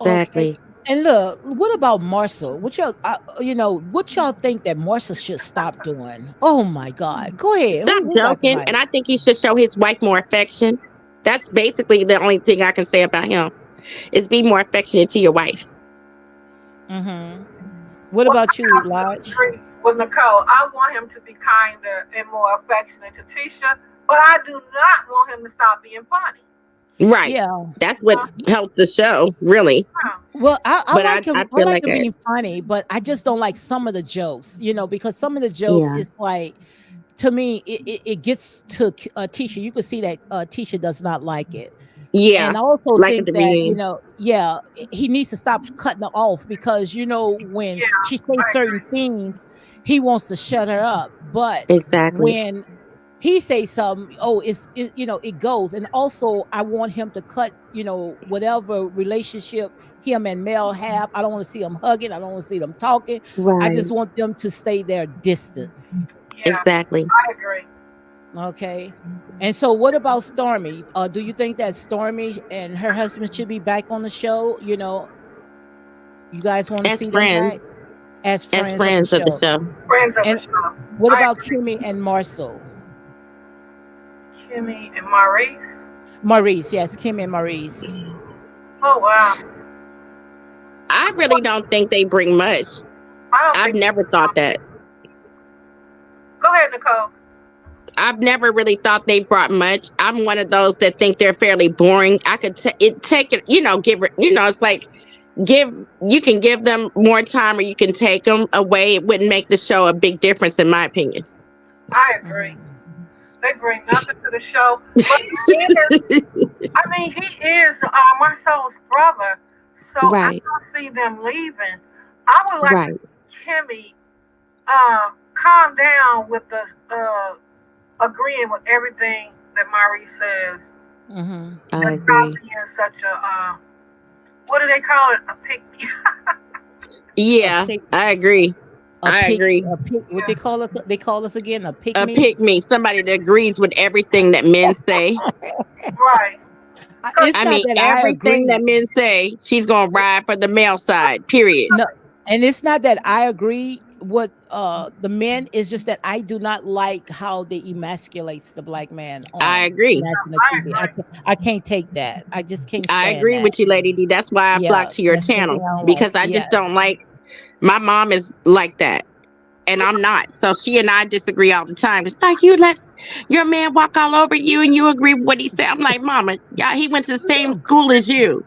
Okay. exactly. And look, what about Marcel? What y'all think that Marcel should stop doing? Oh my God. Go ahead. Stop Who got the joking. mic? And I think he should show his wife more affection. That's basically the only thing I can say about him, is be more affectionate to your wife. Mm-hmm. What Well, about you, I absolutely Lodge? agree with Nicole. I want him to be kinder and more affectionate to Tisha, but I do not want him to stop being funny. Right. Yeah. That's what helped the show, really. Yeah, Well, I But like I him. I feel like like him I, being funny, but I just don't like some of the jokes. Because some of the jokes yeah. is like, to me, it gets to Tisha. You can see that Tisha does not like it. Yeah. And I also Like at think the that, beginning. yeah, he needs to stop cutting her off because, when yeah, she says I certain agree. things, he wants to shut her up. But Exactly. when he says something, oh, it goes. And also, I want him to cut, whatever relationship him and Mel have. I don't want to see them hugging. I don't want to see them talking. I Right. just want them to stay their distance. Yeah, Exactly. I agree. Okay. And so what about Stormy? Do you think that Stormy and her husband should be back on the show? You guys want to As see them back friends. as As friends of the friends of the show? show. Friends of the And show. what I about agree. Kimmy and Marcel? Kimmy and Maurice. Maurice, yes, Kimmy and Maurice. Oh wow. I really don't think they bring much. I don't I've think. never thought that. Go ahead, Nicole. I've never really thought they brought much. I'm one of those that think they're fairly boring. I could take it, give it, it's like you can give them more time or you can take them away. It wouldn't make the show a big difference, in my opinion. I agree. They bring nothing to the show, but he is. I mean, he is Marcel's brother, so I Right, don't see them leaving. I would like to right. see Kimmy calm down with the agreeing with everything that Marie says. Mm-hmm. I And stop agree. being such a what do they call it? A pick. A Yeah, pick, I agree. I agree. a pick. What Yeah, they call us? They call us again a pick A me. pick me, somebody that agrees with everything that men say. right. Because It's I not mean, that I everything that agree. men say, she's gonna ride for the male side. Period. No, and it's not that I agree with the men. It's just that I do not like how they emasculates the black man I on agree. national I TV. agree. I can't take that. I just can't I stand agree that. with you, Lady D. That's why I Yeah, flock to your that's one thing channel I don't like. because I just Yes. don't like. My mom is like that, and I'm not. So she and I disagree all the time. It's like you let your man walk all over you, and you agree with what he said. I'm like, Mama, yeah, he went to the same school as you.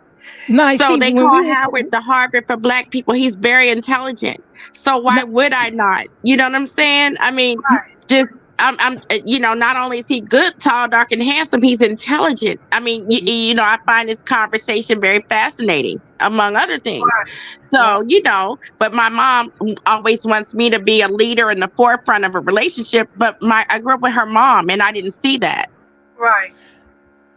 No, I So see they when call we were Howard the Harvard for black people. He's very intelligent. So no, why would I not? You know what I'm saying? I mean, just not only is he good, tall, dark, and handsome, he's intelligent. I mean, I find this conversation very fascinating, among other things. Right. yeah. So, but my mom always wants me to be a leader in the forefront of a relationship. But I grew up with her mom, and I didn't see that. Right.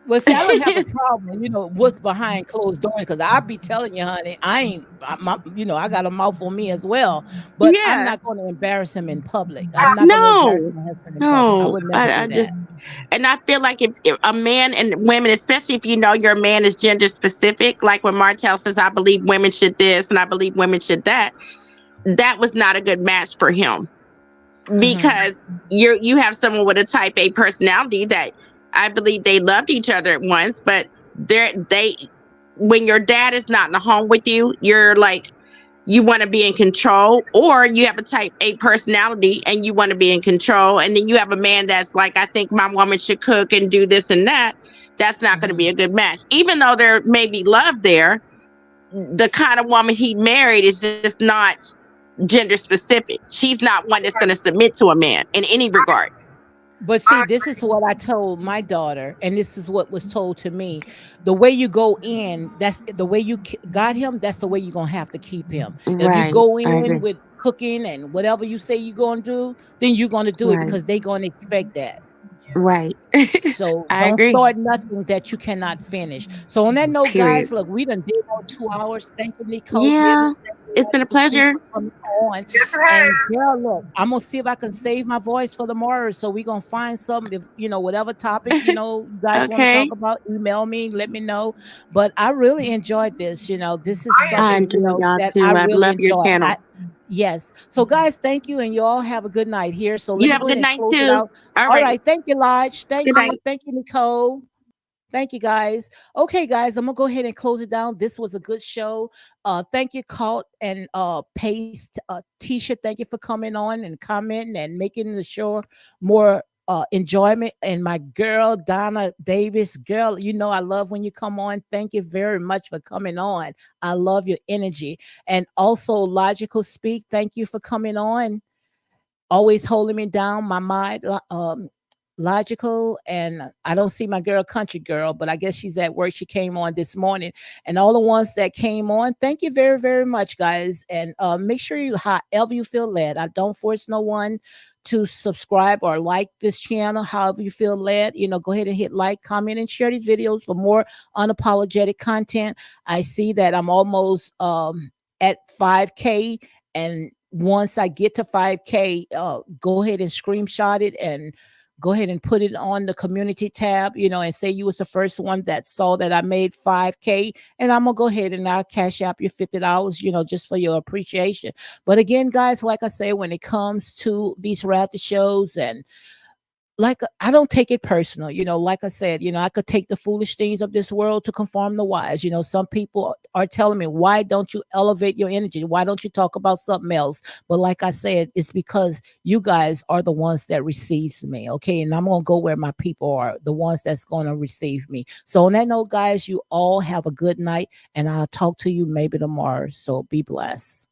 Well, see, I don't have a problem, what's behind closed doors, because I be telling you, honey, I ain't, I got a mouth on me as well, but I'm Yeah. not going to embarrass him in public. I'm not going to embarrass No, my husband in public. I no. would never I do that. just And I feel like if a man and women, especially if you know your man is gender specific, like when Martell says, I believe women should this and I believe women should that, that was not a good match for him Hmm. because you have someone with a type A personality that I believe they loved each other at once, but they when your dad is not in the home with you, you're like you want to be in control, or you have a type A personality and you want to be in control, and then you have a man that's like, I think my woman should cook and do this and that. That's not going to be Hmm. a good match. Even though there may be love there, the kind of woman he married is just not gender specific. She's not one that's going to submit to a man in any regard. But see, I this is what I told my daughter, and this is what was told to me. The way you go in, that's the way you got him. That's the way you're gonna have to keep him. If you Right. go I in agree. with cooking and whatever you say you're gonna do, then you're gonna do it Right. because they're gonna expect that. Right. So I don't agree. start nothing that you cannot finish. So on that note, Period. guys, look, we done did our 2 hours. Thank you, Nicole Yeah. Givens. Thank you, It's been a Logical Speak, pleasure. for coming on. yes it And has. girl, look, I'm gonna see if I can save my voice for tomorrow. So we're gonna find something. If whatever topic you guys want to Okay. talk about, email me, let me know. But I really enjoyed this. This is I I something enjoy y'all that I too. I really love your enjoy. channel. Yes. So guys, thank you, and you all have a good night here. So let You me have a go ahead good and night close it too. out. All All right. right. Thank you, Lodge. Good Thank night. you. Thank you, Nicole. Thank you, guys. Okay, guys, I'm gonna go ahead and close it down. This was a good show. Thank you, Colt and Paste Tisha. Thank you for coming on and commenting and making the show more enjoyment. And my girl Donna Davis, girl, I love when you come on. Thank you very much for coming on. I love your energy. And also Logical Speak, thank you for coming on, always holding me down, my mind, logical. And I don't see my girl Country Girl, but I guess she's at work. She came on this morning. And all the ones that came on, thank you very, very much, guys. And make sure you, however you feel led, I don't force no one to subscribe or like this channel. However you feel led, go ahead and hit like, comment, and share these videos for more unapologetic content. I see that I'm almost at 5K, and once I get to 5K, go ahead and screenshot it and go ahead and put it on the community tab, and say you was the first one that saw that I made 5K. And I'm gonna go ahead and I'll cash out your $50, just for your appreciation. But again, guys, like I say, when it comes to these reality shows, and like, I don't take it personal, like I said, I could take the foolish things of this world to conform the wise. Some people are telling me, why don't you elevate your energy? Why don't you talk about something else? But like I said, it's because you guys are the ones that receives me. Okay. And I'm going to go where my people are, the ones that's going to receive me. So on that note, guys, you all have a good night, and I'll talk to you maybe tomorrow. So be blessed.